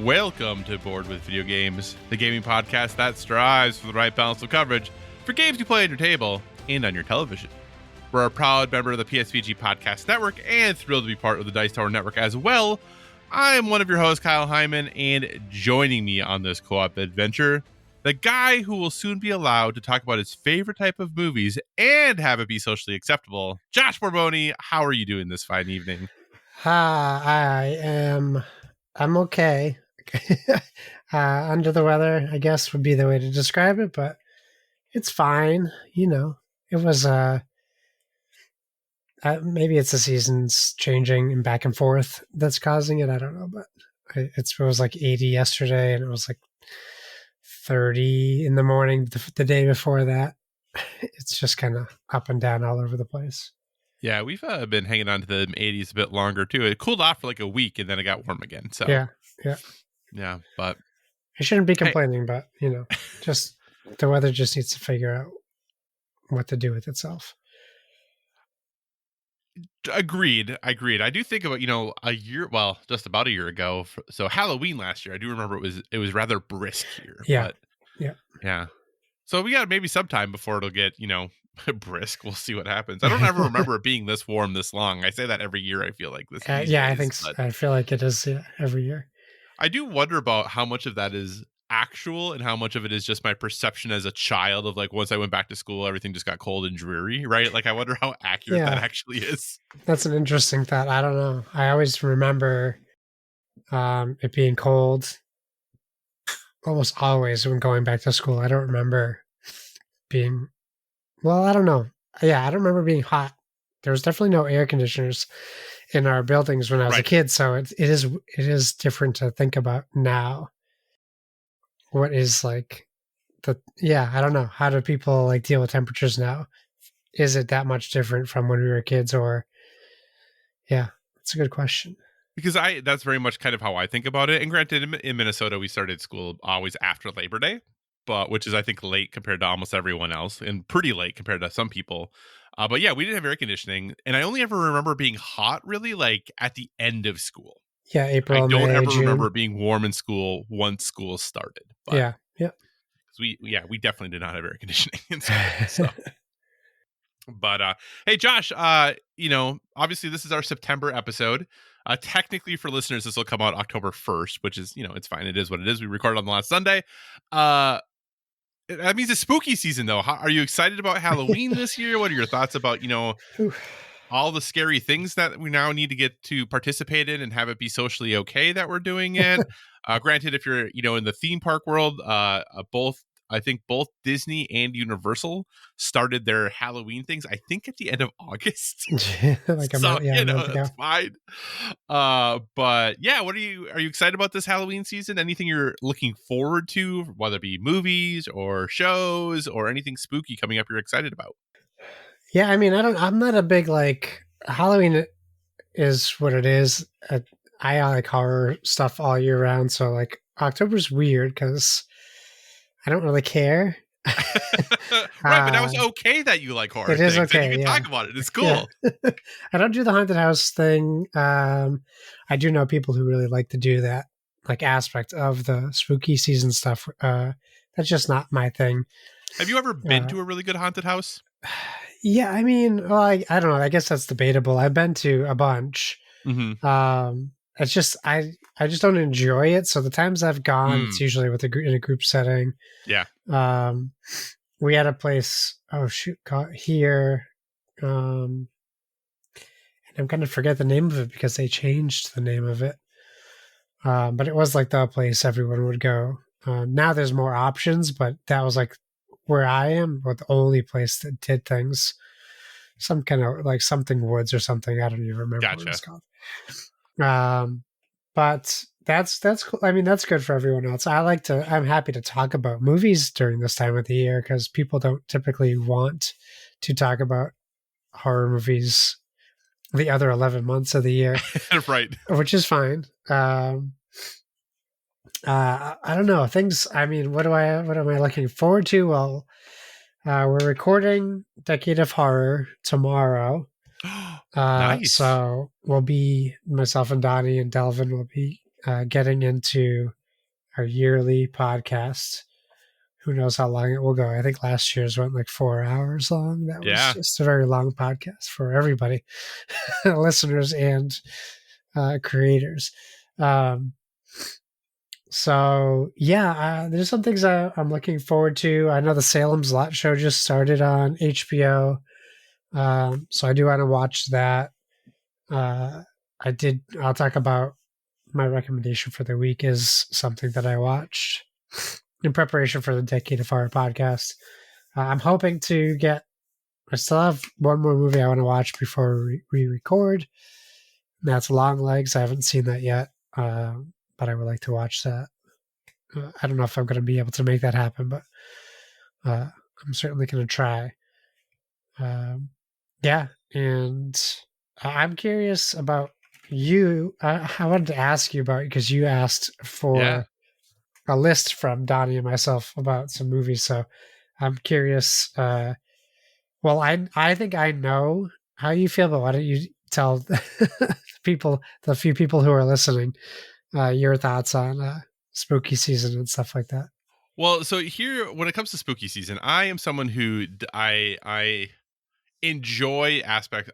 Welcome to Board with Video Games, the gaming podcast that strives for the right balance of coverage for games you play on your table and on your television. We're a proud member of the PSVG Podcast Network and thrilled to be part of the Dice Tower Network as well. I am one of your hosts, Kyle Hyman, and joining me on this co-op adventure, the guy who will soon be allowed to talk about his favorite type of movies and have it be socially acceptable, Josh Borboni. How are you doing this fine evening? I'm okay. Under the weather, I guess, would be the way to describe it, but it's fine. You know, it was, maybe it's the seasons changing and back and forth that's causing it. I don't know, but it was like 80 yesterday and it was like 30 in the morning the day before that. It's just kind of up and down all over the place. Yeah, we've been hanging on to the 80s a bit longer, too. It cooled off for like a week, and then it got warm again. So Yeah, but... I shouldn't be complaining, but, you know, just the weather just needs to figure out what to do with itself. Agreed. I do think about, just about a year ago. So Halloween last year, I do remember it was rather brisk here. Yeah. Yeah. So we got maybe some time before it'll get, brisk. We'll see what happens. I don't ever remember it being this warm this long. I say that every year. I feel like this. I think so. I feel like it is every year. I do wonder about how much of that is actual and how much of it is just my perception as a child of like once I went back to school, everything just got cold and dreary, right? Like I wonder how accurate that actually is. That's an interesting thought. I don't know. I always remember it being cold almost always when going back to school. I don't remember being... Well, I don't know. Yeah, I don't remember being hot. There was definitely no air conditioners in our buildings when I was a kid, so it is different to think about now. What is like I don't know. How do people like deal with temperatures now? Is it that much different from when we were kids, or that's a good question. Because that's very much kind of how I think about it. And granted, in Minnesota, we started school always after Labor Day. Which is, I think, late compared to almost everyone else and pretty late compared to some people. But yeah, we didn't have air conditioning. And I only ever remember being hot really like at the end of school. Yeah, April, I don't May, ever June. remember it being warm in school once school started. But yeah. We definitely did not have air conditioning in school. So. But hey, Josh, obviously this is our September episode. Technically for listeners, this will come out October 1st, which is, it's fine. It is what it is. We recorded on the last Sunday. That means it's spooky season, though. Are you excited about Halloween this year? What are your thoughts about, all the scary things that we now need to get to participate in and have it be socially okay that we're doing it? Granted, if you're, in the theme park world, I think both Disney and Universal started their Halloween things, I think at the end of August. It's fine. But yeah, are you excited about this Halloween season? Anything you're looking forward to, whether it be movies or shows or anything spooky coming up you're excited about? Yeah, I mean, I'm not a big, Halloween is what it is. I like horror stuff all year round. So October's weird because I don't really care. Right, but that was okay that you like horror. It is things, okay. And you can talk about it. It's cool. Yeah. I don't do the haunted house thing. I do know people who really like to do that, aspect of the spooky season stuff. That's just not my thing. Have you ever been to a really good haunted house? Yeah, I mean, well, I don't know. I guess that's debatable. I've been to a bunch. Mm-hmm. It's just I just don't enjoy it. So the times I've gone, it's usually in a group setting. Yeah. We had a place. Here. And I'm going to forget the name of it because they changed the name of it. But it was the place everyone would go. Now there's more options, but that was where I am, or the only place that did things. Some kind of something woods or something. I don't even remember what it's called. But that's cool. I mean, that's good for everyone else. I'm happy to talk about movies during this time of the year because people don't typically want to talk about horror movies the other 11 months of the year. Right. Which is fine. I don't know. I mean, what am I looking forward to? Well, we're recording Decade of Horror tomorrow. Nice. So myself and Donnie and Delvin will be getting into our yearly podcast. Who knows how long it will go? I think last year's went like 4 hours long. That was Yeah. just a very long podcast for everybody, listeners and creators. Um, so yeah, there's some things I'm looking forward to. I know the Salem's Lot show just started on HBO, so I do want to watch that. I'll talk about my recommendation for the week is something that I watched in preparation for the Decade of Horror podcast. I'm hoping to get. I still have one more movie I want to watch before we record. That's Long Legs. I haven't seen that yet, but I would like to watch that. I don't know if I'm going to be able to make that happen, but I'm certainly going to try. Yeah, and I'm curious about you. I wanted to ask you about, because you asked Yeah. for a list from Donnie and myself about some movies. So I'm curious. Well, I think I know how you feel, but why don't you tell people, the few people who are listening, your thoughts on spooky season and stuff like that. Well, so here, when it comes to spooky season, I am someone who I enjoy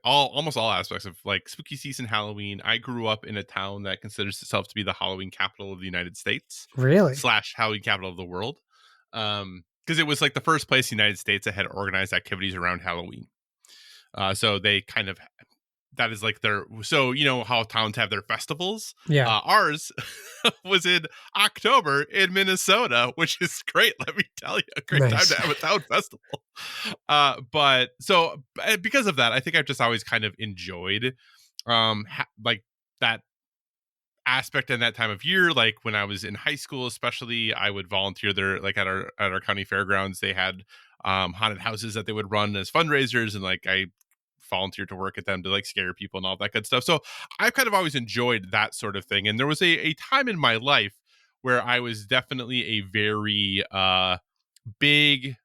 almost all aspects of like spooky season, Halloween. I grew up in a town that considers itself to be the Halloween capital of the United States Really? / Halloween capital of the world. Because it was like the first place in the United States that had organized activities around Halloween. So they kind of, that is like their, so you know how towns have their festivals. Yeah. Ours was in October in Minnesota, which is great. Let me tell you, a great time Nice. to have a town festival. But so because of that, I think I've just always kind of enjoyed like that aspect in that time of year. Like when I was in high school, especially, I would volunteer there, like at our county fairgrounds. They had haunted houses that they would run as fundraisers, and like I volunteered to work at them to like scare people and all that good stuff. So I've kind of always enjoyed that sort of thing. And there was a time in my life where I was definitely a very big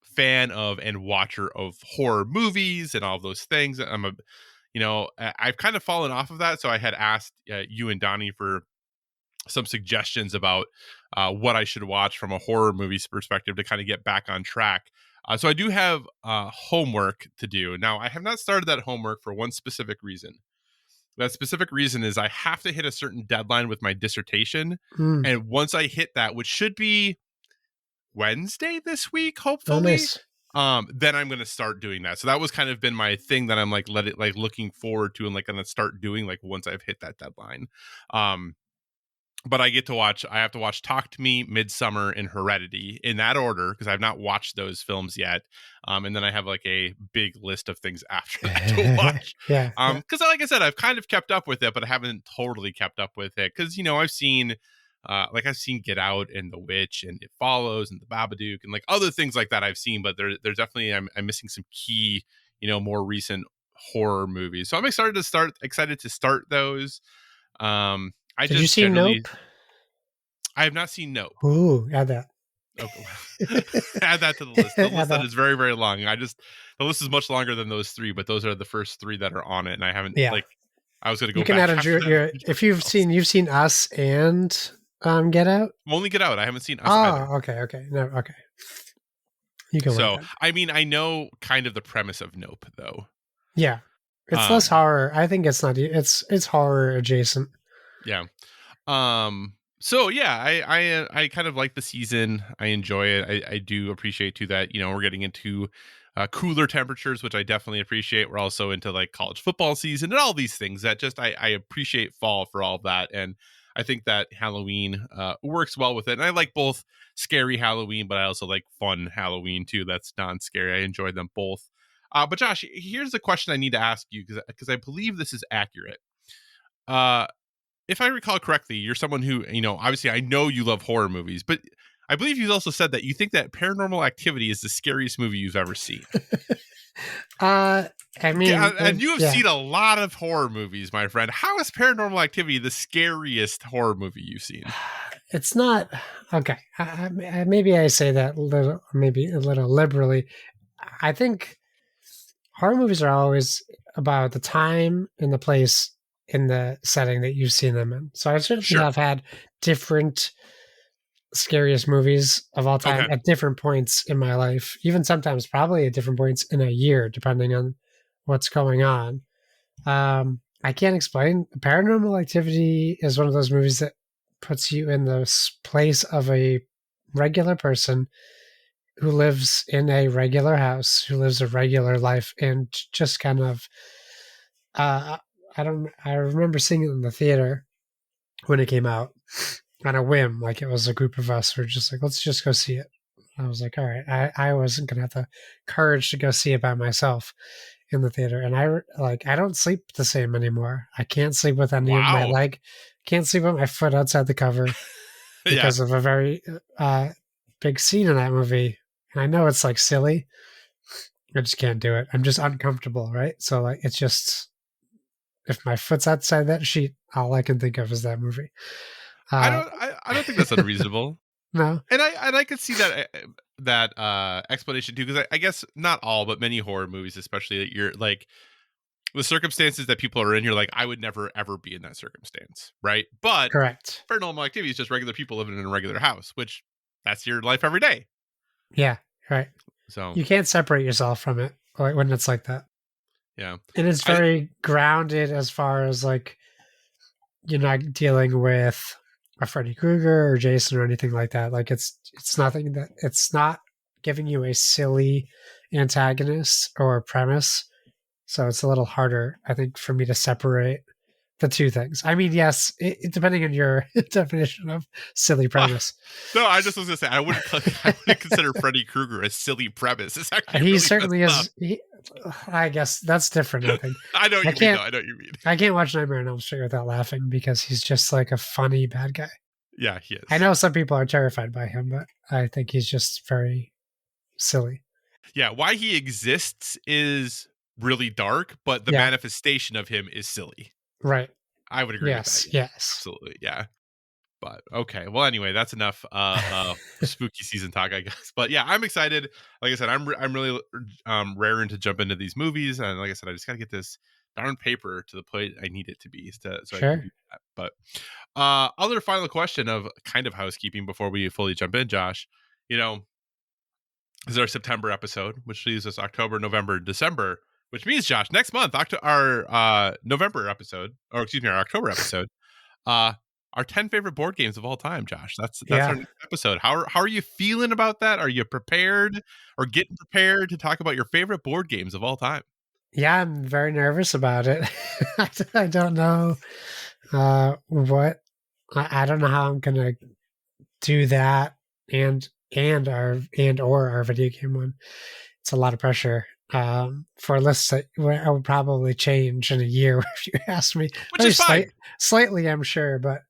fan of and watcher of horror movies and all of those things. I've kind of fallen off of that. So I had asked you and Donnie for some suggestions about what I should watch from a horror movie's perspective to kind of get back on track. So I do have homework to do. Now, I have not started that homework for one specific reason. That specific reason is I have to hit a certain deadline with my dissertation. Mm. And once I hit that, which should be Wednesday this week, hopefully, Oh, nice. then I'm going to start doing that. So that was kind of been my thing that I'm like, looking forward to and like going to start doing like once I've hit that deadline. But I have to watch Talk to Me, Midsummer, and Heredity in that order because I've not watched those films yet. And then I have like a big list of things after that to watch. Yeah. Because like I said, I've kind of kept up with it, but I haven't totally kept up with it because, you know, I've seen Get Out and The Witch and It Follows and The Babadook and like other things like that I've seen, but there's definitely, I'm missing some key, you know, more recent horror movies. So I'm excited to start those. Did you see Nope? I have not seen Nope. Ooh, add that. Okay. Add that to the list. The list that is very, very long. The list is much longer than those three, but those are the first three that are on it, and I haven't I was going to go. You can back add if you've seen Us and Get Out. Only Get Out. I haven't seen Us either. Okay. No, okay. You can. So I mean, I know kind of the premise of Nope, though. Yeah, it's less horror. I think it's not. It's horror adjacent. Yeah. So yeah, I kind of like the season. I enjoy it. I do appreciate too that, you know, we're getting into cooler temperatures, which I definitely appreciate. We're also into like college football season and all these things that just I appreciate fall for all of that. And I think that Halloween works well with it. And I like both scary Halloween, but I also like fun Halloween too. That's non-scary. I enjoy them both. But Josh, here's the question I need to ask you because I believe this is accurate. If I recall correctly, you're someone who, you know, obviously I know you love horror movies, but I believe you also said that you think that Paranormal Activity is the scariest movie you've ever seen. I mean, and you have seen a lot of horror movies, my friend. How is Paranormal Activity the scariest horror movie you've seen? It's not okay. Maybe I say that maybe a little liberally. I think horror movies are always about the time and the place in the setting that you've seen them in. So I certainly have had different scariest movies of all time Okay. at different points in my life, even sometimes probably at different points in a year, depending on what's going on. I can't explain. Paranormal Activity is one of those movies that puts you in the place of a regular person who lives in a regular house, who lives a regular life, and just kind of, uh, I remember seeing it in the theater when it came out on a whim. Like it was a group of us who were just like, let's just go see it. I was like, all right, I wasn't going to have the courage to go see it by myself in the theater. And I don't sleep the same anymore. I can't sleep with any of my Wow. leg, can't sleep with my foot outside the cover Yeah. because of a very big scene in that movie. And I know it's like silly. I just can't do it. I'm just uncomfortable, right? So like it's just if my foot's outside that sheet, all I can think of is that movie. Uh, I don't think that's unreasonable. no, And I could see that explanation too, because I guess not all, but many horror movies, especially that you're like the circumstances that people are in, you're like, I would never ever be in that circumstance, right? But correct. paranormal activity is just regular people living in a regular house, which that's your life every day. Yeah, right. So You can't separate yourself from it when it's like that. yeah, And it's I very grounded as far as like you're not dealing with a Freddy Krueger or Jason or anything like that. Like it's nothing that it's not giving you a silly antagonist or premise. So it's a little harder, I think, for me to separate the two things. I mean, yes, depending on your definition of silly premise. no, I just was gonna say I wouldn't consider Freddy Krueger a silly premise. It's actually He really messed certainly up. is. I guess that's different. I think I know what I you mean, though. can't. I know what you mean. I can't watch Nightmare on Elm Street without laughing because he's just like a funny bad guy. Yeah, he I is. know some people are terrified by him, but I think he's just very silly. Yeah, why he exists is really dark, but the Yeah. manifestation of him is silly. Right. I would agree with that. Yes. Yeah, Yes. absolutely. Yeah. But okay. Well, anyway, that's enough spooky season talk, I guess. But yeah, I'm excited. Like I said, I'm really raring to jump into these movies, and like I said, I just got to get this darn paper to the point I need it to be so I can Sure. do that. But other final question of kind of housekeeping before we fully jump in, Josh. You know, this is our September episode, which leaves us October, November, December, which means Josh, next month, our November episode, or excuse me, our October episode, uh, our 10 favorite board games of all time, Josh. That's our Yeah. next episode. How are you feeling about that? Are you prepared or getting prepared to talk about your favorite board games of all time? Yeah. I'm very nervous about it. I don't know what. I don't know how I'm gonna do that and or our video game one. It's a lot of pressure for a list that I would probably change in a year if you asked me. Which Maybe is fine. slightly, I'm sure, but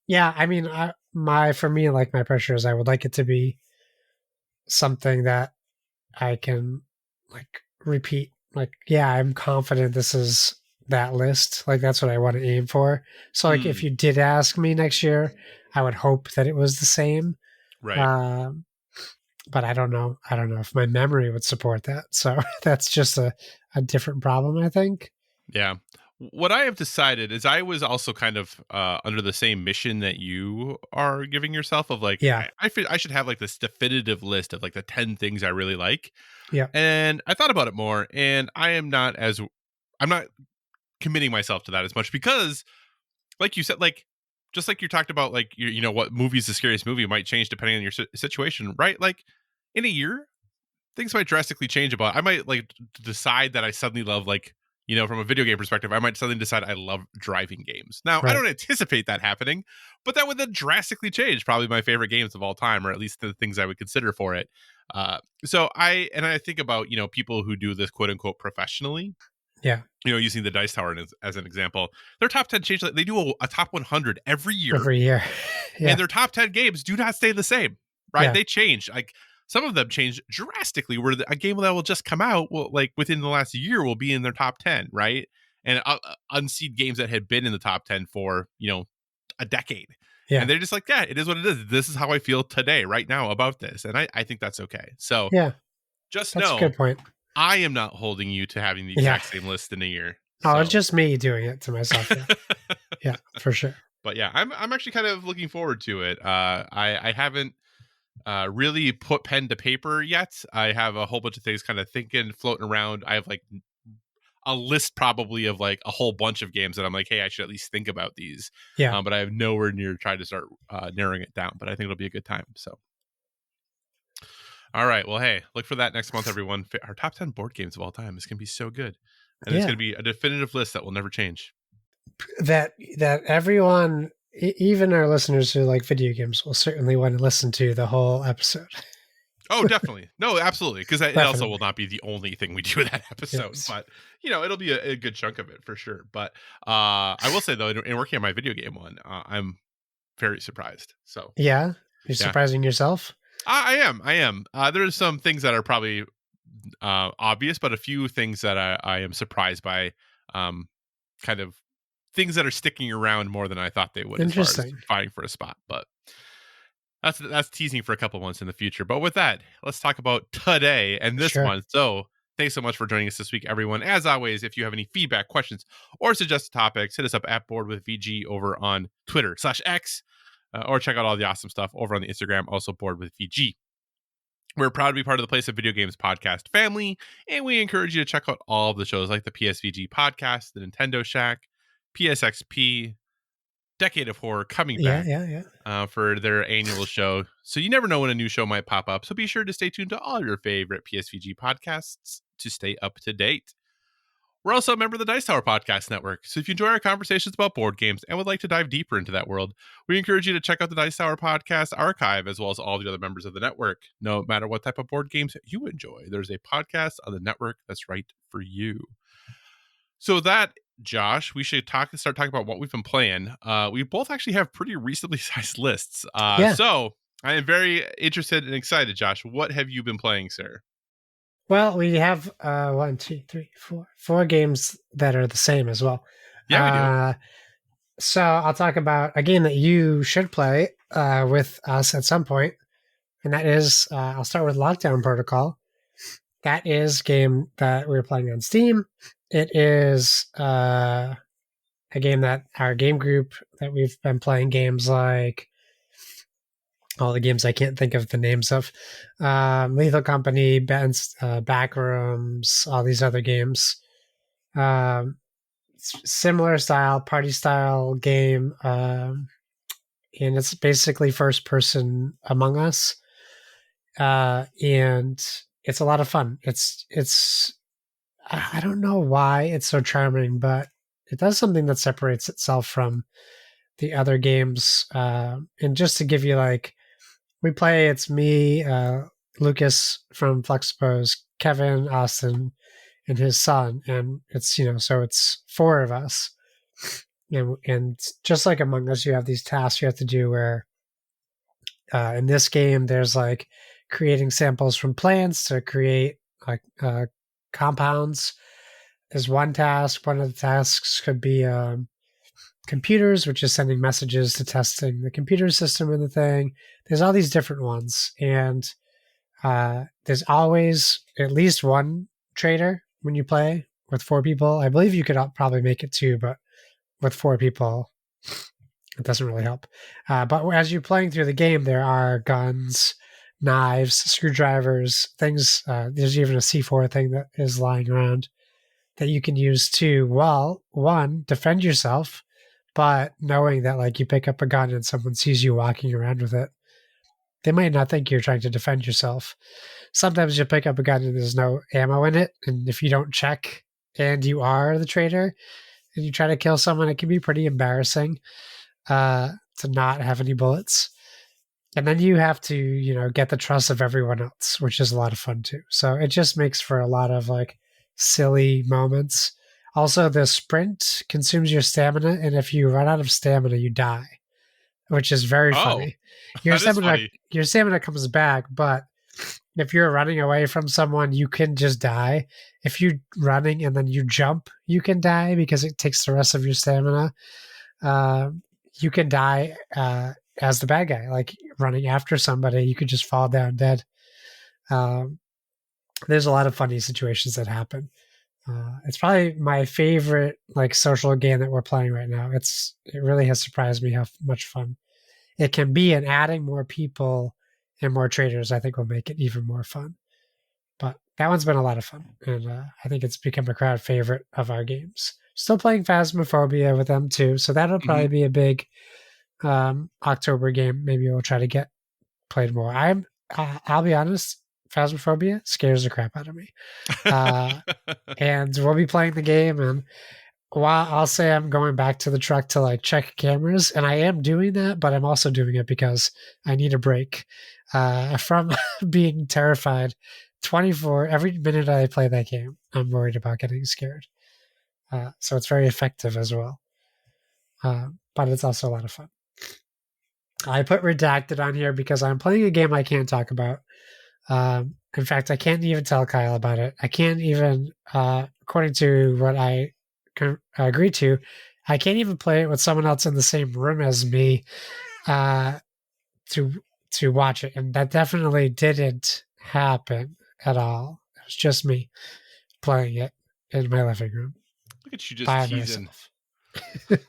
yeah, I mean, for me, like my pressure is I would like it to be something that I can like repeat. Like, yeah, I'm confident this is that list. Like, that's what I want to aim for. So, like, if Mm, you did ask me next year, I would hope that it was the same. right. Um, but I don't know. I don't know if my memory would support that. So that's just a different problem, I think. Yeah. What I have decided is I was also kind of under the same mission that you are giving yourself of like, Yeah. I feel I should have like this definitive list of like the 10 things I really like. Yeah. And I thought about it more, and I'm not committing myself to that as much because, like you said, like just like you talked about, like you know what movie is the scariest movie might change depending on your situation, right? Like in a year, things might drastically change. About I might like decide that I suddenly love like from a video game perspective, I might suddenly decide I love driving games. Now I Right. don't anticipate that happening, but that would then drastically change probably my favorite games of all time, or at least the things I would consider for it. So I think about people who do this quote unquote professionally, Yeah. using the dice tower as an example. Their top 10 change. They do a top 100 every year, Every year. and Yeah. their top 10 games do not stay the same, right? Yeah. They change. Like some of them change drastically, where a game that will just come out will, like within the last year, will be in their top 10, right? And unseed games that had been in the top 10 for a decade. Yeah. And they're just like, yeah, it is what it is. This is how I feel today, right now, about this. And I think that's okay. So Yeah. just That's a know good point. I am not holding you to having the Yeah. exact same list in a year. Oh, So it's just me doing it to myself. Yeah. Yeah, for sure. But yeah, I'm actually kind of looking forward to it. I haven't really put pen to paper yet. I have a whole bunch of things kind of thinking, floating around. I have like a list probably of like a whole bunch of games that I'm like, hey, I should at least think about these. Yeah. But I have nowhere near tried to start narrowing it down. But I think it'll be a good time. So, all right. Well, hey, look for that next month, everyone. Our top 10 board games of all time is going to be so good. And it's Yeah. going to be a definitive list that will never change. That everyone, even our listeners who like video games, will certainly want to listen to the whole episode. Oh, definitely. No, absolutely. Because it also Definitely. will not be the only thing we do in that episode. Yes. But, it'll be a good chunk of it for sure. But I will say, though, in working on my video game one, I'm very surprised. So, Yeah. You're yeah, surprising yourself? I am. There's some things that are probably obvious, but a few things that I am surprised by, kind of things that are sticking around more than I thought they would as far as Interesting. fighting for a spot. But that's teasing for a couple months in the future. But with that, let's talk about today and this Sure. month. So thanks so much for joining us this week, everyone. As always, if you have any feedback, questions, or suggested topics, hit us up at Board with VG over on Twitter/X, or check out all the awesome stuff over on the Instagram, also Board with VG. We're proud to be part of the Place of Video Games podcast family, and we encourage you to check out all of the shows like the PSVG podcast, the Nintendo Shack, PSXP, Decade of Horror coming back for their annual show. So you never know when a new show might pop up. So be sure to stay tuned to all your favorite PSVG podcasts to stay up to date. We're also a member of the Dice Tower Podcast Network. So if you enjoy our conversations about board games and would like to dive deeper into that world, we encourage you to check out the Dice Tower Podcast archive as well as all the other members of the network. No matter what type of board games you enjoy, there's a podcast on the network that's right for you. So that, Josh, we should start talking about what we've been playing. We both actually have pretty reasonably sized lists. So I am very interested and excited, Josh. What have you been playing, sir? Well, we have 4 games that are the same as well. Yeah, we do. So I'll talk about a game that you should play with us at some point, and that is I'll start with Lockdown Protocol. That is a game that we're playing on Steam. It is a game that our game group that we've been playing games like all the games I can't think of the names of, Lethal Company, Backrooms, all these other games. Similar style, party style game, and it's basically first person Among Us, and it's a lot of fun. It's I don't know why it's so charming, but it does something that separates itself from the other games. And just to give you like, we play, it's me, Lucas from Flexpose, Kevin, Austin, and his son. And it's, so it's 4 of us. And just like Among Us, you have these tasks you have to do where in this game, there's like creating samples from plants to create like compounds is one task. One of the tasks could be computers, which is sending messages to testing the computer system in the thing. There's all these different ones, and there's always at least one traitor when you play with 4 people. I believe you could probably make it 2, but with 4 people, it doesn't really help. But as you're playing through the game, there are guns, knives, screwdrivers, things. There's even a C4 thing that is lying around that you can use to, well, one, defend yourself, but knowing that like you pick up a gun and someone sees you walking around with it, they might not think you're trying to defend yourself. Sometimes you pick up a gun and there's no ammo in it, and if you don't check and you are the traitor and you try to kill someone, it can be pretty embarrassing to not have any bullets. And then you have to, get the trust of everyone else, which is a lot of fun too. So it just makes for a lot of like silly moments. Also, the sprint consumes your stamina, and if you run out of stamina, you die, which is very funny. That is funny. Your stamina comes back, but if you're running away from someone, you can just die. If you're running and then you jump, you can die because it takes the rest of your stamina. You can die as the bad guy, like running after somebody. You could just fall down dead. There's a lot of funny situations that happen. It's probably my favorite like social game that we're playing right now. It really has surprised me how much fun it can be, and adding more people and more traders, I think, will make it even more fun. But that one's been a lot of fun, and I think it's become a crowd favorite of our games. Still playing Phasmophobia with them too, so that'll Hmm. probably be a big October game. Maybe we'll try to get played more. I'll be honest, Phasmophobia scares the crap out of me. And we'll be playing the game, and while I'll say I'm going back to the truck to like check cameras, and I am doing that, but I'm also doing it because I need a break from being terrified. 24 every minute I play that game, I'm worried about getting scared. So it's very effective as well, but it's also a lot of fun. I put redacted on here because I'm playing a game I can't talk about. In fact, I can't even tell Kyle about it. I can't even, according to what I agreed to, I can't even play it with someone else in the same room as me to watch it, and that definitely didn't happen at all. It was just me playing it in my living room Look at you just by teasing. myself.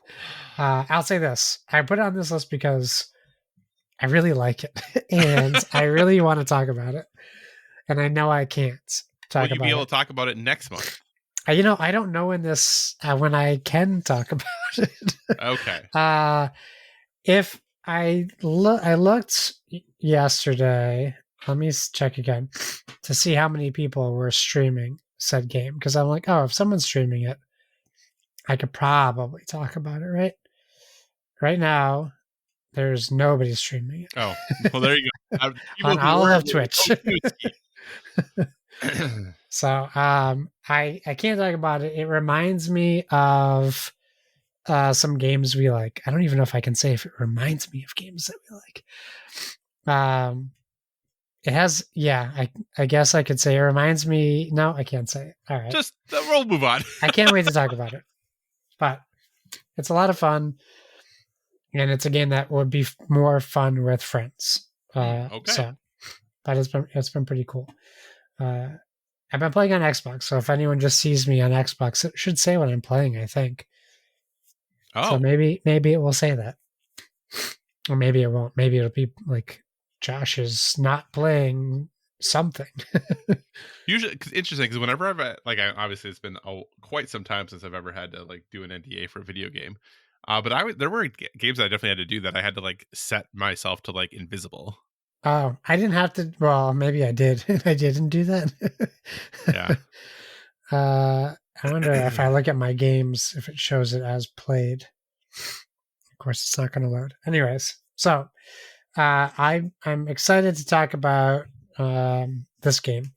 I'll say this: I put it on this list because I really like it, and I really want to talk about it, and I know I can't talk Will about you be able it. to talk about it next month? I don't know when I can talk about it. Okay. If I looked yesterday. Let me check again to see how many people were streaming said game, because I'm like, oh, if someone's streaming it, I could probably talk about it, right? Right now, there's nobody streaming it. Oh, well, there you go. People On who all were of Twitch. will So I can't talk about it. It reminds me of some games we like. I don't even know if I can say if it reminds me of games that we like. It has, yeah, I guess I could say it reminds me. No, I can't say it. All right. just we'll move on. I can't wait to talk about it. But it's a lot of fun, and it's a game that would be more fun with friends. Okay. So, but it's been pretty cool. I've been playing on Xbox, so if anyone just sees me on Xbox, it should say what I'm playing, I think. Oh, So maybe it will say that, or maybe it won't. Maybe it'll be like Josh is not playing something. usually interesting because whenever I've like, obviously it's been quite some time since I've ever had to like do an NDA for a video game. But there were games that I definitely had to do that I had to like set myself to like invisible. Oh, I didn't have to. Well, maybe I did. I didn't do that. Yeah. I wonder if I look at my games, if it shows it as played. Of course, it's not going to load. Anyways, so I'm excited to talk about this game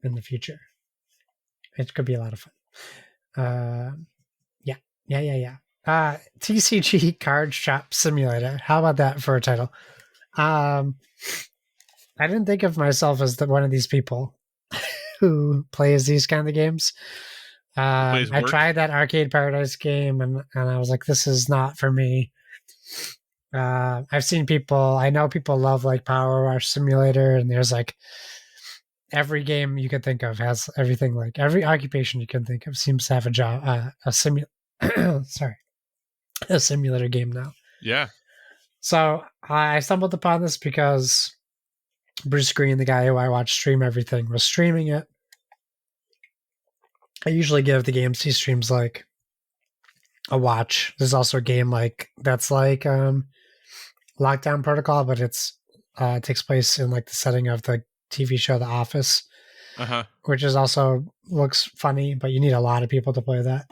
in the future. It could be a lot of fun. Yeah. TCG Card Shop Simulator. How about that for a title? I didn't think of myself as one of these people who plays these kind of games. I tried that Arcade Paradise game, and I was like, this is not for me. I've seen people, I know people love like Power Wash Simulator, and there's like every game you could think of has everything, like every occupation you can think of seems to have a job, a simulator game now. Yeah. So I stumbled upon this because Bruce Green, the guy who I watch stream everything, was streaming it. I usually give the games he streams like a watch. There's also a game like that's like Lockdown Protocol, but it takes place in like the setting of the TV show The Office, which is also looks funny, but you need a lot of people to play that.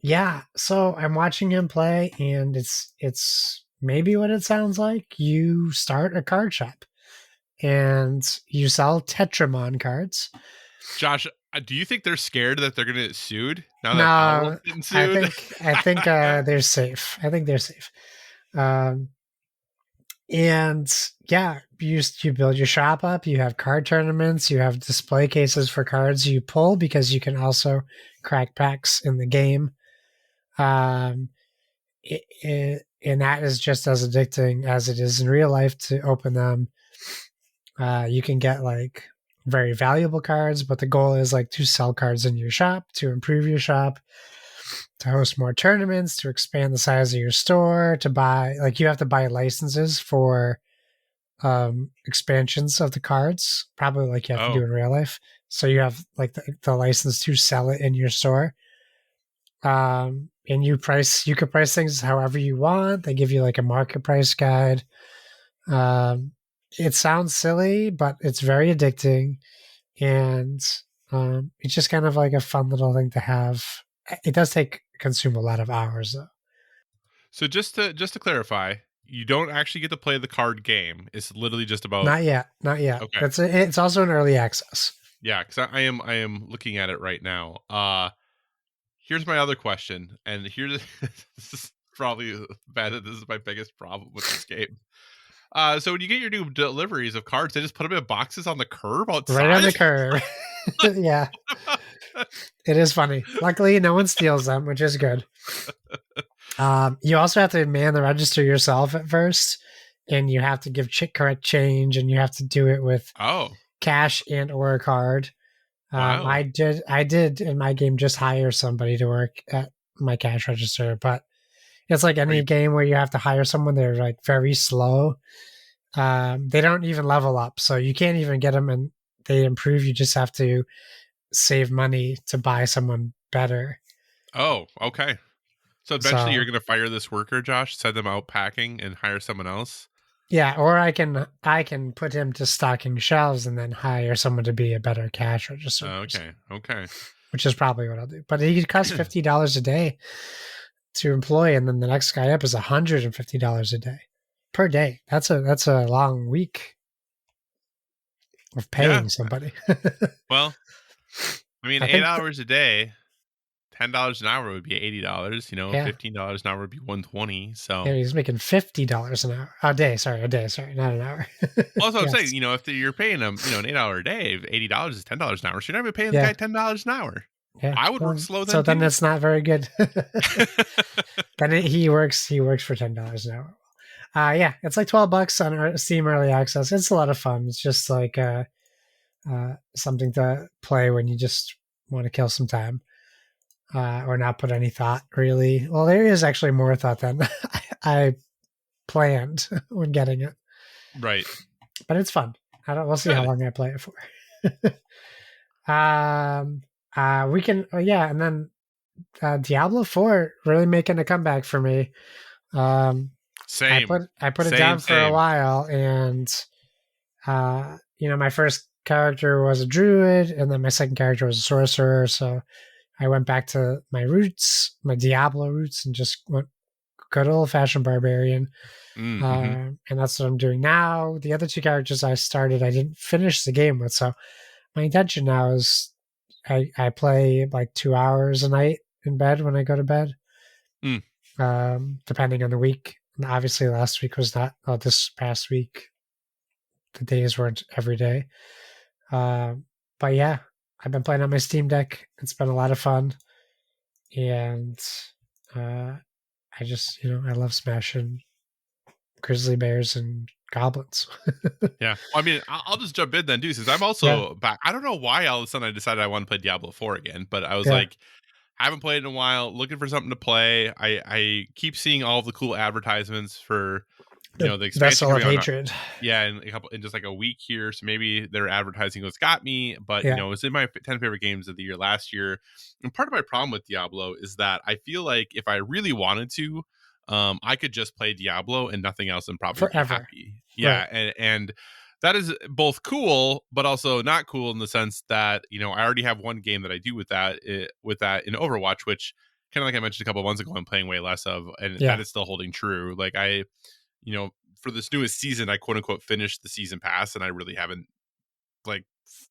Yeah, so I'm watching him play, and it's maybe what it sounds like. You start a card shop, and you sell Tetramon cards. Josh, do you think they're scared that they're going to get sued now that No, getting sued? I think they're safe. I think they're safe. And yeah, you build your shop up. You have card tournaments. You have display cases for cards you pull, because you can also crack packs in the game. And that is just as addicting as it is in real life to open them. You can get like very valuable cards, but the goal is like to sell cards in your shop, to improve your shop, to host more tournaments, to expand the size of your store, to buy, like, you have to buy licenses for expansions of the cards, probably like you have to do Oh, in real life. So you have like the license to sell it in your store. And you could price things however you want. They give you like a market price guide. Um, it sounds silly, but it's very addicting, and it's just kind of like a fun little thing to have. It does consume a lot of hours though. so just to clarify, you don't actually get to play the card game. It's literally just about Not yet, not yet. okay. It's also an early access. Yeah, because I am looking at it right now. Here's my other question, and here's this is probably bad. That this is my biggest problem with this game. So when you get your new deliveries of cards, they just put them in boxes on the curb Right on outside. the curb. Yeah, it is funny. Luckily, no one steals them, which is good. You also have to man the register yourself at first, and you have to give correct change, and you have to do it with Oh, cash and or a card. wow. I did in my game just hire somebody to work at my cash register, but it's like Are any you game where you have to hire someone. They're like very slow. They don't even level up, so you can't even get them, and they improve. You just have to save money to buy someone better. Oh, okay. So eventually you're So gonna fire this worker, Josh, send them out packing, and hire someone else. yeah, or I can put him to stocking shelves and then hire someone to be a better cash register person, Okay, okay. which is probably what I'll do. But he costs $50 a day to employ, and then the next guy up is $150 a day per day. That's a long week of Yeah. paying somebody. Well, I mean, I eight think, hours a day, $10 an hour would be $80. yeah, $15 an hour would be 120. yeah, So he's making $50 an hour a day. Sorry, a day. Sorry, not an hour. also I'm saying, Yes, if you're paying them, an 8 hour day, $80 is $10 an hour. So you're not even paying the guy yeah, $10 an hour. yeah. I would work Well, slow so then then too. that's not very good. Then he works. He works for $10 an hour. Yeah, it's like $12 on Steam Early Access. It's a lot of fun. It's just like something to play when you just want to kill some time, or not put any thought really. Well, there is actually more thought than I planned when getting it, Right. but it's fun. I don't. We'll see how Good. long I play it for. um. We can. Yeah, and then Diablo 4 really making a comeback for me. Um. Same. I put it Same, down for a same. while, and my first character was a druid, and then my second character was a sorcerer. So I went back to my roots, my Diablo roots, and just went good old fashioned barbarian. Mm-hmm. And that's what I'm doing now. The other two characters I started, I didn't finish the game with. So my intention now is I play like 2 hours a night in bed when I go to bed, Mm. depending on the week. And obviously, last week was not. Oh, this past week, the days weren't every day. Um, but yeah, I've been playing on my Steam Deck. It's been a lot of fun, and uh, I just I love smashing grizzly bears and goblins. Yeah. Well, I mean, I'll just jump in then, too, since I'm Yeah, also back. I don't know why all of a sudden I decided I want to play Diablo 4 again, but I was yeah. like, I haven't played in a while, looking for something to play. I keep seeing all of the cool advertisements for, The the expansion Vessel of coming out. Hatred. Yeah, in just like a week here. So maybe their advertising what's got me, but Yeah, it's in my 10 favorite games of the year last year. And part of my problem with Diablo is that I feel like if I really wanted to, I could just play Diablo and nothing else and probably be forever. happy. Right. Yeah, and that is both cool, but also not cool in the sense that I already have one game that I do with that in Overwatch, which kind of like I mentioned a couple of months ago, I'm playing way less of, and that Yeah. is still holding true. Like for this newest season, I quote unquote finished the season pass, and I really haven't like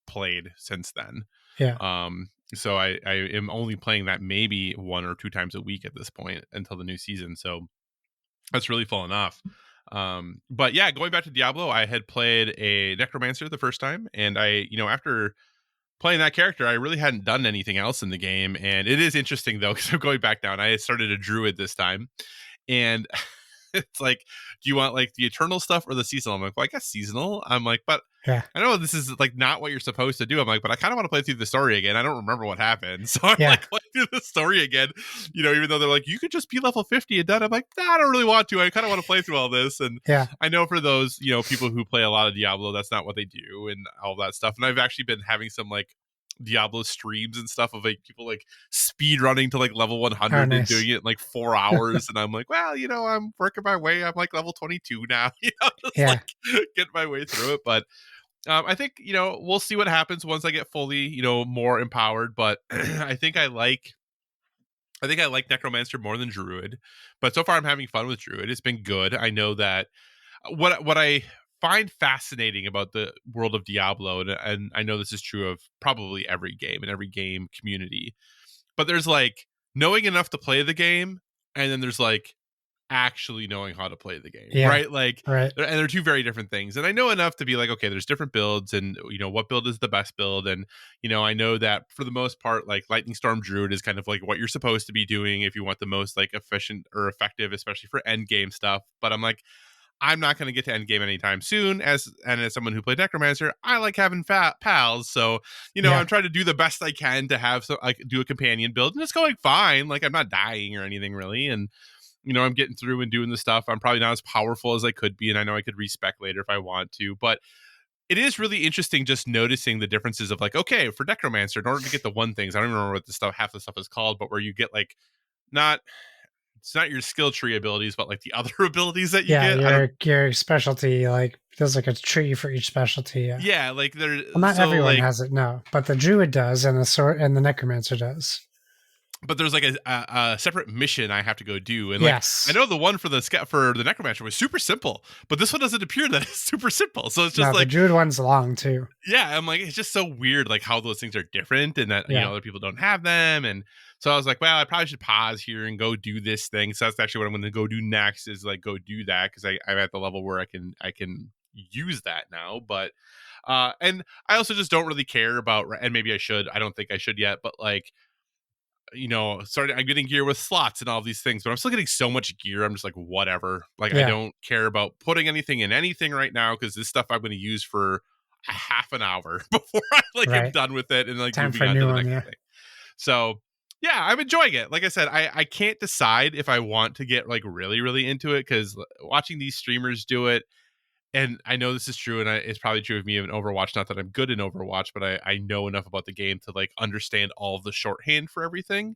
played since then. Yeah. So I am only playing that maybe one or two times a week at this point until the new season. So that's really fallen off. But yeah, going back to Diablo, I had played a Necromancer the first time, and after playing that character, I really hadn't done anything else in the game. And it is interesting though, because I'm going back down. I started a druid this time, and It's like, do you want like the eternal stuff or the seasonal? I'm like, well, I guess seasonal. I'm like, but Yeah. I know this is like not what you're supposed to do. I'm like, but I kind of want to play through the story again. I don't remember what happened. So I'm Yeah. like playing through the story again, even though they're like, you could just be level 50 and done. I'm like, nah, I don't really want to. I kind of want to play through all this. And Yeah. I know for those, people who play a lot of Diablo, that's not what they do and all that stuff. And I've actually been having some like Diablo streams and stuff of like people like speed running to like level Oh, 100 and nice. doing it in like 4 hours. And I'm like, well, I'm working my way. I'm like level 22 now, just Yeah. like get my way through it. But I think, we'll see what happens once I get fully, more empowered. But I think I like Necromancer more than Druid. But so far I'm having fun with Druid. It's been good. I know that what I find fascinating about the world of Diablo, and I know this is true of probably every game and every game community, but there's like knowing enough to play the game, and then there's like actually knowing how to play the game, Yeah. right? Like, Right. and they're two very different things. And I know enough to be like, okay, there's different builds, and what build is the best build, and I know that for the most part, like Lightning Storm Druid is kind of like what you're supposed to be doing if you want the most like efficient or effective, especially for end game stuff. But I'm like, I'm not going to get to end game anytime soon. As someone who played Necromancer, I like having pals. So, Yeah. I'm trying to do the best I can to have do a companion build, and it's going fine. Like I'm not dying or anything really. And, I'm getting through and doing the stuff. I'm probably not as powerful as I could be. And I know I could respec later if I want to, but it is really interesting just noticing the differences of like, okay, for Necromancer, in order to get the one things, I don't even remember what the stuff, half the stuff is called, but where you get like, not, it's not your skill tree abilities, but like the other abilities that you Yeah. get. I don't. Your specialty, like there's like a tree for each specialty. Yeah. Yeah, like there. Well, not So everyone like, has it, no, but the druid does, and the necromancer does. but there's like a separate mission I have to go do, and like Yes. I know the one for the Necromancer was super simple, but this one doesn't appear that it's super simple. So it's just No, the like, druid one's long too. yeah, I'm like, it's just so weird, like how those things are different, and that Yeah. other people don't have them, and so I was like, well, I probably should pause here and go do this thing. So that's actually what I'm going to go do next, is like go do that, because I'm at the level where I can use that now. But and I also just don't really care about, and maybe I should. I don't think I should yet, but like, I'm getting gear with slots and all these things, but I'm still getting so much gear. I'm just like, whatever. Like, I Yeah. don't care about putting anything in anything right now, because this stuff I'm going to use for a half an hour before I like am Right. done with it and like Time moving for a on to new the one, next yeah. thing. So yeah, I'm enjoying it. Like I said, I can't decide if I want to get like really, really into it, because watching these streamers do it, and I know this is true, and it's probably true of me in Overwatch. Not that I'm good in Overwatch, but I know enough about the game to like understand all of the shorthand for everything.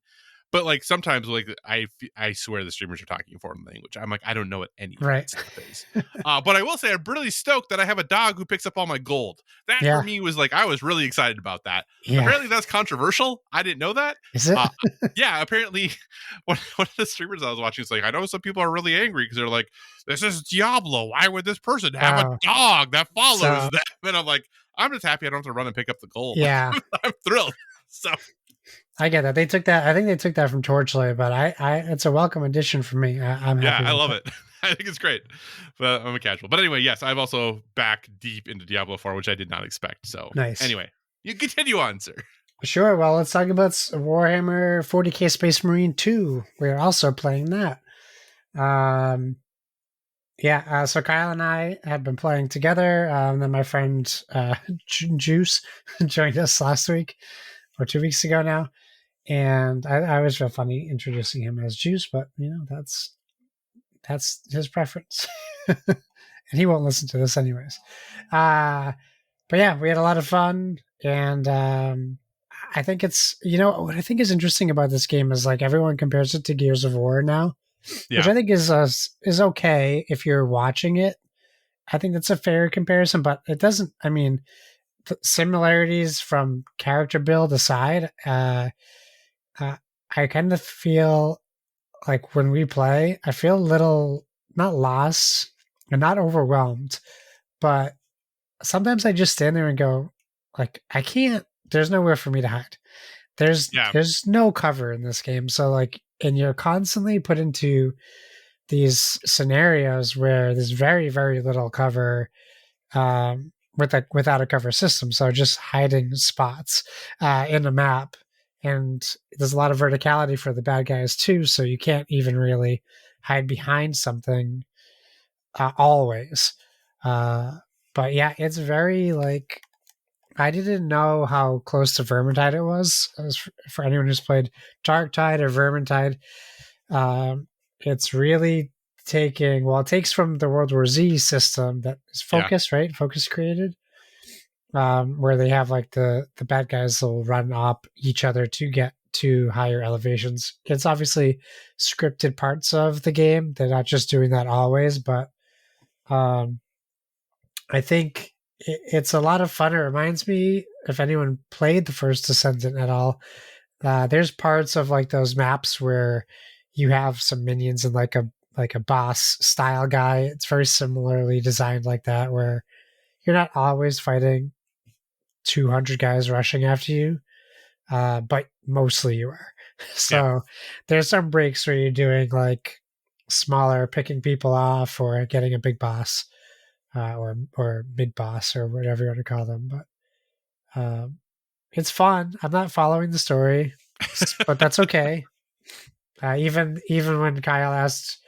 But like sometimes, like I swear the streamers are talking a foreign language. I'm like, I don't know what any of Right. that stuff is. But I will say I'm really stoked that I have a dog who picks up all my gold. That Yeah. for me was like, I was really excited about that. Yeah. Apparently that's controversial. I didn't know that. Is it? Yeah, apparently one of the streamers I was watching is like, I know some people are really angry because they're like, this is Diablo. Why would this person have a dog that follows them? And I'm like, I'm just happy I don't have to run and pick up the gold. Yeah. I'm thrilled. So I get that. They took that. I think they took that from Torchlight, but it's a welcome addition for me. I'm happy. Yeah, I with love it. I think it's great. But I'm a casual. But anyway, yes, I've also back deep into Diablo 4, which I did not expect. So Nice. Anyway, you continue on, sir. Sure. Well, let's talk about Warhammer 40k Space Marine 2. We're also playing that. Yeah, so Kyle and I have been playing together. Then my friend Juice joined us last week or 2 weeks ago now. And I always feel funny introducing him as Juice, but that's his preference. And he won't listen to this anyways. But yeah, we had a lot of fun. And I think it's, what I think is interesting about this game is like everyone compares it to Gears of War now, which I think is okay if you're watching it. I think that's a fair comparison, but it doesn't, similarities from character build aside, I kind of feel like when we play, I feel a little not lost and not overwhelmed, but sometimes I just stand there and go, like, I can't. There's nowhere for me to hide. There's no cover in this game, so like, and you're constantly put into these scenarios where there's very, very little cover. Without a cover system, so just hiding spots in the map, and there's a lot of verticality for the bad guys too, so you can't even really hide behind something always. Uh, but yeah, it's very like I didn't know how close to Vermintide it was. As for anyone who's played Darktide or Vermintide, it's really taking it takes from the World War Z system that is Yeah. Focus, right? Focus created, where they have like the bad guys will run up each other to get to higher elevations. It's obviously scripted parts of the game. They're not just doing that always, but um, I think it's a lot of fun. It reminds me, if anyone played the first Descendant at all, there's parts of like those maps where you have some minions and like a boss style guy. It's very similarly designed like that, where you're not always fighting 200 guys rushing after you, but mostly you are. Yeah. So there's some breaks where you're doing like smaller, picking people off, or getting a big boss, or mid boss, or whatever you want to call them. But it's fun. I'm not following the story, but that's okay. Even when Kyle asked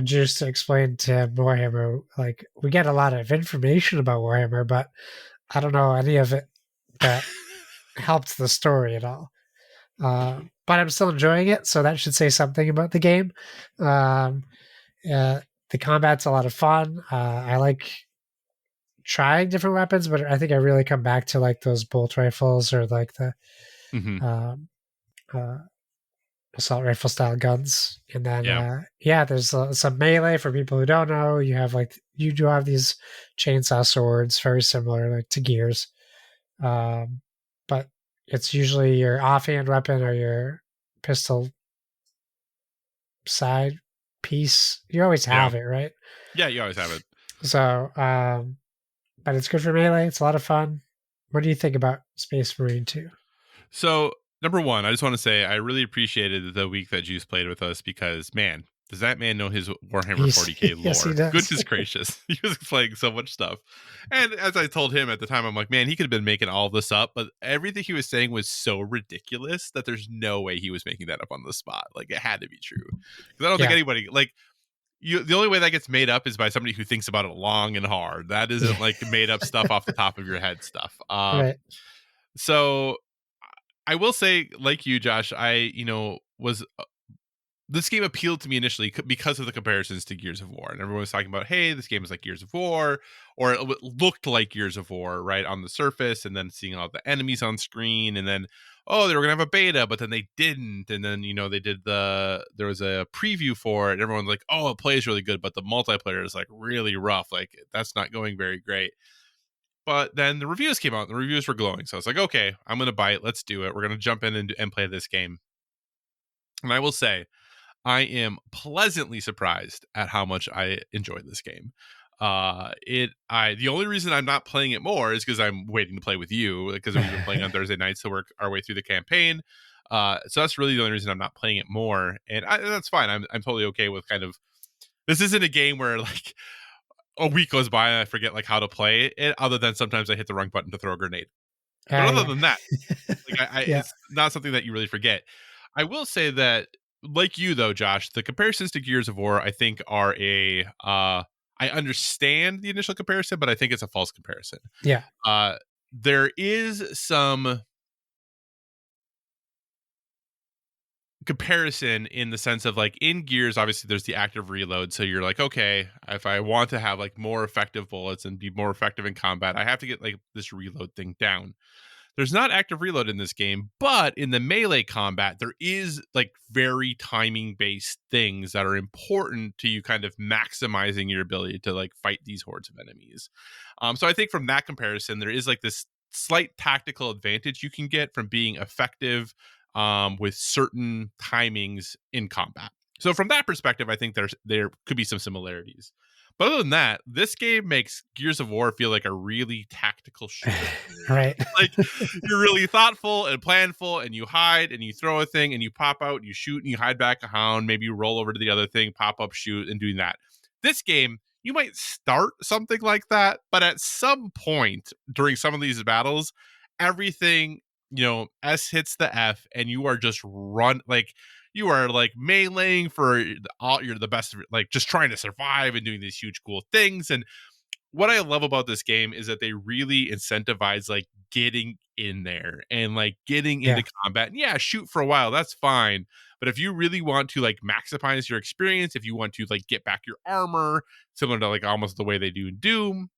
Juice to explain to him Warhammer, like we get a lot of information about Warhammer, but I don't know any of it that helped the story at all. But I'm still enjoying it, so that should say something about the game. Um, the combat's a lot of fun. I like trying different weapons, but I think I really come back to like those bolt rifles or like the Hmm. um, uh, assault rifle style guns. And then Yeah. yeah, there's some melee for people who don't know. You do have these chainsaw swords, very similar like to Gears, but it's usually your offhand weapon or your pistol side piece. You always Yeah. have it, right? Yeah. You always have it. So, but it's good for melee. It's a lot of fun. What do you think about Space Marine 2? So, number one, I just want to say I really appreciated the week that Juice played with us because, man, does that man know his Warhammer He's 40K yes, he lore? does. Goodness gracious. He was playing so much stuff. And as I told him at the time, I'm like, man, he could have been making all this up, but everything he was saying was so ridiculous that there's no way he was making that up on the spot. Like, it had to be true. Because I don't think Yeah, anybody, like, the only way that gets made up is by somebody who thinks about it long and hard. That yeah, isn't like made up stuff off the top of your head stuff. right. So I will say, like you, Josh, was this game appealed to me initially because of the comparisons to Gears of War, and everyone was talking about, hey, this game is like Gears of War, or it looked like Gears of War, right, on the surface, and then seeing all the enemies on screen, and then they were gonna have a beta, but then they didn't, and then there was a preview for it, and everyone's like, oh, it plays really good, but the multiplayer is like really rough, like that's not going very great. But then the reviews came out, and the reviews were glowing. So I was like, okay, I'm going to buy it. Let's do it. We're going to jump in and play this game. And I will say, I am pleasantly surprised at how much I enjoyed this game. The only reason I'm not playing it more is because I'm waiting to play with you, because we've been playing on Thursday nights to work our way through the campaign. So that's really the only reason I'm not playing it more. And that's fine. I'm totally okay with this isn't a game where like a week goes by and I forget like how to play it, other than sometimes I hit the wrong button to throw a grenade. But other Yeah, than that, like yeah, it's not something that you really forget. I will say that, like you though, Josh, the comparisons to Gears of War, I think are I understand the initial comparison, but I think it's a false comparison. yeah, There is some comparison in the sense of like in Gears, obviously there's the active reload. So you're like, okay, if I want to have like more effective bullets and be more effective in combat, I have to get like this reload thing down. There's not active reload in this game, but in the melee combat, there is like very timing based things that are important to you kind of maximizing your ability to like fight these hordes of enemies. So I think from that comparison, there is like this slight tactical advantage you can get from being effective with certain timings in combat. So from that perspective, I think there could be some similarities. But other than that, this game makes Gears of War feel like a really tactical shooter. right. Like you're really thoughtful and planful, and you hide and you throw a thing and you pop out, you shoot and you hide back a hound, maybe you roll over to the other thing, pop up, shoot, and doing that. This game, you might start something like that, but at some point during some of these battles, everything, S hits the F and you are just run like you are like meleeing for all, you're the best, like just trying to survive and doing these huge cool things. And what I love about this game is that they really incentivize like getting in there and like getting Yeah. into combat. And yeah, shoot for a while, that's fine. But if you really want to like maximize your experience, if you want to like get back your armor, similar to like almost the way they do in Doom,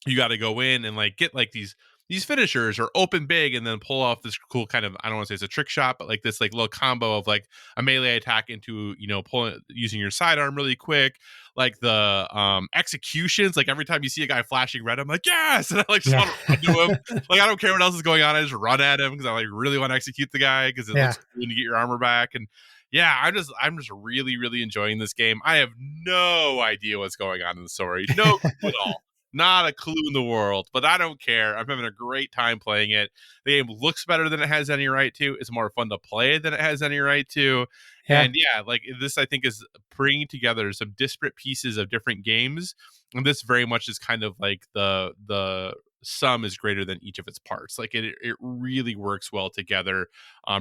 you got to go in and like get like these finishers or open big and then pull off this cool kind of, I don't want to say it's a trick shot, but like this like little combo of like a melee attack into, you know, pulling using your sidearm really quick. Like the executions, like every time you see a guy flashing red, I'm like, yes, and I like just Yeah. want to run to him. Like I don't care what else is going on, I just run at him because I like really want to execute the guy because it Yeah. looks cool when you get your armor back. And yeah, I'm just really, really enjoying this game. I have no idea what's going on in the story. No clue at all. Not a clue in the world, but I don't care. I'm having a great time playing it. The game looks better than it has any right to. It's more fun to play than it has any right to. Yeah. And yeah, like this, I think is bringing together some disparate pieces of different games. And this very much is kind of like the sum is greater than each of its parts. Like it really works well together,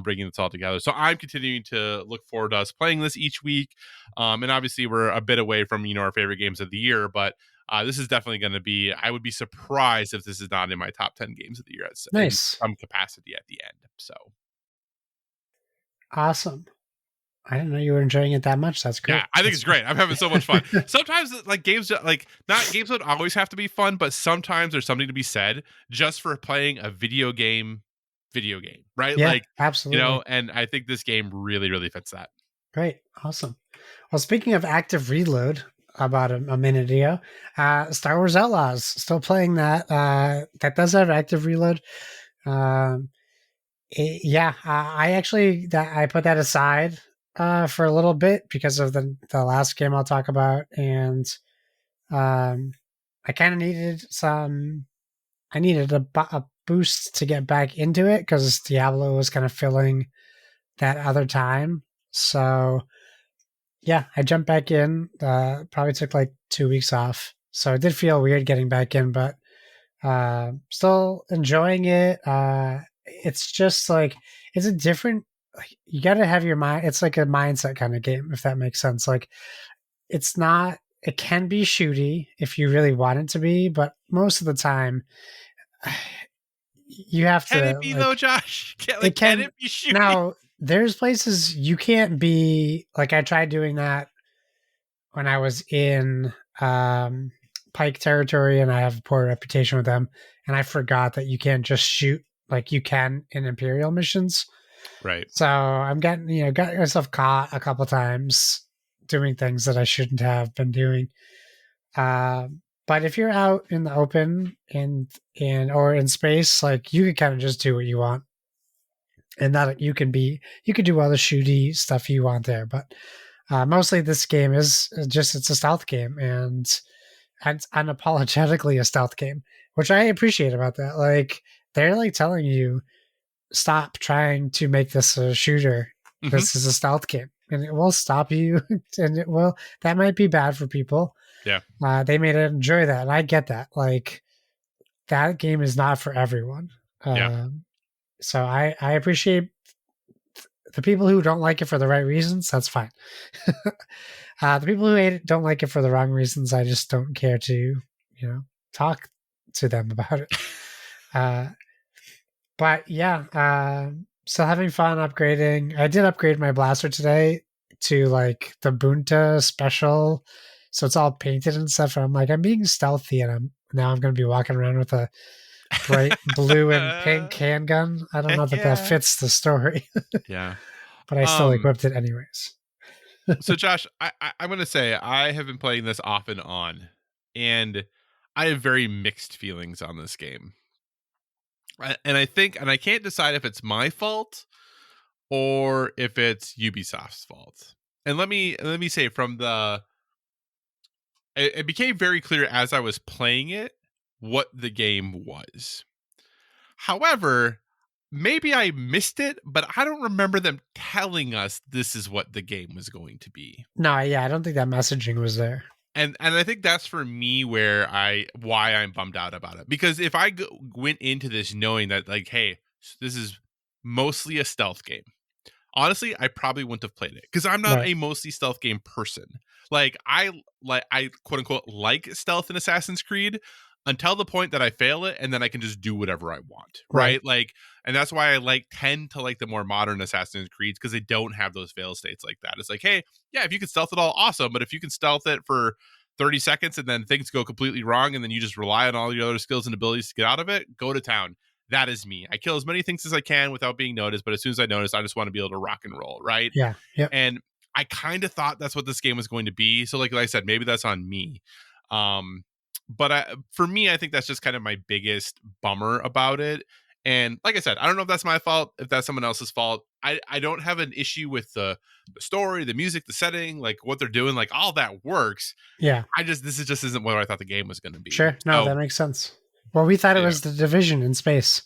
bringing this all together. So I'm continuing to look forward to us playing this each week. And obviously we're a bit away from, you know, our favorite games of the year, but this is definitely going to be, I would be surprised if this is not in my top 10 games of the year in Nice. some capacity at the end. So, Awesome. I didn't know you were enjoying it that much. That's yeah, great. I think it's great. I'm having so much fun. Sometimes, like games, like not games don't always have to be fun, but sometimes there's something to be said just for playing a video game, right? Yeah, Like, you absolutely. know, and I think this game really, really fits that. Great. Awesome. Well, speaking of active reload, about a minute ago, Star Wars Outlaws, still playing that. That does have active reload. Um, yeah, I actually I put that aside for a little bit because of the last game I'll talk about, and um, I kind of needed some. I needed a boost to get back into it because Diablo was kind of filling that other time. So yeah, I jumped back in. Probably took like 2 weeks off, so it did feel weird getting back in, but still enjoying it. It's just like it's a different. Like, you got to have your mind. It's like a mindset kind of game, if that makes sense. Like it's not. It can be shooty if you really want it to be, but most of the time, you have Can it to be though, like Josh? it Can can. it be shooting? Now there's places you can't be. Like I tried doing that when I was in Pike territory, and I have a poor reputation with them, and I forgot that you can't just shoot like you can in Imperial missions. Right. So I'm getting, got myself caught a couple times doing things that I shouldn't have been doing. But if you're out in the open and or in space, like you can kind of just do what you want, and that you can do all the shooty stuff you want there. But mostly this game is just it's a stealth game, and it's unapologetically a stealth game, which I appreciate about that. Like they're like telling you, stop trying to make this a shooter. Hmm. This is a stealth game, and it will stop you. And it will. That might be bad for people. Yeah. They may not enjoy that, and I get that. Like that game is not for everyone. Yeah. So I appreciate the people who don't like it for the right reasons. That's fine. The people who hate it don't like it for the wrong reasons. I just don't care to, talk to them about it. Uh, but yeah, still having fun upgrading. I did upgrade my blaster today to like the Bunta special, so it's all painted and stuff. And I'm like, I'm being stealthy, and I'm going to be walking around with a bright blue and pink handgun. I don't know Heck that yeah. fits the story, Yeah. but I still equipped it anyways. So Josh, I'm gonna say I have been playing this off and on, and I have very mixed feelings on this game. And I think, and I can't decide if it's my fault or if it's Ubisoft's fault. And let me say from it became very clear as I was playing it what the game was. However, maybe I missed it, but I don't remember them telling us this is what the game was going to be. No, yeah, I don't think that messaging was there. And I think that's for me why I'm bummed out about it, because if I went into this knowing that like, hey, this is mostly a stealth game, honestly, I probably wouldn't have played it because I'm not Right. a mostly stealth game person. I quote unquote like stealth in Assassin's Creed until the point that I fail it, and then I can just do whatever I want, Right. right? And that's why I tend to like the more modern Assassin's Creeds because they don't have those fail states like that. It's like, hey, yeah, if you can stealth it all, awesome, but if you can stealth it for 30 seconds and then things go completely wrong and then you just rely on all your other skills and abilities to get out of it, go to town. That is me. I kill as many things as I can without being noticed, but as soon as I notice, I just want to be able to rock and roll, right? Yeah. Yep. And I kind of thought that's what this game was going to be. So like I said, maybe that's on me. For me, I think that's just kind of my biggest bummer about it. And like I said, I don't know if that's my fault, if that's someone else's fault. I don't have an issue with the story, the music, the setting, like what they're doing, like all that works. Yeah. This just isn't what I thought the game was going to be. Sure. No, So that makes sense. Well, we thought it yeah, was The Division in space,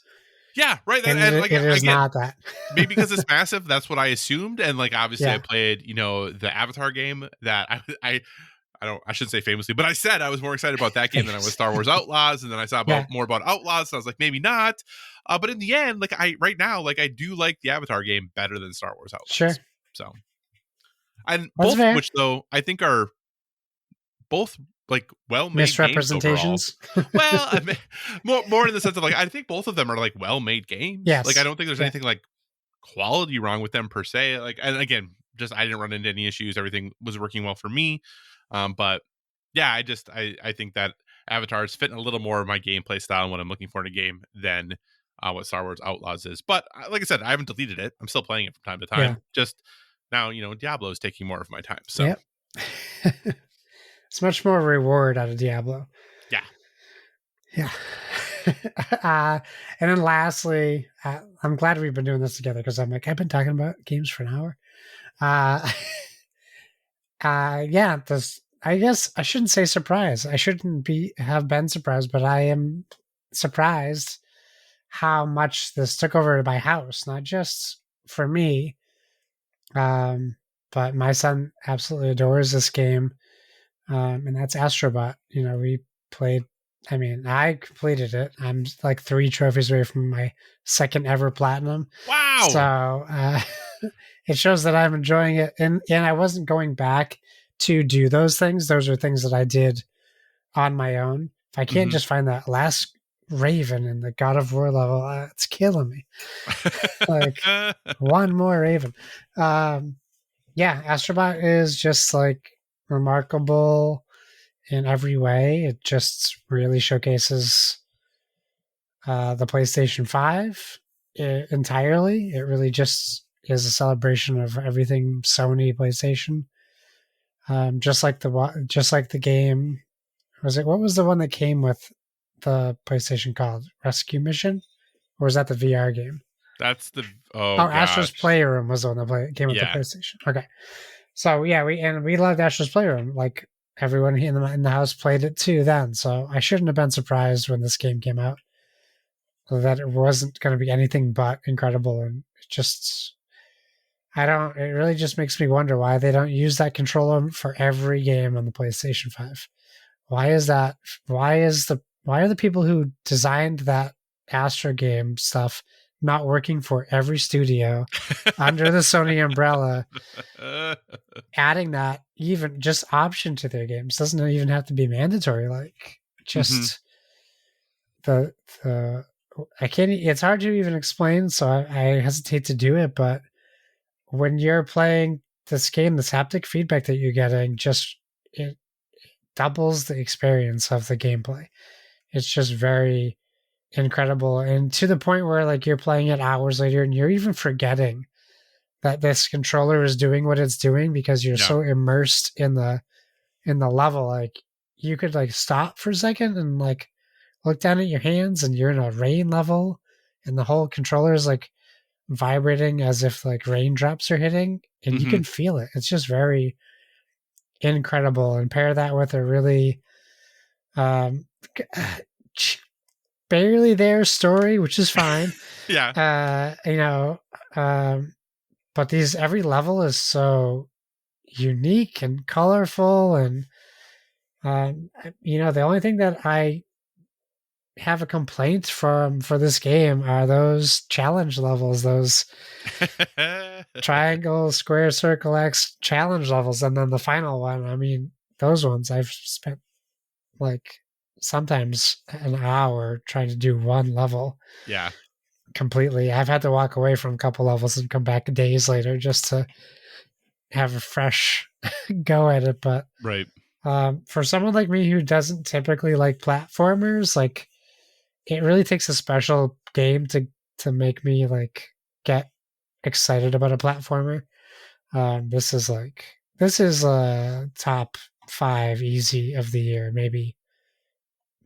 yeah, right. and And like it is again, not that. maybe because it's massive, that's what I assumed. And like obviously, I Yeah. played the Avatar game that I shouldn't say famously, but I said I was more excited about that game than I was Star Wars Outlaws, and then I saw Yeah. more about Outlaws, so I was like, maybe not. But in the end, I do like the Avatar game better than Star Wars Sure. Outlaws. So, and That's both of fair. which though I think are both like well-made games overall. Misrepresentations. Well, I mean, more in the sense of like I think both of them are like well-made games. Like I Yes. don't think there's Yeah. anything like quality wrong with them per se. Like, and again, just I didn't run into any issues. Everything was working well for me. But yeah, I think that Avatar is fitting a little more of my gameplay style and what I'm looking for in a game than what Star Wars Outlaws is. But like I said, I haven't deleted it. I'm still playing it from time to Yeah. time. Just now, Diablo is taking more of my time. So Yep. It's much more reward out of Diablo. yeah. Yeah. And then lastly, I'm glad we've been doing this together because I've been talking about games for an hour. Yeah, I guess I shouldn't say surprise. I shouldn't have been surprised, but I am surprised how much this took over my house, not just for me, but my son absolutely adores this game, and that's Astro Bot. We played. I mean, I completed it. I'm like 3 trophies away from my second ever platinum. Wow. So it shows that I'm enjoying it, and I wasn't going back to do those things. Those are things that I did on my own. If I can't just find that last Raven in the God of War level, it's killing me. Like one more Raven. Yeah, Astro Bot is just like remarkable in every way. It just really showcases the PlayStation 5 entirely. It really just is a celebration of everything Sony PlayStation. Just like the game. What was the one that came with the PlayStation called? Rescue Mission? Or was that the VR game? That's the Astro's Playroom was the one that came with the PlayStation. Okay. So yeah, we loved Astro's Playroom. Like everyone in the house played it too then. So I shouldn't have been surprised when this game came out that it wasn't going to be anything but incredible. And it really just makes me wonder why they don't use that controller for every game on the PlayStation 5. Why is that? Why are the people who designed that Astro game stuff not working for every studio under the Sony umbrella, adding that even just option to their games? Doesn't even have to be mandatory. Like just the I can't. It's hard to even explain, so I hesitate to do it. But when you're playing this game, this haptic feedback that you're getting it doubles the experience of the gameplay. It's just very incredible, and to the point where like you're playing it hours later and you're even forgetting that this controller is doing what it's doing because you're so immersed in the level. Like you could like stop for a second and like look down at your hands and you're in a rain level and the whole controller is like vibrating as if like raindrops are hitting and you can feel it. It's just very incredible. And pair that with a really barely there story, which is fine. Yeah. But every level is so unique and colorful, and the only thing that I have a complaint for this game are those challenge levels, those triangle, square, circle, X challenge levels, and then the final one. I mean, those ones I've spent like sometimes an hour trying to do one level Yeah. completely. I've had to walk away from a couple levels and come back days later just to have a fresh go at it. But Right. for someone like me who doesn't typically like platformers, like it really takes a special game to make me like get excited about a platformer. This is a top 5 easy of the year, maybe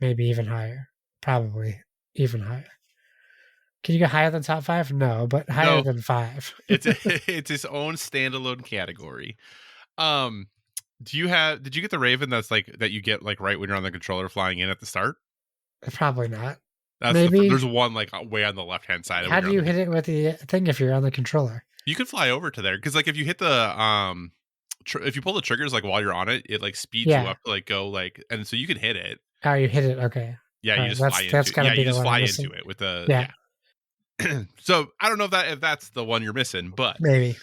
even higher, probably even higher. Can you get higher than top 5? No, but higher No, than 5. it's it's its own standalone category. Um, did you get the Raven that's like that you get like right when you're on the controller flying in at the start? Probably not. That's Maybe. there's one like way on the left hand side of when How you're do on you the hit it with the thing if you're on the controller? You can fly over to there because like if you hit the if you pull the triggers like while you're on it, it like speeds you Yeah. up to like go like and so you can hit it. Oh, you hit it. Okay. Yeah, All you right. just fly That's into gotta yeah, be you the just one fly I'm into missing. it with the Yeah. yeah. So I don't know if that's the one you're missing, but Maybe.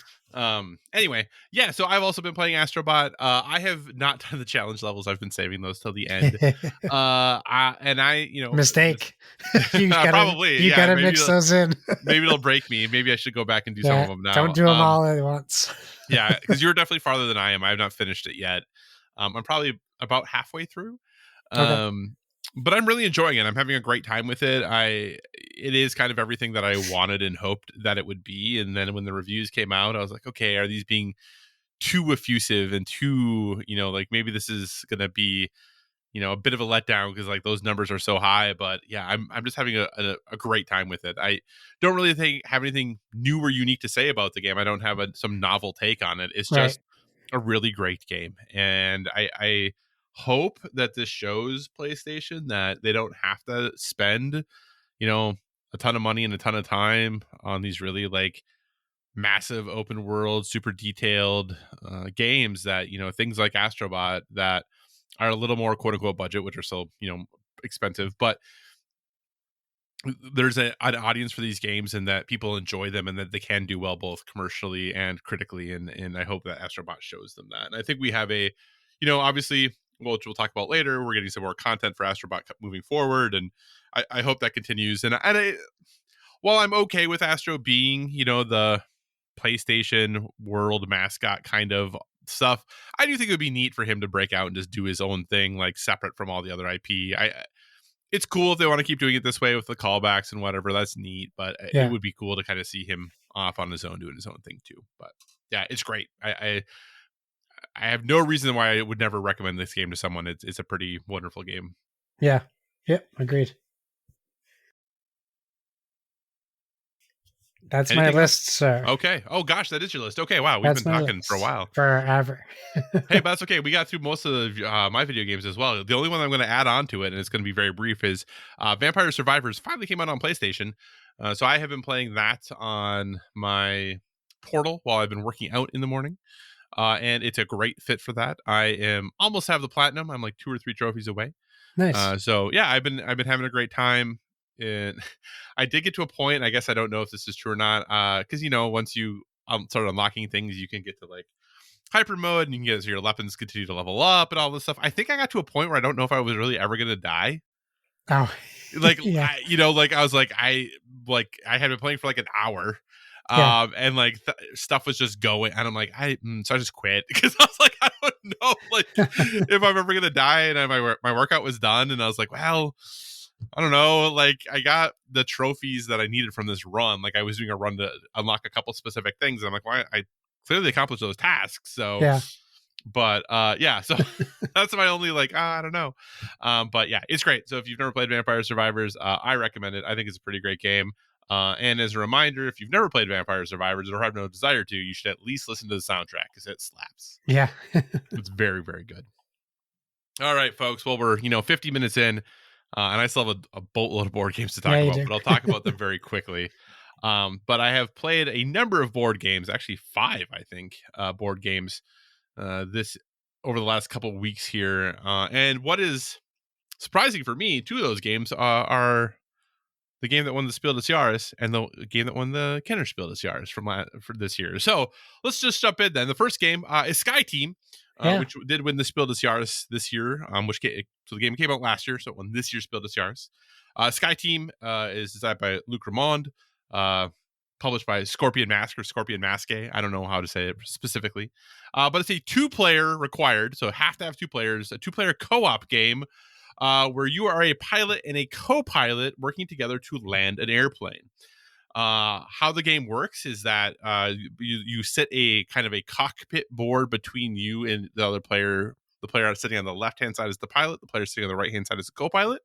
anyway, yeah, so I've also been playing Astro Bot. I have not done the challenge levels. I've been saving those till the end. Mistake. Probably, You yeah, gotta mix those in. maybe it'll break me. Maybe I should go back and do some of Yeah. them Don't now. do them all at once. Yeah, because you're definitely farther than I am. I have not finished it yet. I'm probably about halfway through. Okay. Um, but I'm really enjoying it. I'm having a great time with it. It is kind of everything that I wanted and hoped that it would be. And then when the reviews came out, I was like, okay, are these being too effusive and too, like maybe this is gonna be, a bit of a letdown because like those numbers are so high. But yeah, I'm just having a great time with it. I don't really have anything new or unique to say about the game. I don't have some novel take on it. It's Right. just a really great game, and I hope that this shows PlayStation that they don't have to spend, a ton of money and a ton of time on these really like massive open world, super detailed games that things like Astrobot that are a little more quote unquote budget, which are still expensive, but there's an audience for these games and that people enjoy them and that they can do well both commercially and critically, and I hope that Astrobot shows them that. And I think we have obviously, which we'll talk about later, we're getting some more content for Astrobot moving forward, and I hope that continues. And while I'm okay with Astro being the PlayStation world mascot kind of stuff, I do think it would be neat for him to break out and just do his own thing, like separate from all the other IP. It's cool if they want to keep doing it this way with the callbacks and whatever. That's neat, but it Yeah. would be cool to kind of see him off on his own, doing his own thing too. But yeah, it's great. I have no reason why I would never recommend this game to someone. It's a pretty wonderful game. Yeah. Yep. Agreed. That's my Anything else? list, sir. Okay. Oh gosh, that is your list. Okay. Wow, we've That's been my talking for a list. while. Forever. Hey, but that's okay. We got through most of my video games as well. The only one I'm going to add on to it, and it's going to be very brief, is Vampire Survivors finally came out on PlayStation. So I have been playing that on my Portal while I've been working out in the morning. And it's a great fit for that. I am almost have the platinum. I'm like 2 or 3 trophies away. Nice. So yeah, I've been having a great time. And I did get to a point. I guess I don't know if this is true or not. Because once you start unlocking things, you can get to like hyper mode and you can get so your weapons continue to level up and all this stuff. I think I got to a point where I don't know if I was really ever going to die. Oh. Like Yeah. like I was like I had been playing for like an hour. Yeah. And like stuff was just going and I'm like so I just quit because I was like I don't know like if I'm ever gonna die, and my workout was done and I was like, well, I don't know, like I got the trophies that I needed from this run. Like I was doing a run to unlock a couple specific things and I'm like, why I clearly accomplished those tasks. So Yeah. but yeah, so that's my only like I don't know. But yeah, it's great. So if you've never played Vampire Survivors, I recommend it. I think it's a pretty great game. And as a reminder, if you've never played Vampire Survivors or have no desire to, you should at least listen to the soundtrack because it slaps. Yeah. It's very, very good. All right, folks. Well, we're 50 minutes in, and I still have a boatload of board games to talk Yeah, you about, do. but I'll talk about them very quickly. But I have played a number of board games, actually 5, I think, board games this over the last couple of weeks here. And what is surprising for me, two of those games are the game that won the Spiel des Jahres and the game that won the Kenner Spiel des Jahres for this year. So let's just jump in then. The first game is Sky Team, Yeah. which did win the Spiel des Jahres this year. So the game came out last year, so it won this year's Spiel des Jahres. Sky Team is designed by Luc Ramond, published by Scorpion Mask or Scorpion Masque. I don't know how to say it specifically, but it's a 2-player required, so have to have 2 players, a 2-player co-op game. Where you are a pilot and a co-pilot working together to land an airplane. How the game works is that you set a kind of a cockpit board between you and the other player. The player sitting on the left-hand side is the pilot. The player sitting on the right-hand side is the co-pilot.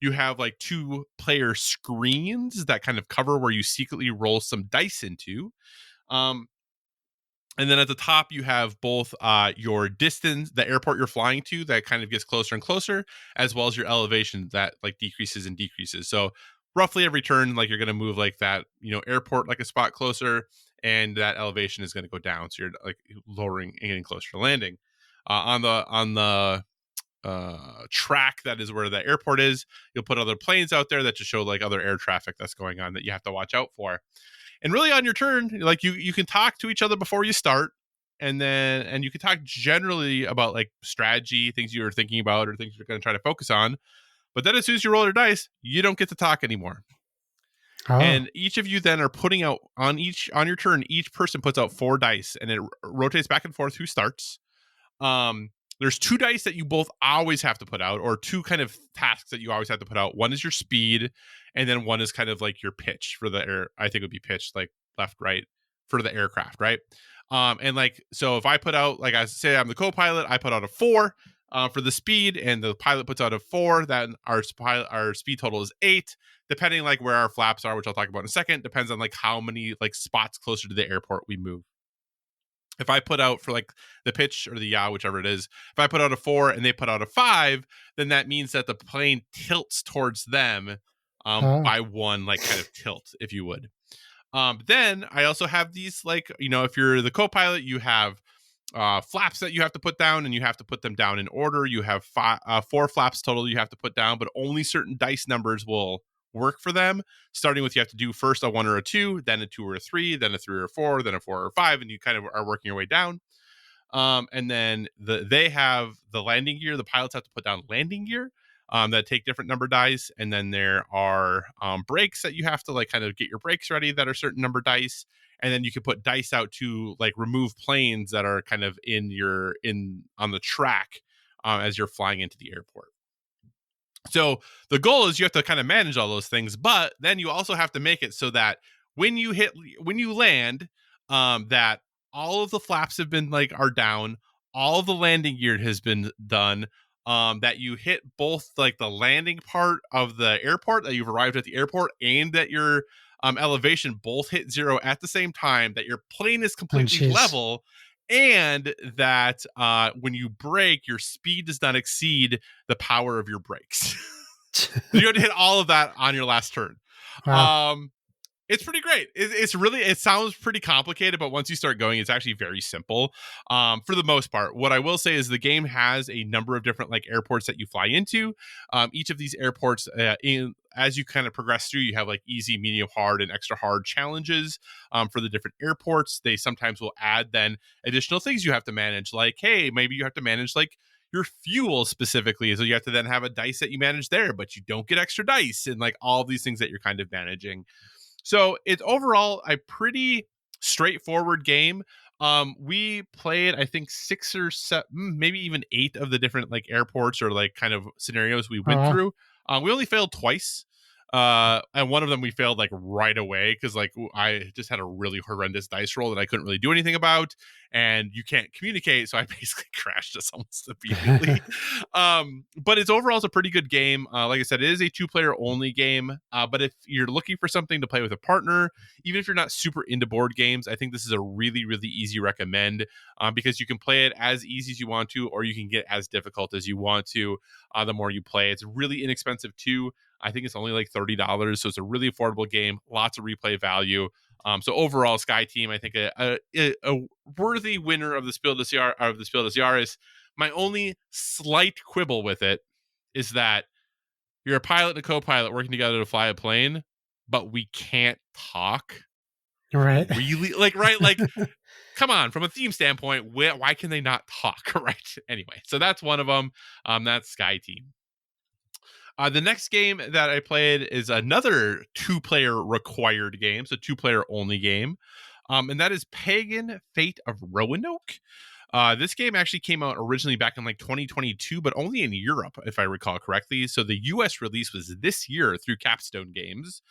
You have like 2-player screens that kind of cover where you secretly roll some dice into. And then at the top, you have both your distance, the airport you're flying to, that kind of gets closer and closer, as well as your elevation that like decreases and decreases. So roughly every turn, like you're going to move like that, airport like a spot closer, and that elevation is going to go down. So you're like lowering and getting closer to landing. On the track that is where the airport is, you'll put other planes out there that just show like other air traffic that's going on that you have to watch out for. And really on your turn, like you can talk to each other before you start, and you can talk generally about like strategy, things you're thinking about or things you're going to try to focus on. But then as soon as you roll your dice, you don't get to talk anymore. Oh. And each of you then are putting out on your turn, each person puts out 4 dice, and it rotates back and forth who starts. There's 2 dice that you both always have to put out, or 2 kind of tasks that you always have to put out. One is your speed, and then one is kind of like your pitch for the air. I think it would be pitched like left, right for the aircraft, right? And like, so if I put out, like I say, I'm the co-pilot, I put out a 4 for the speed, and the pilot puts out a 4. Then our speed total is 8, depending like where our flaps are, which I'll talk about in a second. Depends on like how many like spots closer to the airport we move. If I put out for like the pitch or the yaw, whichever it is, if I put out a 4 and they put out a 5, then that means that the plane tilts towards them by 1, like kind of tilt, if you would. Then I also have these, like, if you're the co-pilot, you have flaps that you have to put down, and you have to put them down in order. You have 4 flaps total you have to put down, but only certain dice numbers will work for them. Starting with, you have to do first a 1 or a 2, then a 2 or a 3, then a 3 or a 4, then a 4 or a 5, and you kind of are working your way down. And then they have the landing gear. The pilots have to put down landing gear that take different number dice, and then there are brakes that you have to like kind of get your brakes ready that are certain number dice, and then you can put dice out to like remove planes that are kind of on the track as you're flying into the airport. So the goal is you have to kind of manage all those things, but then you also have to make it so that when you land, that all of the flaps have been are down, all of the landing gear has been done, that you hit both like the landing part of the airport, that you've arrived at the airport, and that your elevation both hit 0 at the same time, that your plane is completely level, and that when you brake, your speed does not exceed the power of your brakes. You have to hit all of that on your last turn. Wow. It's pretty great. It sounds pretty complicated, but once you start going, it's actually very simple for the most part. What I will say is the game has a number of different like airports that you fly into. Each of these airports, as you kind of progress through, you have like easy, medium, hard, and extra hard challenges for the different airports. They sometimes will add then additional things you have to manage, like, hey, maybe you have to manage like your fuel specifically, so you have to then have a dice that you manage there, but you don't get extra dice, and like all these things that you're kind of managing. So it's overall a pretty straightforward game. We played, I think, 6 or 7, maybe even 8 of the different like airports or like kind of scenarios we went through. We only failed twice. And one of them we failed like right away because like I just had a really horrendous dice roll that I couldn't really do anything about, and you can't communicate, so I basically crashed us almost immediately. But it's overall a pretty good game. Like I said, it is a 2-player only game, but if you're looking for something to play with a partner, even if you're not super into board games, I think this is a really, really easy recommend, because you can play it as easy as you want to, or you can get as difficult as you want to the more you play. It's really inexpensive too. I think it's only like $30, so it's a really affordable game. Lots of replay value. So overall, Sky Team, I think a worthy winner of the Spiel des Jahres. My only slight quibble with it is that you're a pilot and a co-pilot working together to fly a plane, but we can't talk. Right. Really? Like, right? Like, come on, from a theme standpoint, why can they not talk? Right. Anyway, so that's one of them. That's Sky Team. The next game that I played is another 2-player required game, so 2-player only game, and that is Pagan Fate of Roanoke. This game actually came out originally back in like 2022, but only in Europe, if I recall correctly. So the US release was this year through Capstone Games.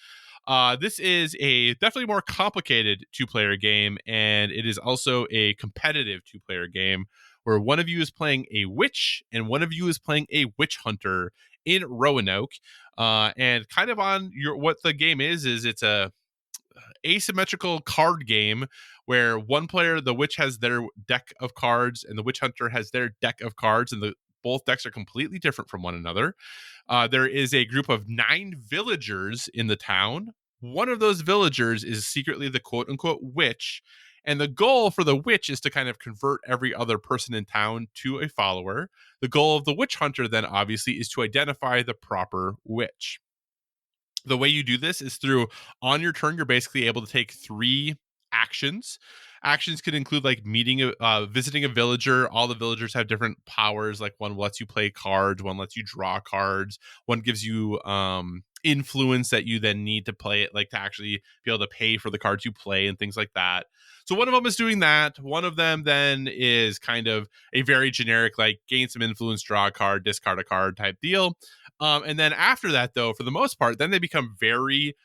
This is a definitely more complicated 2-player game, and it is also a competitive 2-player game where one of you is playing a witch and one of you is playing a witch hunter in Roanoke. And kind of on what the game is it's a asymmetrical card game where one player, the witch, has their deck of cards and the witch hunter has their deck of cards, and both decks are completely different from one another. There is a group of 9 villagers in the town. One of those villagers is secretly the quote unquote witch. And the goal for the witch is to kind of convert every other person in town to a follower. The goal of the witch hunter then obviously is to identify the proper witch. The way you do this is through, on your turn, you're basically able to take 3 actions. Actions could include like visiting a villager. All the villagers have different powers. Like one lets you play cards, one lets you draw cards, one gives you influence that you then need to play it, like to actually be able to pay for the cards you play and things like that. So one of them is doing that. One of them then is kind of a very generic, like gain some influence, draw a card, discard a card type deal. And then after that, though, for the most part, then they become very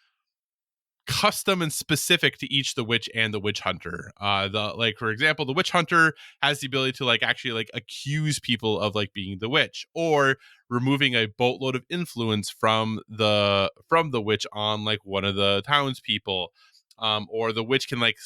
custom and specific to each the witch and the witch hunter. For example, the witch hunter has the ability to like actually like accuse people of like being the witch, or removing a boatload of influence from the witch on like one of the townspeople. Or the witch can like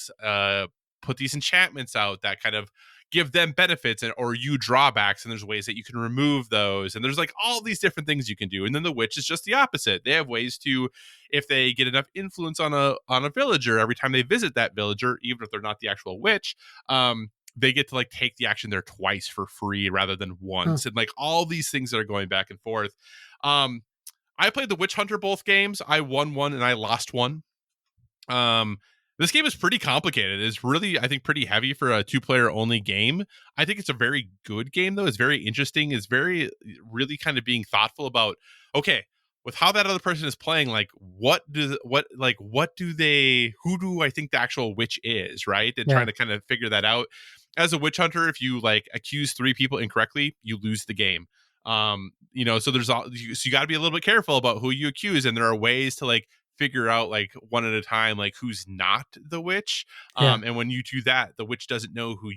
put these enchantments out that kind of give them benefits or you drawbacks, and there's ways that you can remove those, and there's like all these different things you can do. And then the witch is just the opposite. They have ways to, if they get enough influence on a villager, every time they visit that villager, even if they're not the actual witch, they get to like take the action there twice for free rather than once. And like all these things that are going back and forth. I played the witch hunter both games. I won one and I lost one. This game is pretty complicated. It's really, I think, pretty heavy for a 2-player only game. I think it's a very good game, though. It's very interesting. It's very, really kind of being thoughtful about, okay, with how that other person is playing, like, who do I think the actual witch is, right? And trying to kind of figure that out. As a witch hunter, if you like accuse 3 people incorrectly, you lose the game. So you got to be a little bit careful about who you accuse, and there are ways to like figure out like one at a time like who's not the witch, and when you do that, the witch doesn't know who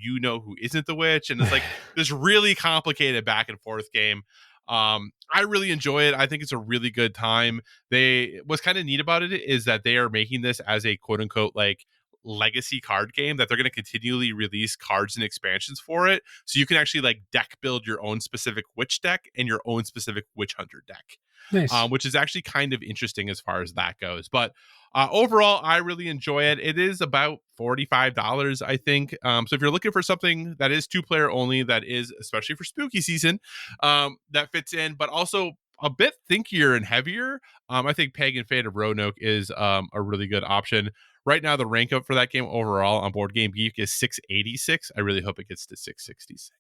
isn't the witch, and it's like this really complicated back and forth game. I really enjoy it. I think it's a really good time. What's kind of neat about it is that they are making this as a quote unquote like legacy card game, that they're going to continually release cards and expansions for it, so you can actually like deck build your own specific witch deck and your own specific witch hunter deck. Nice. Which is actually kind of interesting as far as that goes. But overall, I really enjoy it. It is about $45, I think. So if you're looking for something that is 2-player only, that is especially for spooky season, that fits in, but also a bit thinkier and heavier, I think Pagan Fate of Roanoke is a really good option. Right now, the rank up for that game overall on Board Game Geek is 686. I really hope it gets to 666.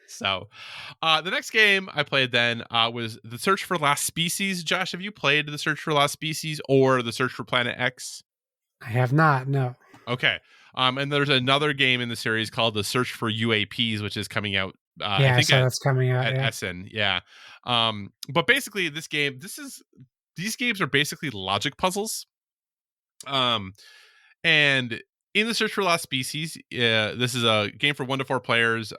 So the next game I played then was The Search for Lost Species. Josh, have you played The Search for Lost Species or The Search for Planet X? I have not, no. Okay. And there's another game in the series called The Search for UAPs, which is coming out. I think that's coming out at Essen. Yeah. But basically, these games are basically logic puzzles. And in The Search for Lost Species, this is a game for 1 to 4 players.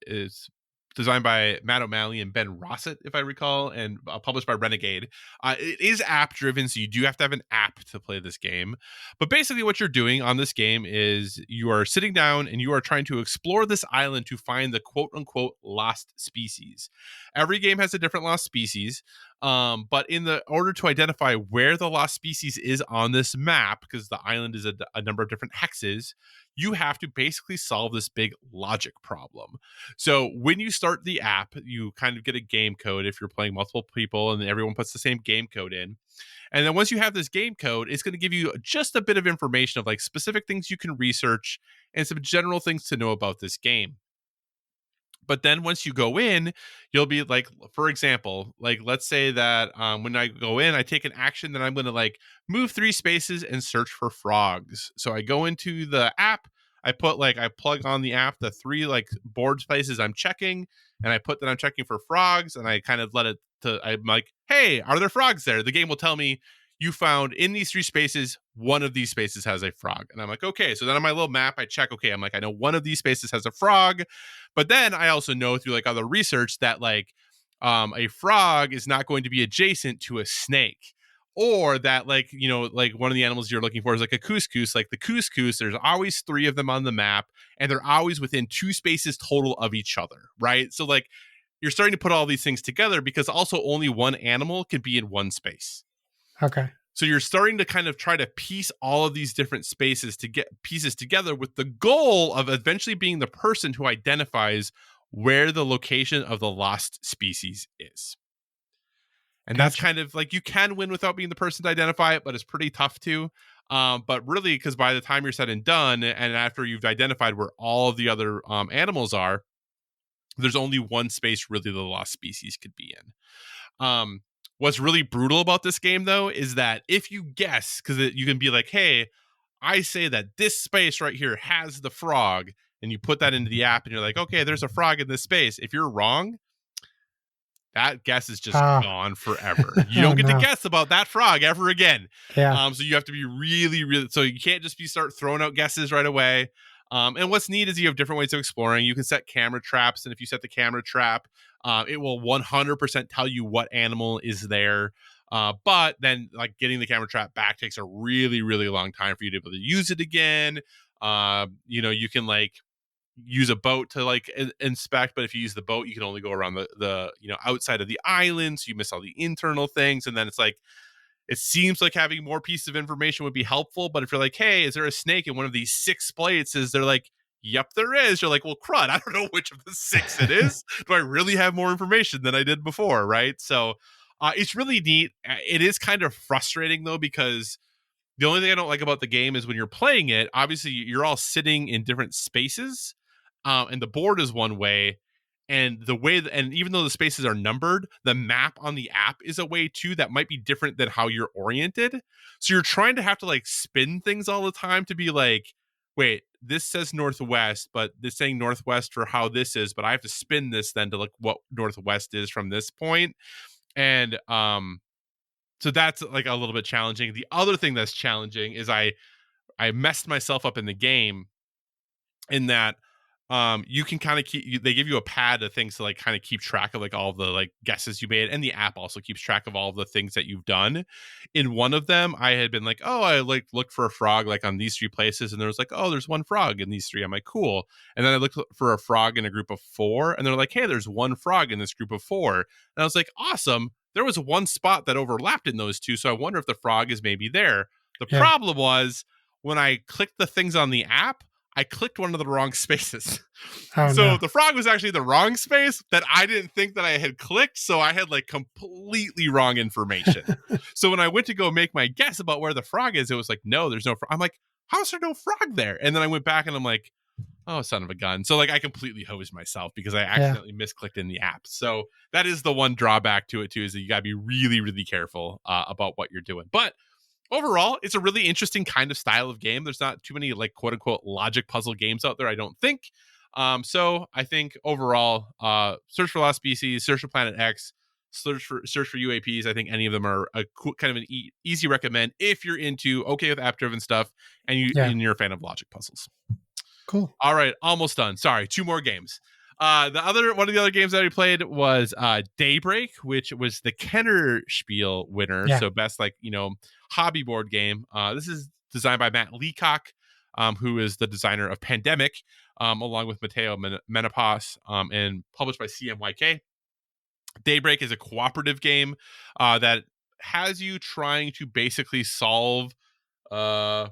It's designed by Matt O'Malley and Ben Rossett, if I recall, and published by Renegade. It is app driven, so you do have to have an app to play this game. But basically what you're doing on this game is you are sitting down and you are trying to explore this island to find the quote unquote lost species. Every game has a different lost species. But in the order to identify where the lost species is on this map, because the island is a number of different hexes, you have to basically solve this big logic problem. So when you start the app, you kind of get a game code if you're playing multiple people, and everyone puts the same game code in. And then once you have this game code, it's going to give you just a bit of information of like specific things you can research and some general things to know about this game. But then once you go in, you'll be like, for example, like let's say that when I go in, I take an action that I'm going to like move 3 spaces and search for frogs. So I go into the app, I plug on the app the 3 like board spaces I'm checking, and I put that I'm checking for frogs, and I kind of let it to, I'm like, hey, are there frogs there? The game will tell me you found in these 3 spaces, one of these spaces has a frog. And I'm like, okay. So then on my little map, I check, okay, I'm like, I know one of these spaces has a frog. But then I also know through like other research that like a frog is not going to be adjacent to a snake. Or that like, you know, like one of the animals you're looking for is like a couscous. Like the couscous, there's always 3 of them on the map, and they're always within 2 spaces total of each other, right? So like you're starting to put all these things together because also only one animal can be in one space. Okay. So you're starting to kind of try to piece all of these different spaces to get pieces together with the goal of eventually being the person who identifies where the location of the lost species is. And that's Gotcha. kind of like, you can win without being the person to identify it, but it's pretty tough to. But really, because by the time you're said and done, and after you've identified where all of the other animals are, there's only one space really the lost species could be in. What's really brutal about this game, though, is that if you guess, because you can be like, hey, I say that this space right here has the frog, and you put that into the app, and you're like, okay, there's a frog in this space. If you're wrong, that guess is just Oh. gone forever. You Oh don't get to no. guess about that frog ever again. Yeah. So you have to be really, really, so you can't just start throwing out guesses right away. And what's neat is you have different ways of exploring. You can set camera traps, and if you set the camera trap, it will 100% tell you what animal is there. But then, like, getting the camera trap back takes a really, really long time for you to be able to use it again. You can like use a boat to like inspect, but if you use the boat, you can only go around the outside of the island, so you miss all the internal things. And then it's like, it seems like having more pieces of information would be helpful, but if you're like, hey, is there a snake in one of these 6 places, they're like, yep, there is. You're like, well, crud, I don't know which of the 6 it is. Do I really have more information than I did before, right? So it's really neat. It is kind of frustrating though, because the only thing I don't like about the game is when you're playing it, obviously you're all sitting in different spaces, and the board is one way, and and even though the spaces are numbered, the map on the app is a way too that might be different than how you're oriented. So you're trying to have to like spin things all the time to be like, wait, this says northwest, but this saying northwest for how this is, but I have to spin this then to look what northwest is from this point. And so that's like a little bit challenging. The other thing that's challenging is I messed myself up in the game in that you can kind of they give you a pad of things to like kind of keep track of like all the like guesses you made, and the app also keeps track of all the things that you've done. In one of them, I had been like, oh, I like looked for a frog like on these 3 places, and there was like, oh, there's one frog in these 3. I'm like, cool. And then I looked for a frog in a group of 4, and they're like, hey, there's one frog in this group of 4. And I was like, awesome, there was one spot that overlapped in those 2, so I wonder if the frog is maybe there. The Yeah. problem was when I clicked the things on the app, I clicked one of the wrong spaces. Oh So no. the frog was actually the wrong space that I didn't think that I had clicked. So I had like completely wrong information. So when I went to go make my guess about where the frog is, it was like, no, there's no frog. I'm like, how's there no frog there? And then I went back and I'm like, oh, son of a gun. So like I completely hosed myself because I Yeah. accidentally misclicked in the app. So that is the one drawback to it too, is that you got to be really, really careful about what you're doing. But overall, it's a really interesting kind of style of game. There's not too many like quote unquote logic puzzle games out there, I don't think. So I think overall, Search for Lost Species, Search for Planet X, Search for UAPs. I think any of them are a cool, kind of an easy recommend if you're into okay with app driven stuff and Yeah. you're a fan of logic puzzles. Cool. All right, almost done. Sorry, 2 more games. One of the other games that we played was Daybreak, which was the Kenner Spiel winner. Yeah. So best hobby board game. This is designed by Matt Leacock, who is the designer of Pandemic, along with Matteo Menopause, and published by CMYK. Daybreak is a cooperative game that has you trying to basically solve uh,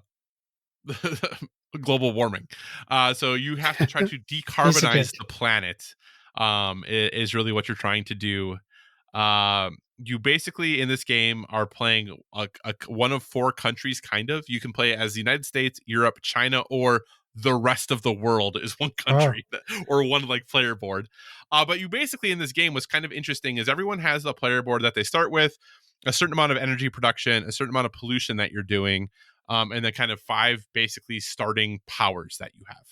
global warming. So you have to try to Basically. decarbonize the planet. Is really what you're trying to do. You basically in this game are playing one of four countries. Kind of, you can play as the United States, Europe, China, or the rest of the world is one Oh, country or one like player board. But you basically in this game, what's kind of interesting is everyone has a player board that they start with, a certain amount of energy production, a certain amount of pollution that you're doing, and then kind of five basically starting powers that you have.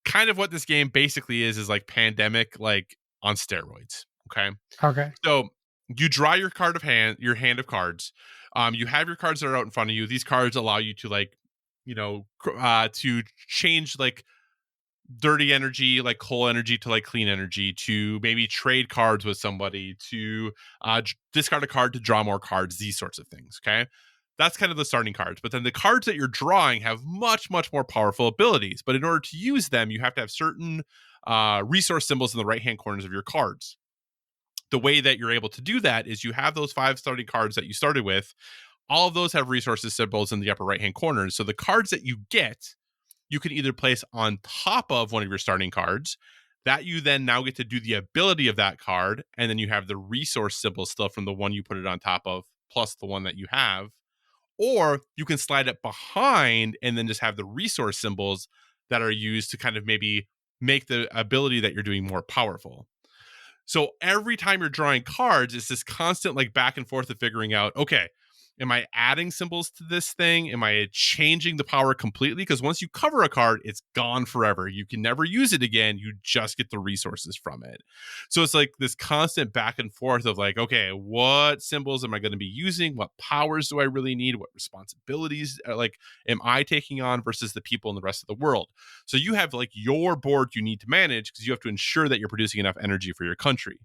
Kind of what this game basically is like Pandemic, like on steroids. Okay, okay. so you draw your hand of cards. You have your cards that are out in front of you. These cards allow you to like, to change like dirty energy, like coal energy, to like clean energy, to maybe trade cards with somebody, to discard a card to draw more cards, these sorts of things. Okay. That's kind of the starting cards. But then the cards that you're drawing have much, much more powerful abilities. But in order to use them, you have to have certain resource symbols in the right hand corners of your cards. The way that you're able to do that is you have those five starting cards that you started with. All of those have resources symbols in the upper right hand corners. So the cards that you get, you can either place on top of one of your starting cards that you then now get to do the ability of that card. And then you have the resource symbol still from the one you put it on top of, plus the one that you have. Or you can slide it behind and then just have the resource symbols that are used to kind of maybe make the ability that you're doing more powerful. So every time you're drawing cards, it's this constant like back and forth of figuring out, okay, am I adding symbols to this thing? Am I changing the power completely? Because once you cover a card, it's gone forever. You can never use it again. You just get the resources from it. So it's like this constant back and forth of like, okay, what symbols am I going to be using? What powers do I really need? What responsibilities like am I taking on versus the people in the rest of the world? So you have like your board you need to manage because you have to ensure that you're producing enough energy for your country.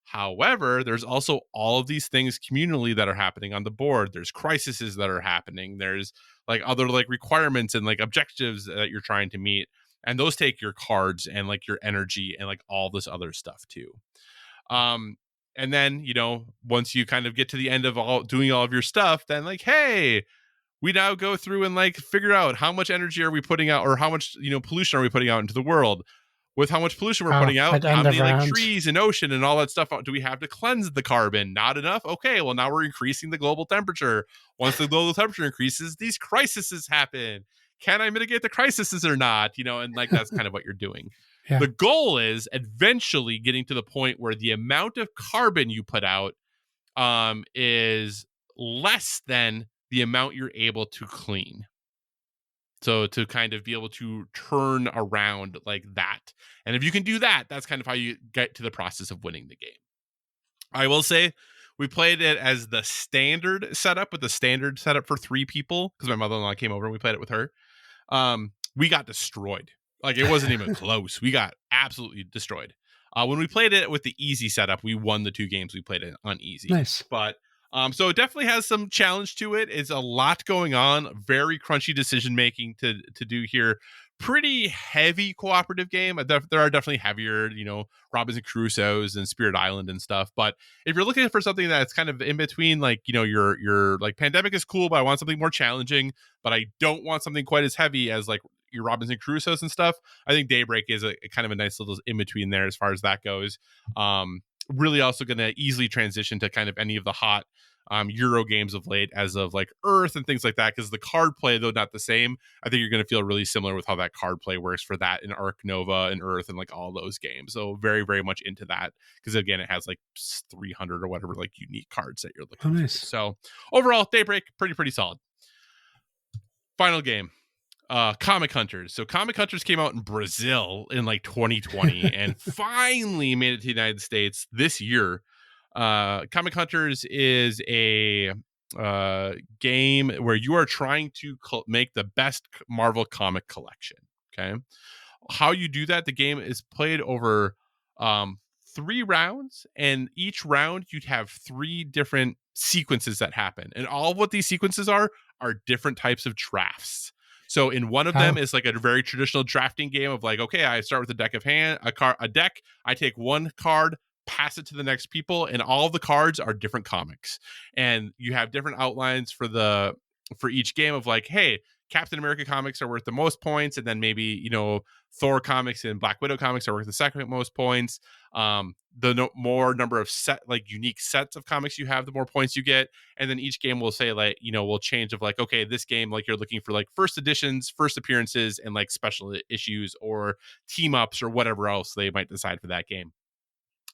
However, there's also all of these things communally that are happening on the board. There's crises that are happening. There's like other like requirements and like objectives that you're trying to meet. And those take your cards and like your energy and like all this other stuff too. Um, and then, once you kind of get to the end of doing all of your stuff, then like, hey, we now go through and like figure out how much energy are we putting out or how much, pollution are we putting out into the world. With how much pollution we're Oh, putting out, at how end of many like round. trees and ocean and all that stuff do we have to cleanse the carbon? Not enough. Okay, well now we're increasing the global temperature. Once the global temperature increases, these crises happen. Can I mitigate the crises or not? And like that's kind of what you're doing. Yeah. The goal is eventually getting to the point where the amount of carbon you put out is less than the amount you're able to clean. So to kind of be able to turn around like that. And if you can do that, that's kind of how you get to the process of winning the game. I will say we played it as the standard setup with the standard setup for 3 people because my mother-in-law came over and we played it with her. We got destroyed. Like it wasn't even close. We got absolutely destroyed. When we played it with the easy setup, we won the 2 games we played it on easy. Nice. But so it definitely has some challenge to it. It's a lot going on. Very crunchy decision making to do here. Pretty heavy cooperative game. There are definitely heavier, Robinson Crusoe's and Spirit Island and stuff. But if you're looking for something that's kind of in between, like your like Pandemic is cool, but I want something more challenging. But I don't want something quite as heavy as like your Robinson Crusoe's and stuff. I think Daybreak is a kind of a nice little in between there as far as that goes. Really also going to easily transition to kind of any of the hot Euro games of late as of like Earth and things like that, because the card play, though not the same, I think you're going to feel really similar with how that card play works for that in Arc Nova and Earth and like all those games. So very, very much into that because again, it has like 300 or whatever like unique cards that you're Oh, looking through. nice. So overall, Daybreak, pretty solid. Final game. Comic Hunters. So Comic Hunters came out in Brazil in like 2020 and finally made it to the United States this year. Comic Hunters is a game where you are trying to make the best Marvel comic collection. Okay. How you do that, the game is played over 3 rounds, and each round you'd have 3 different sequences that happen. And all of what these sequences are different types of drafts. So in one of them is like a very traditional drafting game of like, okay, I start with a deck, I take one card, pass it to the next people, and all the cards are different comics, and you have different outlines for each game of like, hey, Captain America comics are worth the most points, and then maybe, you know, Thor comics and Black Widow comics are worth the second most points. More number of unique sets of comics you have, the more points you get. And then each game will say, like, you know, will change of like, okay, this game, like, you're looking for like first editions, first appearances, and like special issues or team ups or whatever else they might decide for that game.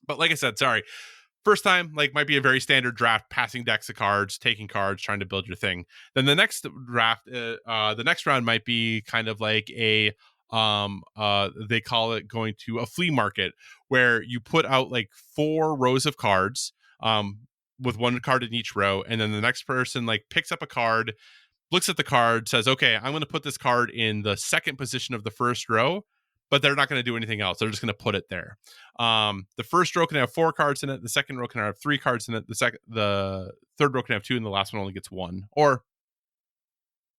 But like I said, sorry, first time, like, might be a very standard draft, passing decks of cards, taking cards, trying to build your thing. Then the next draft, the next round might be kind of like a they call it going to a flea market, where you put out like 4 rows of cards, with 1 card in each row, and then the next person like picks up a card, looks at the card, says, okay, I'm going to put this card in the second position of the first row, but they're not going to do anything else. They're just going to put it there. The first row can have 4 cards in it. The second row can have 3 cards in it. The third row can have 2, and the last one only gets 1. Or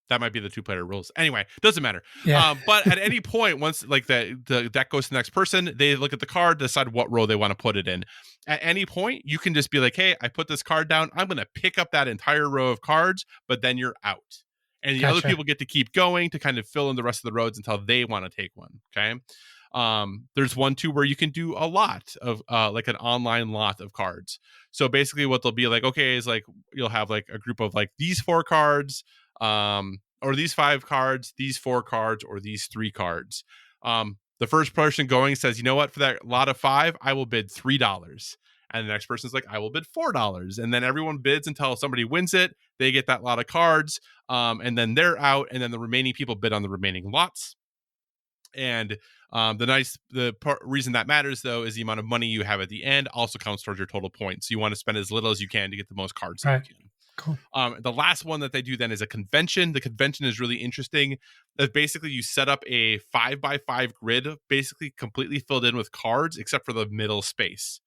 that might be the 2-player rules. Anyway, doesn't matter. Yeah. But at any point, once like the deck goes to the next person, they look at the card, decide what row they want to put it in. At any point, you can just be like, hey, I put this card down. I'm going to pick up that entire row of cards, but then you're out. And the other people get to keep going to kind of fill in the rest of the roads until they want to take one. Okay. There's one too where you can do a lot of like an online lot of cards. So basically what they'll be like, okay, is like you'll have like a group of like these 4 cards, or these 5 cards, these 4 cards, or these 3 cards. The first person going says, you know what, for that lot of 5, I will bid $3. And the next person's like, I will bid $4. And then everyone bids until somebody wins it. They get that lot of cards. And then they're out. And then the remaining people bid on the remaining lots. And reason that matters, though, is the amount of money you have at the end also counts towards your total points. So you want to spend as little as you can to get the most cards that you can. Cool. The last one that they do then is a convention. The convention is really interesting. That basically you set up a 5x5 grid, basically completely filled in with cards, except for the middle space.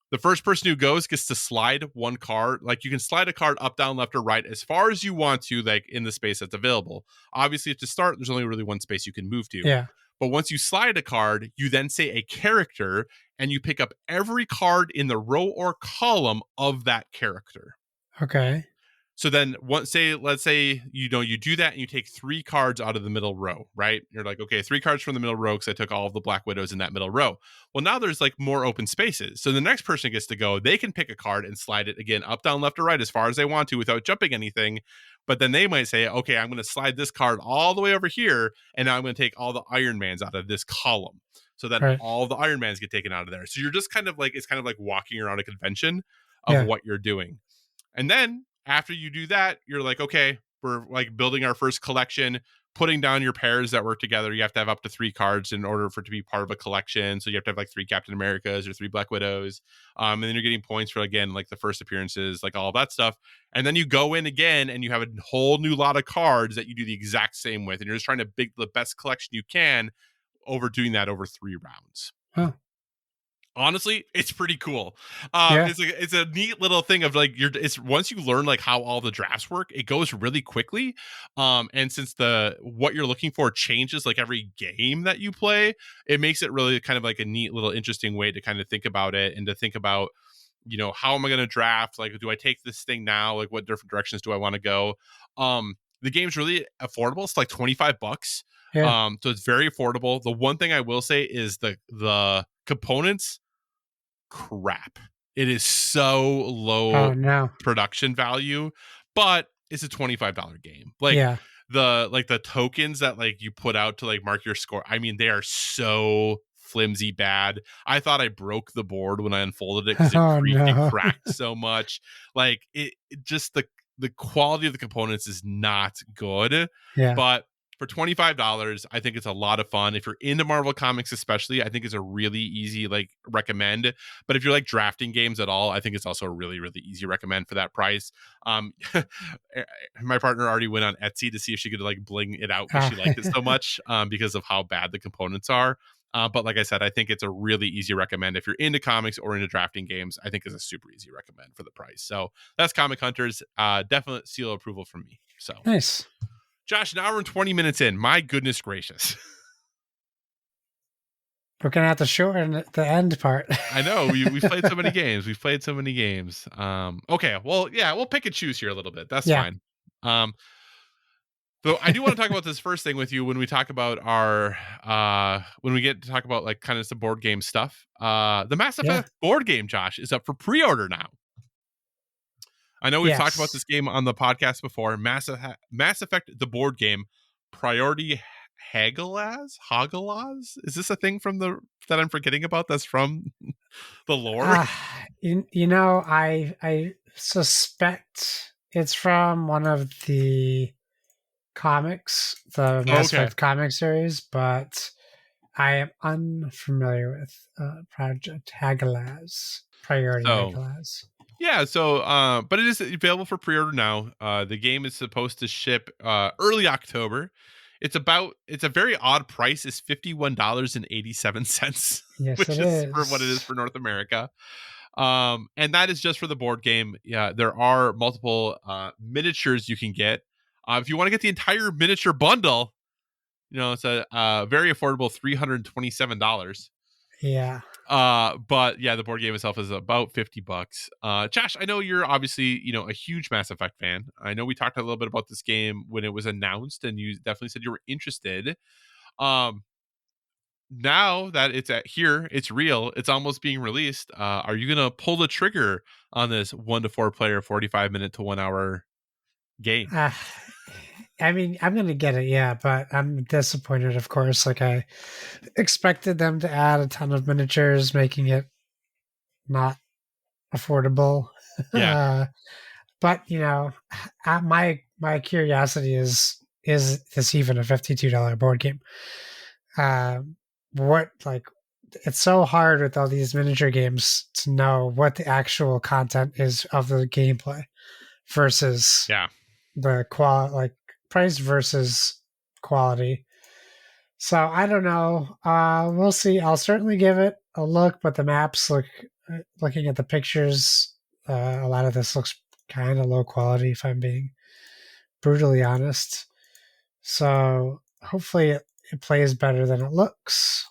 The first person who goes gets to slide 1 card. Like, you can slide a card up, down, left, or right as far as you want to, like in the space that's available. Obviously, to start, there's only really 1 space you can move to. Yeah. But once you slide a card, you then say a character, and you pick up every card in the row or column of that character. Okay. So then let's say, you know, you do that and you take 3 cards out of the middle row, right? You're like, okay, 3 cards from the middle row because I took all of the Black Widows in that middle row. Well, now there's like more open spaces. So the next person gets to go. They can pick a card and slide it again up, down, left, or right as far as they want to without jumping anything. But then they might say, okay, I'm going to slide this card all the way over here, and now I'm going to take all the Iron Mans out of this column. So then all the Iron Mans get taken out of there. So you're just kind of like, it's kind of like walking around a convention of what you're doing. And then after you do that, you're like, okay, we're like building our first collection, putting down your pairs that work together. You have to have up to 3 cards in order for it to be part of a collection. So you have to have like 3 Captain Americas or 3 Black Widows. And then you're getting points for, again, like the first appearances, like all that stuff. And then you go in again and you have a whole new lot of cards that you do the exact same with. And you're just trying to pick the best collection you can doing that over 3 rounds. Huh. Honestly, it's pretty cool. It's a neat little thing of like, it's once you learn like how all the drafts work, it goes really quickly. And since what you're looking for changes like every game that you play, it makes it really kind of like a neat little interesting way to kind of think about it, and to think about, you know, how am I going to draft? Like, do I take this thing now? Like, what different directions do I want to go? The game's really affordable. It's like $25. Yeah. So it's very affordable. The one thing I will say is the components, crap. It is so low production value, but it's a $25 game. Like, the tokens that like you put out to like mark your score, I mean, they are so flimsy bad. I thought I broke the board when I unfolded it because it cracked so much. Like, it just the quality of the components is not good. But for $25, I think it's a lot of fun. If you're into Marvel Comics especially, I think it's a really easy like recommend. But if you're like drafting games at all, I think it's also a really, really easy recommend for that price. My partner already went on Etsy to see if she could like bling it out because she liked it so much, because of how bad the components are. But like I said, I think it's a really easy recommend. If you're into comics or into drafting games, I think it's a super easy recommend for the price. So that's Comic Hunters. Definite seal of approval from me. So nice. Josh, now we're 20 minutes in. My goodness gracious. We're gonna have to shorten the end part. I know we've played so many games. We've played so many games. Okay, well, yeah, we'll pick and choose here a little bit. That's Yeah. fine. Um, so I do want to talk about this first thing with you when we talk about our when we get to talk about like kind of some board game stuff. The Mass Yeah. Effect board game, Josh, is up for pre-order now. I know we've talked about Yes. this game on the podcast before. Mass Effect, the board game, Priority Hagelaz. Is this a thing from the that I'm forgetting about? That's from the lore. Uh, I suspect it's from one of the comics, the Mass Okay, Effect comic series, but I am unfamiliar with Project Hagalaz, Priority so Hagalaz. yeah, so but it is available for pre-order now. The game is supposed to ship early October. It's a very odd price. It's $51.87, Yes, it which is for what it is is. for North America. And that is just for the board game. Yeah, there are multiple miniatures you can get. If you want to get the entire miniature bundle, it's a very affordable $327. Yeah. But yeah, the board game itself is about $50. Josh, I know you're obviously, a huge Mass Effect fan. I know we talked a little bit about this game when it was announced, and you definitely said you were interested. Um, Now that it's here, it's real, it's almost being released. Are you gonna pull the trigger on this 1 to 4 player, 45 minute to 1 hour game? Uh, I mean, I'm gonna get it, yeah, but I'm disappointed, of course. Like I expected them to add a ton of miniatures, making it not affordable. Yeah, uh, but my curiosity is this even a $52 board game? What like it's so hard with all these miniature games to know what the actual content is of the gameplay versus yeah. the quality, like price versus quality. So I don't know. We'll see. I'll certainly give it a look, but the maps look, looking at the pictures, a lot of this looks kind of low quality, if I'm being brutally honest. So hopefully it plays better than it looks.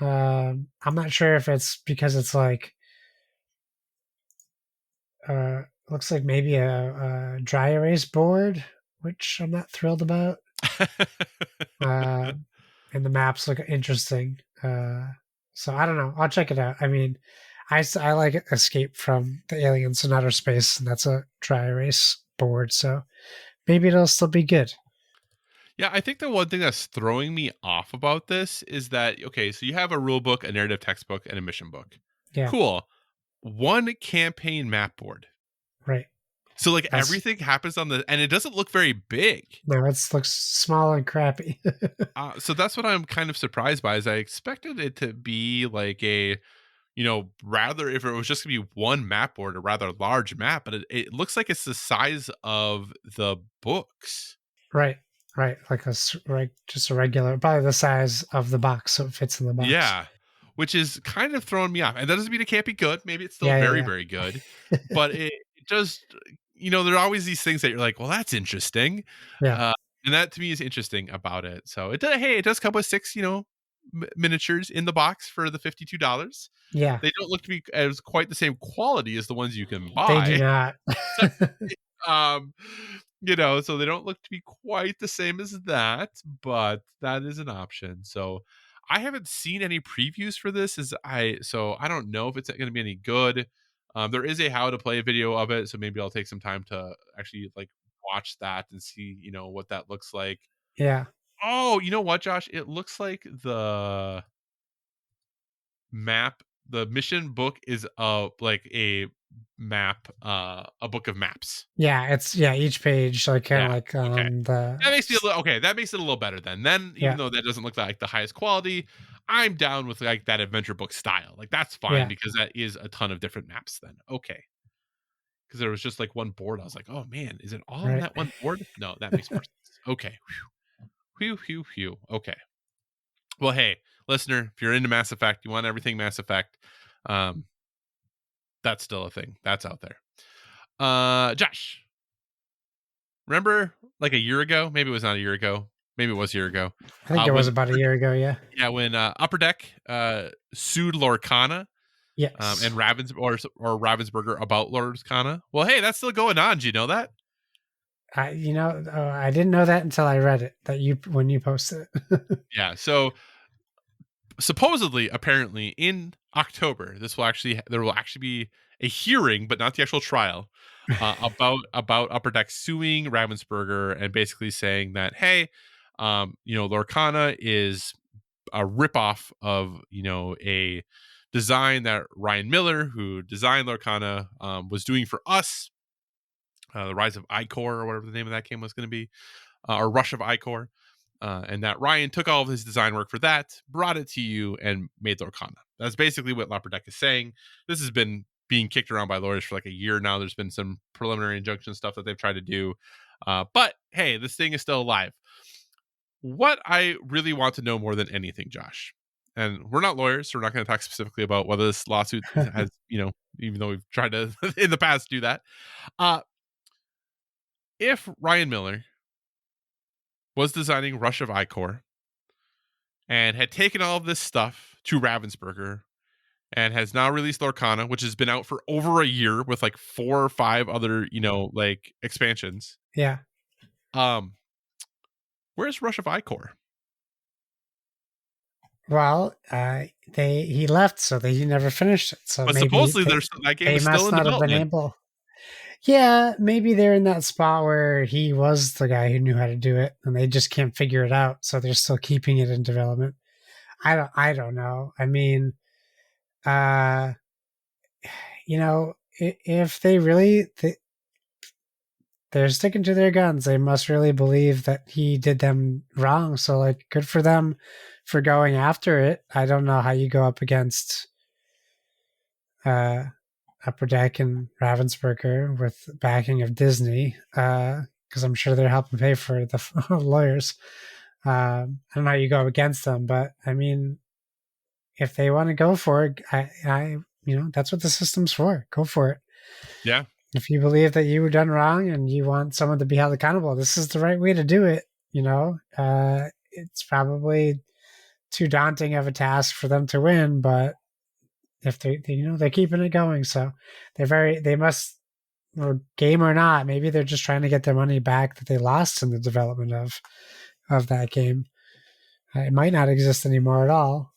I'm not sure if it's because it's like looks like maybe a dry erase board, which I'm not thrilled about. Uh, and the maps look interesting. So I don't know. I'll check it out. I mean, I like Escape from the Aliens in Outer Space, and that's a dry erase board, so maybe it'll still be good. Yeah, I think the one thing that's throwing me off about this is that okay, so you have a rule book, a narrative textbook, and a mission book. Yeah, Cool. One campaign map board. right. So like That's everything happens on and it doesn't look very big. no, it looks small and crappy. So that's what I'm kind of surprised by. Is I expected it to be like rather if it was just gonna be one map board, a rather large map, but it looks like it's the size of the books. Right, right. Like right, just a regular, probably the size of the box, so it fits in the box. Yeah, which is kind of throwing me off. And that doesn't mean it can't be good. Maybe it's still Yeah, very, yeah, very good, yeah. but it just there are always these things that you're like, well, that's interesting, Yeah, uh, and that to me is interesting about it. So it does come with six miniatures in the box for the $52. yeah. They don't look to be as quite the same quality as the ones you can They do buy. not. um so they don't look to be quite the same as that, but that is an option. So I haven't seen any previews for this so I don't know if it's going to be any good. There is a how to play video of it, so maybe I'll take some time to actually like watch that and see what that looks like. Yeah, Oh, you know what, Josh, it looks like map the mission book is like a map, a book of maps. yeah. It's each page, like kind of Yeah. like Okay. the That makes me a little okay. That makes it a little better then. Then, even yeah, though that doesn't look like the highest quality, I'm down with like that adventure book style. Like that's fine yeah, because that is a ton of different maps. Then okay, because there was just like one board. I was like, oh man, is it all on right. that one board? No, that makes more sense. Okay. Whew, whew, whew. Okay. Well, hey, listener, if you're into Mass Effect, you want everything Mass Effect, um, that's still a thing. That's out there. Josh, remember like a year ago? Maybe it was not a year ago. maybe it was a year ago. I think it was When about a year ago. Yeah. when Upper Deck sued Lorcana Yes. and Ravensburger about Lorcana. Well, hey, that's still going on. Do you know that? I didn't know that until I read it when you posted it. Yeah. So supposedly, apparently, in October, there will actually be a hearing, but not the actual trial, about Upper Deck suing Ravensburger and basically saying that, hey, Lorcana is a ripoff of a design that Ryan Miller, who designed Lorcana, was doing for us. The Rise of Icor, or whatever the name of that game was going to be, or Rush of Icor. And that Ryan took all of his design work for that, brought it to you, and made Lorcana. That's basically what Upper Deck is saying. This has been being kicked around by lawyers for like a year now. There's been some preliminary injunction stuff that they've tried to do. But hey, this thing is still alive. What I really want to know more than anything, Josh, and we're not lawyers, so we're not going to talk specifically about whether this lawsuit has, even though we've tried to in the past do that. If Ryan Miller was designing Rush of Icor and had taken all of this stuff to Ravensburger and has now released Lorcana, which has been out for over a year with like 4 or 5 other, like expansions. Yeah. Where's Rush of Icor? Well, he left, so he never finished it. So But maybe supposedly that game they is still must in not have been development. able. Yeah, maybe they're in that spot where he was the guy who knew how to do it, and they just can't figure it out. So they're still keeping it in development. I don't know. I mean, uh, if they really they're sticking to their guns, they must really believe that he did them wrong. So like, good for them for going after it. I don't know how you go up against Upper Deck and Ravensburger with backing of Disney, because I'm sure they're helping pay for the lawyers. I don't know how you go against them, but I mean, if they want to go for it, that's what the system's for. Go for it. Yeah. If you believe that you were done wrong and you want someone to be held accountable, this is the right way to do it. It's probably too daunting of a task for them to win, but if they're keeping it going, so they must, game or not, maybe they're just trying to get their money back that they lost in the development of that game. It might not exist anymore at all.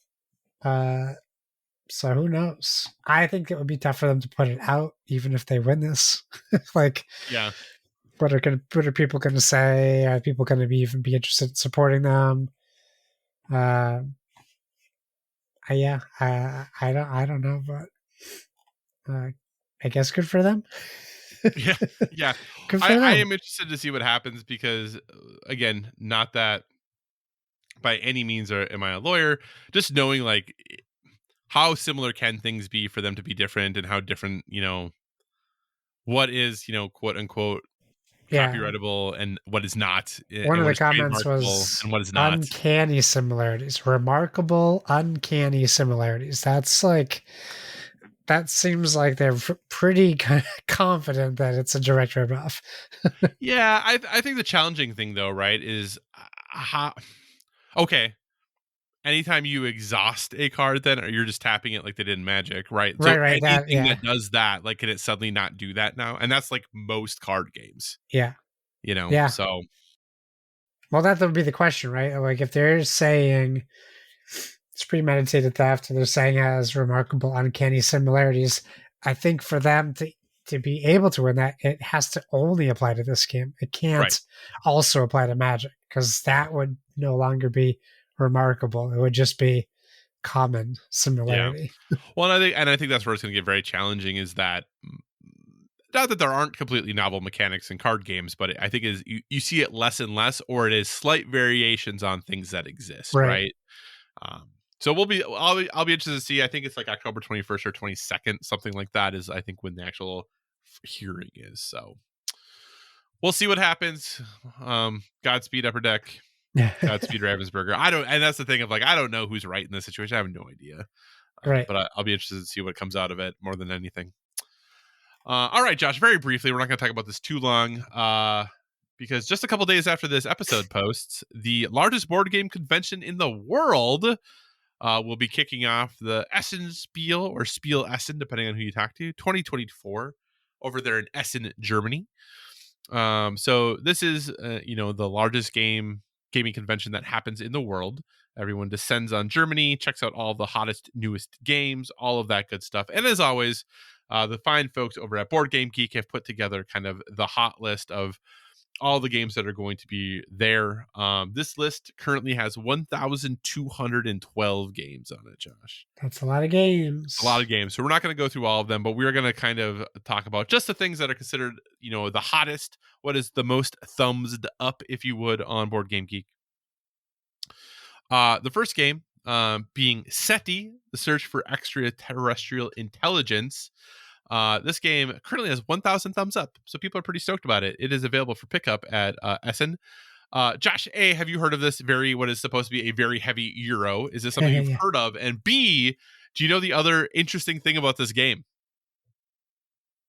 So who knows? I think it would be tough for them to put it out, even if they win this. Like, yeah, what are people going to say? Are people going to even be interested in supporting them? Yeah, I don't know, but I guess good for them. yeah. Good for I them. am interested to see what happens because, again, not that by any means am I a lawyer, just knowing like how similar can things be for them to be different, and how different, what is, quote unquote Yeah. copyrightable and what is not, One and of what the is comments trademarkable was and what is not. uncanny similarities, remarkable, uncanny similarities. That seems like they're pretty confident that it's a direct ripoff. Yeah, I think the challenging thing though, right, is how okay. Anytime you exhaust a card, then or you're just tapping it like they did in Magic, right? So Right. anything that does that, like, can it suddenly not do that now? And that's like most card games, Yeah. Yeah. So Well, that would be the question, right? Like, if they're saying it's premeditated theft and they're saying it has remarkable, uncanny similarities, I think for them to be able to win that, it has to only apply to this game. It can't right. also apply to Magic, because that would no longer be remarkable. It would just be common Yeah. similarity. Well, and I think that's where it's going to get very challenging. Is that not that there aren't completely novel mechanics in card games, but I think is you see it less and less, or it is slight variations on things that exist, Right. right? So I'll be interested to see. I think it's like October 21st or 22nd, something like that is I think when the actual hearing is. So we'll see what happens. Godspeed Upper Deck. Godspeed Ravensburger. And that's the thing of like, I don't know who's right in this situation. I have no idea. Right. But I'll be interested to see what comes out of it more than anything. All right, Josh, very briefly, we're not going to talk about this too long. because just a couple days after this episode posts, the largest board game convention in the world will be kicking off the Essen Spiel or Spiel Essen, depending on who you talk to, 2024 over there in Essen, Germany. So this is, the largest gaming convention that happens in the world. Everyone descends on Germany, checks out all the hottest, newest games, all of that good stuff. And as always, the fine folks over at Board Game Geek have put together kind of the hot list of all the games that are going to be there. This list currently has 1,212 games on it, Josh. That's a lot of games. A lot of games. So we're not going to go through all of them, but we're going to kind of talk about just the things that are considered, the hottest, what is the most thumbs up, if you would, on Board Game Geek. The first game being SETI, the Search for Extraterrestrial Intelligence. This game currently has 1,000 thumbs up, so people are pretty stoked about it. It is available for pickup at Essen. Josh, A, have you heard of this what is supposed to be a very heavy Euro? Is this something you've heard of? And B, do you know the other interesting thing about this game?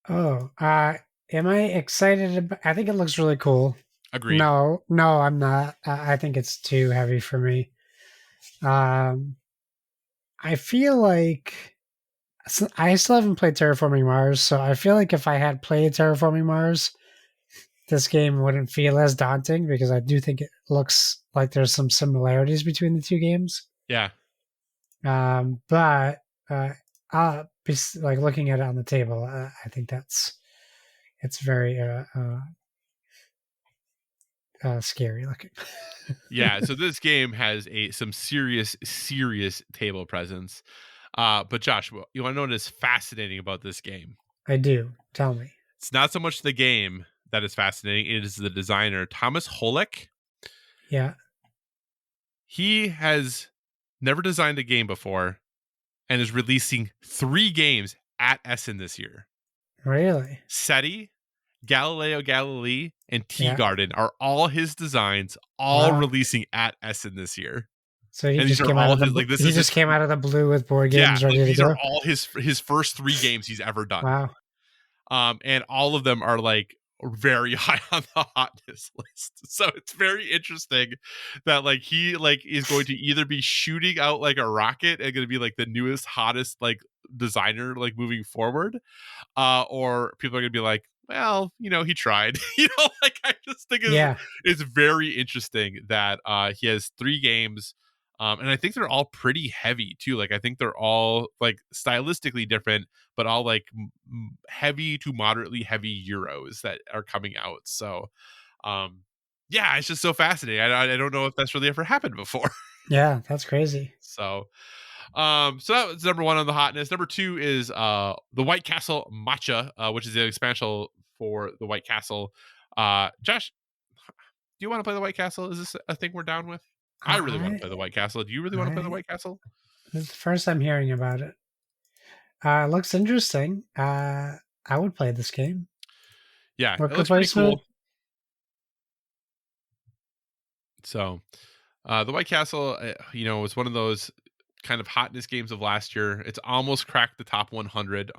Oh, am I excited? I think it looks really cool. Agreed. No, I'm not. I think it's too heavy for me. I feel like I still haven't played Terraforming Mars, so I feel like if I had played Terraforming Mars, this game wouldn't feel as daunting because I do think it looks like there's some similarities between the two games. Yeah. But like looking at it on the table, I think it's very scary looking. Yeah, so this game has some serious table presence. But Josh, you want to know what is fascinating about this game? I do. Tell me. It's not so much the game that is fascinating. It is the designer, Thomas Holick. Yeah. He has never designed a game before and is releasing 3 games at Essen this year. Really? SETI, Galileo Galilei, and Tea Garden are all his designs, releasing at Essen this year. So he just came out of the blue with board games ready to go. These are all his first 3 games he's ever done. Wow. And all of them are like very high on the hotness list. So it's very interesting that he is going to either be shooting out like a rocket and going to be like the newest, hottest designer moving forward, or people are going to be like, well, he tried. I just think it's very interesting that he has 3 games. And I think they're all pretty heavy too. I think they're all stylistically different, but all heavy to moderately heavy Euros that are coming out. So, it's just so fascinating. I don't know if that's really ever happened before. Yeah, that's crazy. So that was number 1 on the hotness. Number 2 is the White Castle Matcha, which is the expansion for the White Castle. Josh, do you want to play the White Castle? Is this a thing we're down with? I really want to play the White Castle. Do you really want to play the White Castle? This is the first I'm hearing about it. It looks interesting. I would play this game. Yeah, it looks pretty cool. So, the White Castle, was one of those kind of hotness games of last year. It's almost cracked the top 100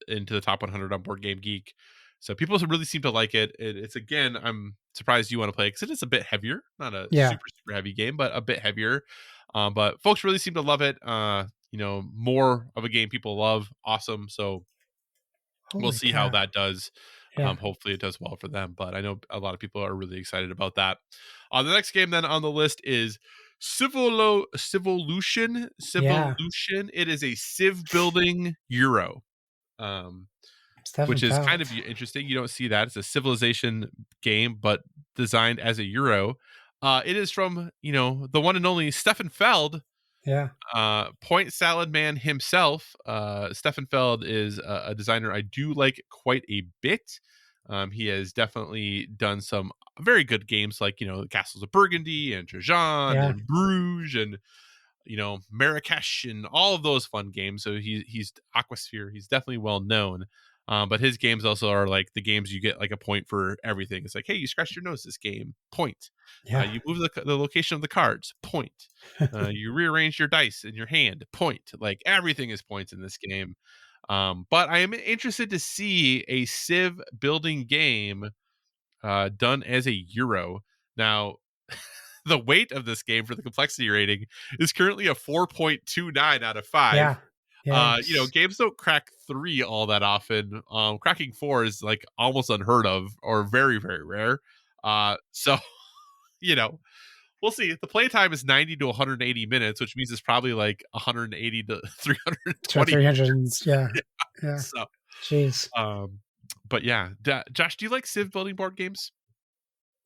into the top 100 on Board Game Geek. So people really seem to like it. It's, again, I'm surprised you want to play it because it is a bit heavier. Not a super heavy game, but a bit heavier. But folks really seem to love it. More of a game people love. Awesome. So we'll see how that does. Yeah. Hopefully it does well for them. But I know a lot of people are really excited about that. The next game then on the list is Civolution. It is a civ building Euro. Which is kind of interesting. You don't see that. It's a civilization game, but designed as a Euro. It is from, the one and only Stefan Feld. Yeah. Point Salad Man himself. Stefan Feld is a designer I do like quite a bit. He has definitely done some very good games like, Castles of Burgundy and Trajan and Bruges and, Marrakesh and all of those fun games. So he's Aquasphere. He's definitely well known. But his games also are like the games you get a point for everything. It's like, hey, you scratched your nose this game, point. You move the location of the cards, point. You rearrange your dice in your hand, point. Everything is points in this game. But I am interested to see a civ building game done as a Euro. Now, the weight of this game for the complexity rating is currently a 4.29 out of 5. Yeah. Yeah. Games don't crack 3 all that often. Cracking 4 is like almost unheard of or very, very rare. So, you know, we'll see. The playtime is 90 to 180 minutes, which means it's probably like 180 to To 320. 300. Yeah. Yeah. Yeah. So, Jeez. um, but yeah, Josh, do you like Civ building board games?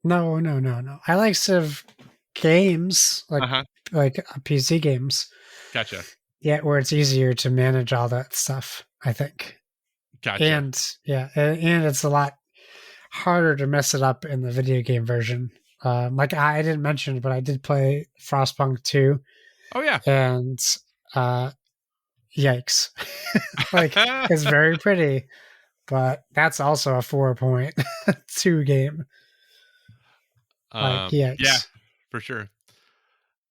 No, no, no, no. I like Civ games, Uh huh. like PC games. Gotcha. Yeah, where it's easier to manage all that stuff, I think. Gotcha. And yeah, and it's a lot harder to mess it up in the video game version. Like I didn't mention it, but I did play Frostpunk 2, Oh yeah. and uh, yikes! Like it's very pretty, but that's also a 4.2 game. Like Yeah, yikes! for sure.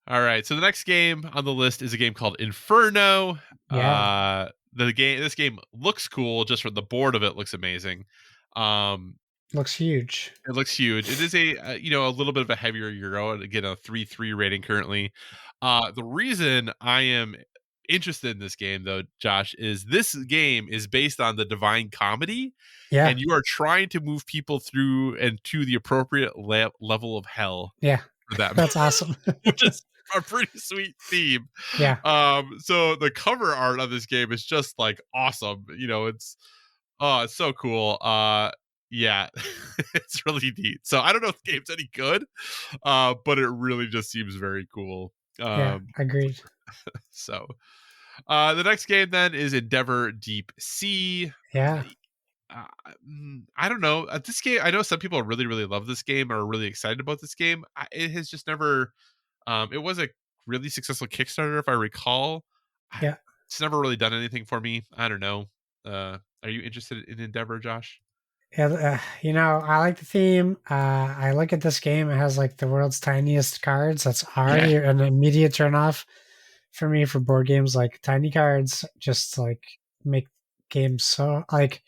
All right. So the next game on the list is a game called Inferno. Yeah, This game looks cool. Just from the board of it, looks amazing. Um, looks huge. it looks huge. It is a little bit of a heavier Euro. And again, a 3.3 rating currently. The reason I am interested in this game, though, Josh, is this game is based on the Divine Comedy, Yeah, and you are trying to move people through and to the appropriate level of hell yeah, for them, that's awesome. which is a pretty sweet theme. Yeah, So the cover art of this game is just like awesome. It's so cool. Yeah, it's really neat. So I don't know if the game's any good, but it really just seems very cool. yeah, Um, agreed. so the next game then is Endeavor Deep Sea. Yeah, Uh, I don't know. This game, I know some people really, really love this game or are really excited about this game. It has just never. It was a really successful Kickstarter, if I recall. I, yeah. it's never really done anything for me. I don't know. Are you interested in Endeavor, Josh? Yeah, I like the theme. I look at this game; it has like the world's tiniest cards. That's Yeah, already an immediate turnoff for me for board games. Like tiny cards, just like make games so like.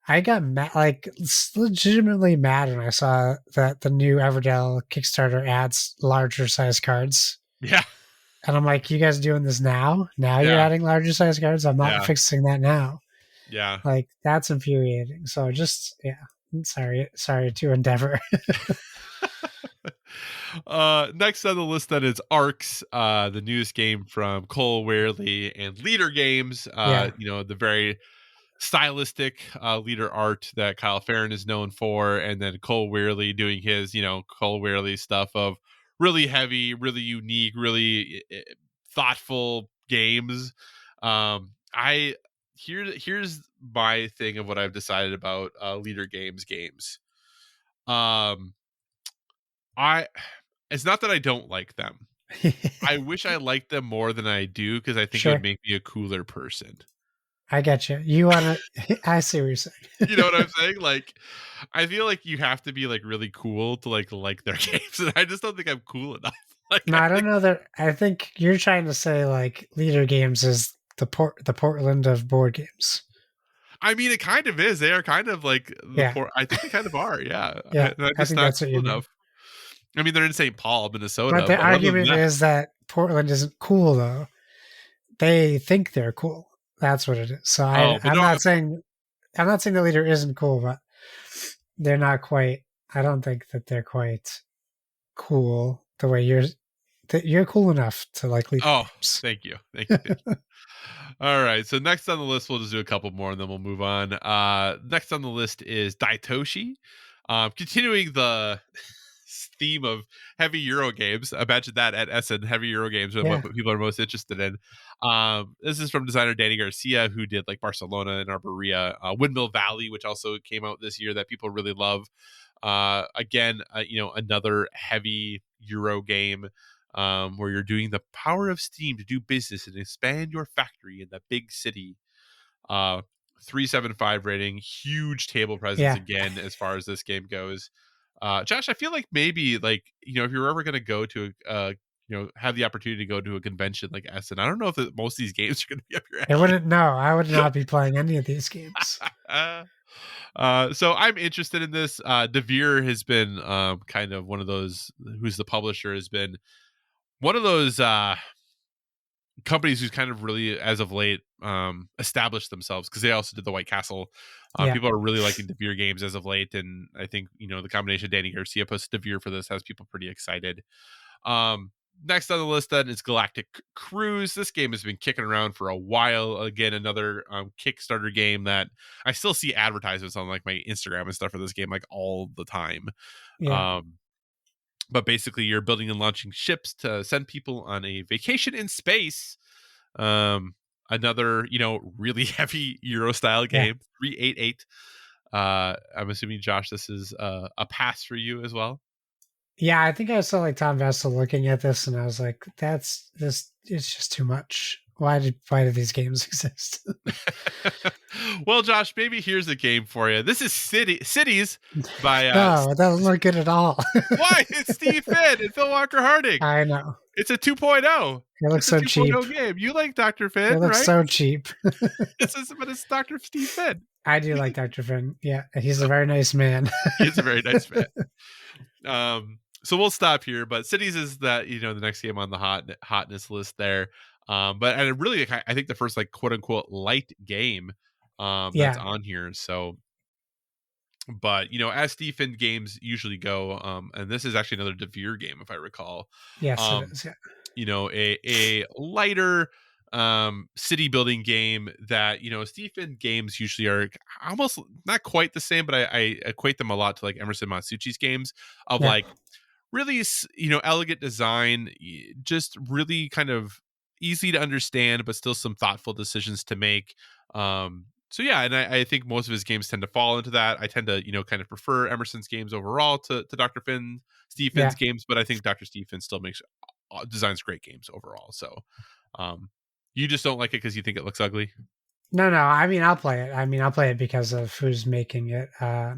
I got mad, like legitimately mad when I saw that the new Everdell Kickstarter adds larger size cards, yeah, and I'm like, "You guys doing this now? Now you're yeah, adding larger size cards? I'm not yeah, fixing that now." yeah. Like that's infuriating. So just yeah, sorry to Endeavor. Next on the list then is Arcs, the newest game from Cole Wehrle and Leader Games. Yeah, The very stylistic leader art that Kyle Farron is known for, and then Cole Wehrle doing his, Cole Wehrle stuff of really heavy, really unique, really thoughtful games. I here's my thing of what I've decided about Leader Games. Um, I It's not that I don't like them. I wish I liked them more than I do because I think it would sure. make me a cooler person. I get you. You want to? I see what you're saying. You know what I'm saying? Like, I feel like you have to be like really cool to like their games, and I just don't think I'm cool enough. Like, No, I I don't think, know that. I think you're trying to say like Leader Games is the Portland of board games. I mean, it kind of is. They are kind of like the Yeah, poor. I think they kind of are. Yeah, yeah. I'm I just think not that's what you cool mean. enough. I mean, they're in St. Paul, But Minnesota, the but other than argument that, is that Portland isn't cool though. They think they're cool. That's what it is. So oh, but I'm no, not saying the leader isn't cool, but they're not quite. I don't think that they're quite cool the way you're cool enough to like leader oh, games. thank you. All right, so next on the list, we'll just do a couple more and then we'll move on. Next on the list is Daitoshi. Continuing the theme of heavy Euro games. Imagine that at Essen, heavy Euro games are Yeah, what people are most interested in. This is from designer Danny Garcia, who did like Barcelona and Arborea, Windmill Valley, which also came out this year that people really love. Again, another heavy Euro game where you're doing the power of steam to do business and expand your factory in the big city. Uh, 375 rating, huge table presence yeah. again as far as this game goes. Josh, I feel like maybe like if you're ever going to go to have the opportunity to go to a convention like Essen. I don't know if most of these games are going to be up your I alley. wouldn't know. I would not be playing any of these games. Uh, so I'm interested in this. Devere has been kind of one of those, who's the publisher, has been one of those companies who's kind of really, as of late, established themselves, because they also did the White Castle. Yeah. People are really liking Devere games as of late, and I think the combination of Danny Garcia plus Devere for this has people pretty excited. Next on the list then is Galactic Cruise. This game has been kicking around for a while. Again, another Kickstarter game that I still see advertisements on like my Instagram and stuff for this game like all the time. Yeah. Um, but basically, you're building and launching ships to send people on a vacation in space. Another really heavy Euro style Yeah. game, 388. I'm assuming, Josh, this is a pass for you as well. Yeah, I think I saw like Tom Vessel looking at this, and I was like, "That's this. It's just too much. Why do these games exist?" Well, Josh, maybe here's a game for you. This is Cities by No, it doesn't look good at all. why? It's Steve Finn and Phil Walker Harding. I know. It's a 2.0. It looks It's a so cheap. 2.0 game. You like Dr. It Finn, looks right? so cheap. But it's Dr. Steve Finn. I do like Dr. Finn. Yeah, he's a very nice man. He is a very nice man. So we'll stop here, but Cities is that the next game on the hotness list there. And really, I think the first like quote unquote light game that's Yeah. on here. So, but as Stephen games usually go, and this is actually another Devere game if I recall. Yes, it Um, is. Yeah. a lighter city building game that Stephen games usually are almost not quite the same, but I equate them a lot to like Emerson Matsuuchi's games of Yeah. like really elegant design, just really kind of easy to understand but still some thoughtful decisions to make. So yeah, and I think most of his games tend to fall into that. I tend to kind of prefer Emerson's games overall to Dr. Steve Finn's Yeah. games, but I think Dr. Steve Finn still designs great games overall. So you just don't like it because you think it looks ugly? No, no. I mean, I'll play it. I mean, I'll play it because of who's making it. Uh,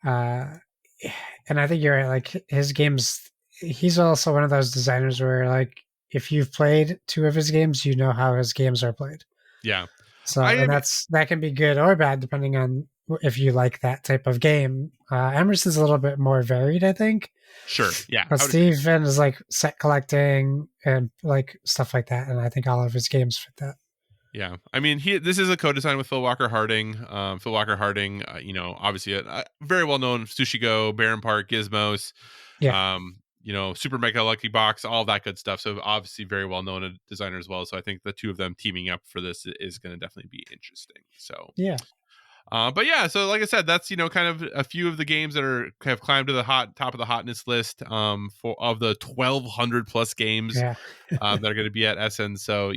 and I think you're right. Like his games, he's also one of those designers where, like, if you've played two of his games, you know how his games are played. Yeah. So, I and am that can be good or bad depending on if you like that type of game. Emerson's a little bit more varied, I think. sure. Yeah. But I would agree. Steven is like set collecting and like stuff like that, and I think all of his games fit that. Yeah, I mean, this is a co-design with Phil Walker Harding. Phil Walker Harding, obviously a very well-known Sushi Go, Baron Park, Gizmos, Yeah, Super Mega Lucky Box, all that good stuff. So obviously very well-known designer as well. So I think the two of them teaming up for this is going to definitely be interesting. So, yeah, but yeah, so like I said, that's kind of a few of the games that have climbed to the top of the hotness list. For of the 1,200 plus games yeah, that are going to be at Essen. So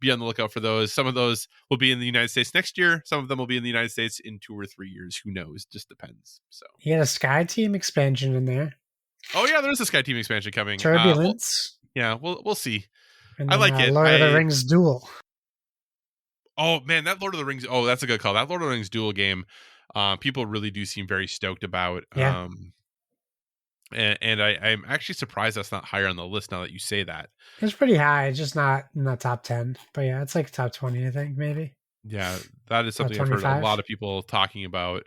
be on the lookout for those. Some of those will be in the United States next year. Some of them will be in the United States in 2 or 3 years. Who knows? Just depends. So, he had a Sky Team expansion in there. oh yeah, there's a Sky Team expansion coming. Turbulence, We'll see. and I then like it. Lord of the Rings Duel. Oh man, that Lord of the Rings. Oh, that's a good call. That Lord of the Rings duel game. People really do seem very stoked about. Yeah, And I'm actually surprised that's not higher on the list now that you say that. it's pretty high, just not in the top 10. But yeah, it's like top 20, I think, maybe Yeah, that is top something I've heard a 25. lot of people talking about.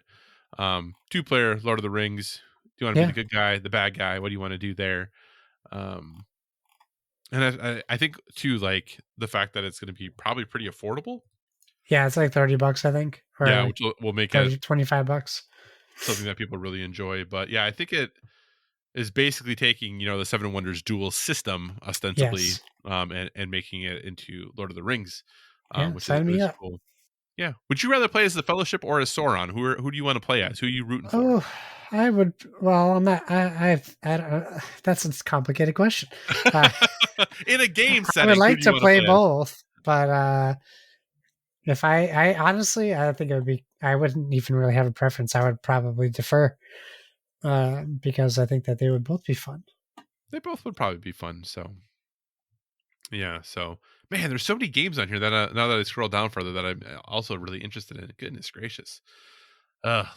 2-player Lord of the Rings. Do you want to Yeah, be the good guy, the bad guy? What do you want to do there? And I think too, like the fact that it's going to be probably pretty affordable. yeah, it's like $30, I think, or Yeah, like which will make it 30, $25. something that people really enjoy. But yeah, I think it is basically taking the Seven Wonders dual system ostensibly, Yes, and making it into Lord of the Rings, yeah, which sign me is up. cool. Yeah. Would you rather play as the Fellowship or as Sauron? Who do you want to play as? Who are you rooting for? Oh, I would. Well, I'm not. I don't, that's a complicated question. Uh, In a game I would setting, who like do you to want to play play as? both, but if I honestly, I think it would be. I wouldn't even really have a preference. I would probably defer, because I think that they would both be fun. They both would probably be fun. So yeah. So man, there's so many games on here that now that I scroll down further that I'm also really interested in. Goodness gracious.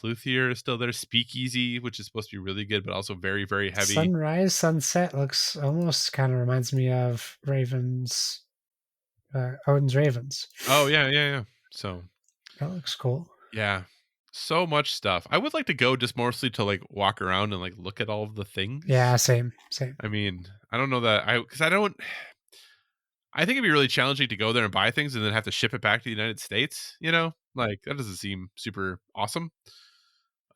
Luthier is still there. Speakeasy, which is supposed to be really good, but also very, very heavy. Sunrise Sunset looks almost kind of reminds me of Ravens, Odin's Ravens. Oh yeah, yeah, yeah. So That looks cool. yeah, so much stuff. I would like to go just mostly to like walk around and like look at all of the Yeah, things. same, same. I mean, I don't know that because I don't. I think it'd be really challenging to go there and buy things and then have to ship it back to the United States. Like that doesn't seem super awesome.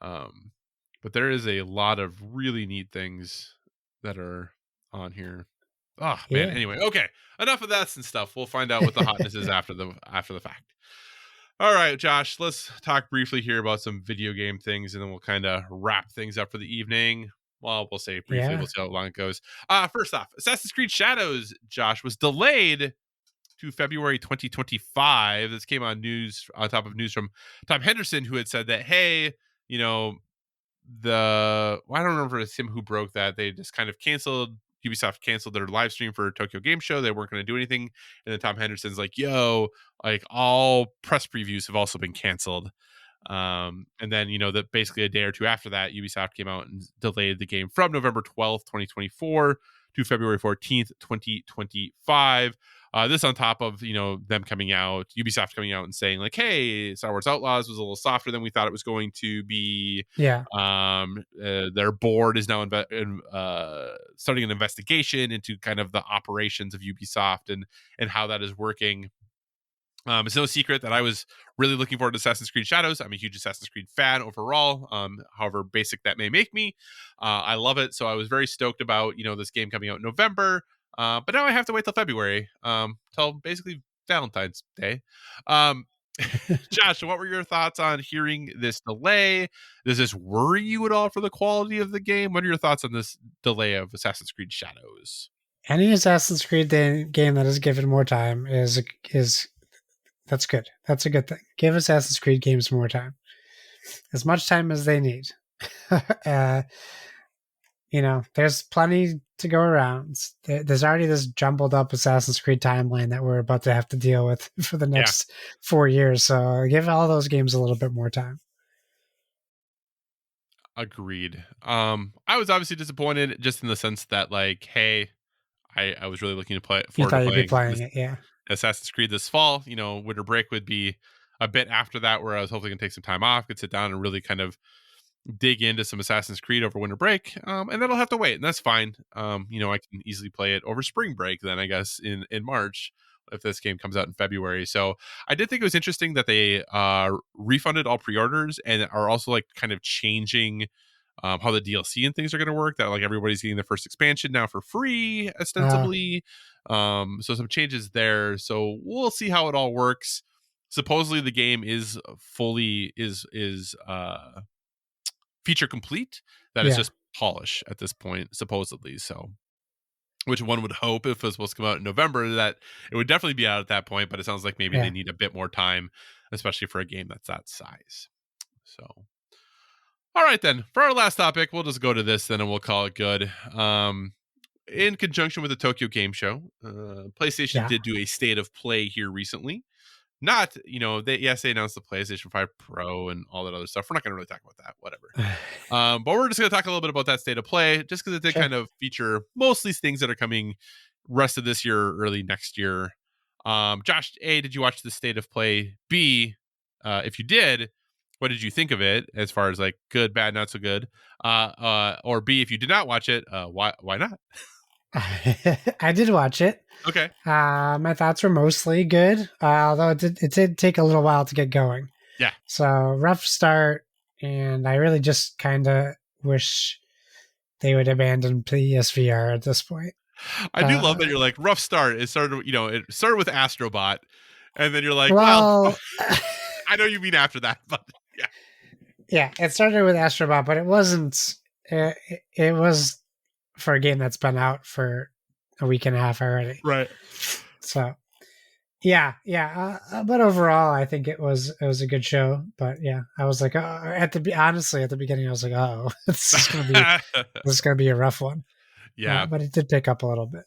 Um, but there is a lot of really neat things that are on here. Oh man. Yeah. Anyway, okay. Enough of that and stuff. We'll find out what the hotness is after the fact. All right, Josh. Let's talk briefly here about some video game things, and then we'll kind of wrap things up for the evening. Well, we'll say briefly. Yeah. We'll see how long it goes. First off, Assassin's Creed Shadows, Josh, was delayed to February 2025. This came on top of news from Tom Henderson, who had said that, hey, you know, I don't remember if it's him who broke that. They just kind of Ubisoft canceled their live stream for Tokyo Game Show. They weren't going to do anything. And then Tom Henderson's like, yo, like all press previews have also been canceled. And then, that basically a day or two after that, Ubisoft came out and delayed the game from November 12th, 2024 to February 14th, 2025. This on top of, them coming out, Ubisoft coming out and saying like, hey, Star Wars Outlaws was a little softer than we thought it was going to be. Yeah. Their board is now starting an investigation into kind of the operations of Ubisoft and how that is working. It's no secret that I was really looking forward to Assassin's Creed Shadows. I'm a huge Assassin's Creed fan overall, however basic that may make me. I love it, so I was very stoked about this game coming out in November. But now I have to wait till February, till basically Valentine's Day. Josh, what were your thoughts on hearing this delay? Does this worry you at all for the quality of the game? What are your thoughts on this delay of Assassin's Creed Shadows? Any Assassin's Creed game that is given more time is that's good. That's a good thing. Give Assassin's Creed games more time, as much time as they need. There's plenty to go around. There's already this jumbled up Assassin's Creed timeline that we're about to have to deal with for the next 4 years. So give all those games a little bit more time. Agreed. I was obviously disappointed just in the sense that like, hey, I was really looking to play You forward thought to you'd be playing playing it, yeah. Assassin's Creed this fall. Winter break would be a bit after that, where I was hopefully going to take some time off, could sit down and really kind of dig into some Assassin's Creed over winter break. And that'll have to wait, and that's fine. I can easily play it over spring break then, I guess, in March if this game comes out in February. So I did think it was interesting that they refunded all pre-orders and are also like kind of changing how the DLC and things are going to work, that like everybody's getting the first expansion now for free ostensibly. So some changes there, so we'll see how it all works. Supposedly the game is fully is feature complete. That is just polish at this point, supposedly. So, which one would hope, if it was supposed to come out in November, that it would definitely be out at that point. But it sounds like maybe they need a bit more time, especially for a game that's that size. So, all right then. For our last topic, we'll just go to this then, and we'll call it good. In conjunction with the Tokyo Game Show, PlayStation did do a state of play here recently. Not, they announced the PlayStation 5 Pro and all that other stuff. We're not going to really talk about that, whatever. But we're just going to talk a little bit about that state of play, just because it did kind of feature mostly things that are coming rest of this year, early next year. Josh, A, did you watch the state of play? B, if you did, what did you think of it as far as like good, bad, not so good? Or B, if you did not watch it, why not? I did watch it. Okay. My thoughts were mostly good, although it did take a little while to get going. Yeah. So rough start, and I really just kind of wish they would abandon PSVR at this point. I do love that you're like, rough start. It started with Astro Bot, and then you're like, well I know you mean after that, but yeah. Yeah, it started with Astro Bot, but it wasn't. It was for a game that's been out for a week and a half already. Right. So, yeah. But overall, I think it was a good show. But yeah, I was like, at the beginning, I was like, oh, this is gonna be a rough one. Yeah, but it did pick up a little bit.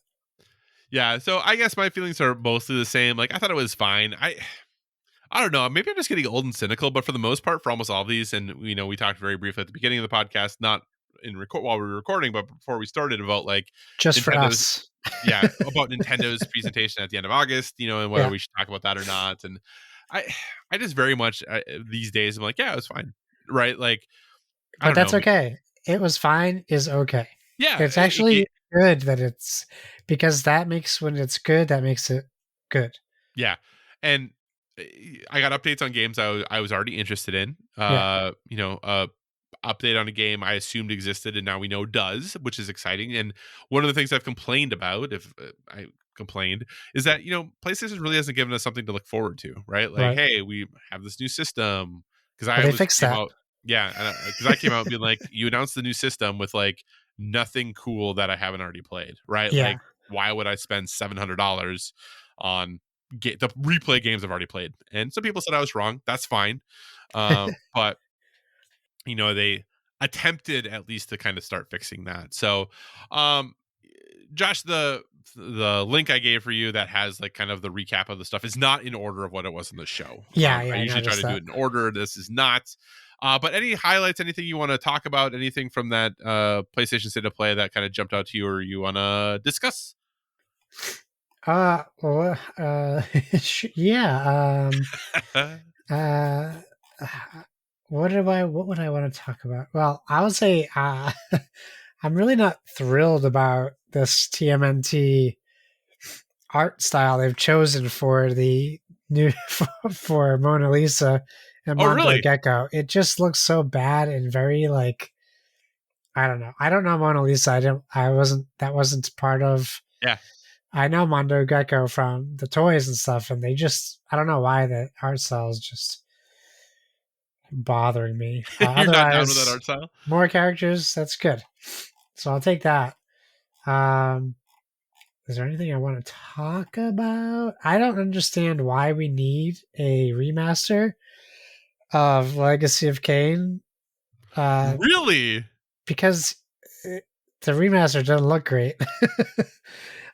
Yeah, so I guess my feelings are mostly the same. Like, I thought it was fine. I don't know. Maybe I'm just getting old and cynical, but for the most part, for almost all of these, and we talked very briefly at the beginning of the podcast, not in record while we were recording, but before we started, about like Just for Nintendo's, us. yeah, about Nintendo's presentation at the end of August, and whether Yeah, we should talk about that or not. And I, I just very much these days, I'm like, yeah, it was fine, right? Like, I but don't that's know, okay. It was fine is okay. yeah, It's actually good that it's because that makes when it's good, that makes it good. yeah, and I got updates on games I was already interested in. Yeah, Update on a game I assumed existed and now we know does, which is exciting. And one of the things I've complained about, if I complained, is that PlayStation really hasn't given us something to look forward to, right? Like, right. hey, we have this new system because Well, I they was fixed came that. out, yeah, because I came out being like, you announced the new system with like nothing cool that I haven't already played, right? Yeah. Like, why would I spend $700 on the replay games I've already played? And some people said I was wrong. That's fine, but they attempted at least to kind of start fixing that. So um Josh, the link I gave for you that has like kind of the recap of the stuff is not in order of what it was in the show. Yeah, I yeah, I usually try noticed to do that. it in order. This is not. But any highlights, anything you want to talk about, anything from that PlayStation State of Play that kind of jumped out to you or you want to discuss? Well, yeah. Uh, what would I want to talk about? Well, I would say I'm really not thrilled about this TMNT art style they've chosen for the new for Mona Lisa and Oh, Mondo really? Gecko. It just looks so bad and very like I don't know. I don't know Mona Lisa. That wasn't part of. Yeah. I know Mondo Gecko from the toys and stuff, and I don't know why the art style is just bothering me. You're not down with that Otherwise, art style? more characters, that's good. So I'll take that. Um, is there anything I want to talk about? I don't understand why we need a remaster of Legacy of Kain. Uh, Really? because the remaster doesn't look great.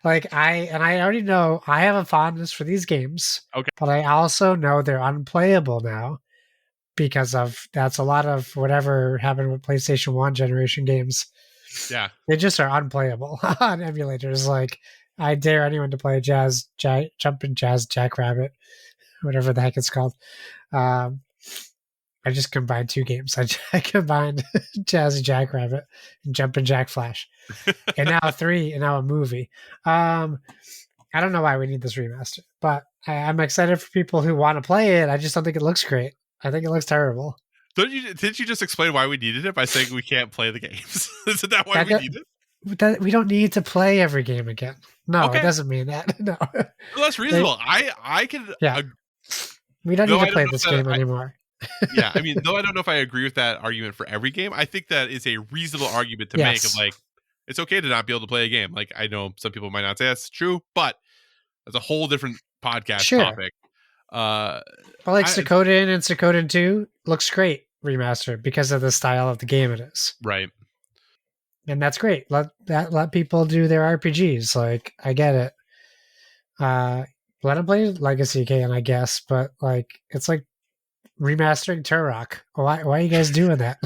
I already know I have a fondness for these games, Okay. but I also know they're unplayable now because of that's a lot of whatever happened with PlayStation 1 generation games. Yeah. They just are unplayable on emulators. Like I dare anyone to play Jumpin' Jazz Jackrabbit, whatever the heck it's called. Um, I just combined two games. I combined Jazzy Jackrabbit and Jumpin' Jack Flash, and now a movie. I don't know why we need this remaster, but I'm excited for people who want to play it. I just don't think it looks great. I think it looks terrible. Didn't you just explain why we needed it by saying we can't play the games? Isn't that why That, we need it? we don't need to play every game again. No, it Okay. doesn't mean that. No, Well, that's reasonable. I can. yeah, we don't Though need to I don't play know if this that. game anymore. Yeah, I mean, though I don't know if I agree with that argument for every game. I think that is a reasonable argument to make. Of Yes, like, it's okay to not be able to play a game. Like, I know some people might not say that's true, but that's a whole different podcast sure. topic. Uh, But like I, Suikoden and Suikoden 2 looks great remastered because of the style of the game it is. right. And that's great. Let people do their RPGs. Like I get it. Let them play Legacy Kain, I guess, but like it's like remastering Turok. Why are you guys doing that?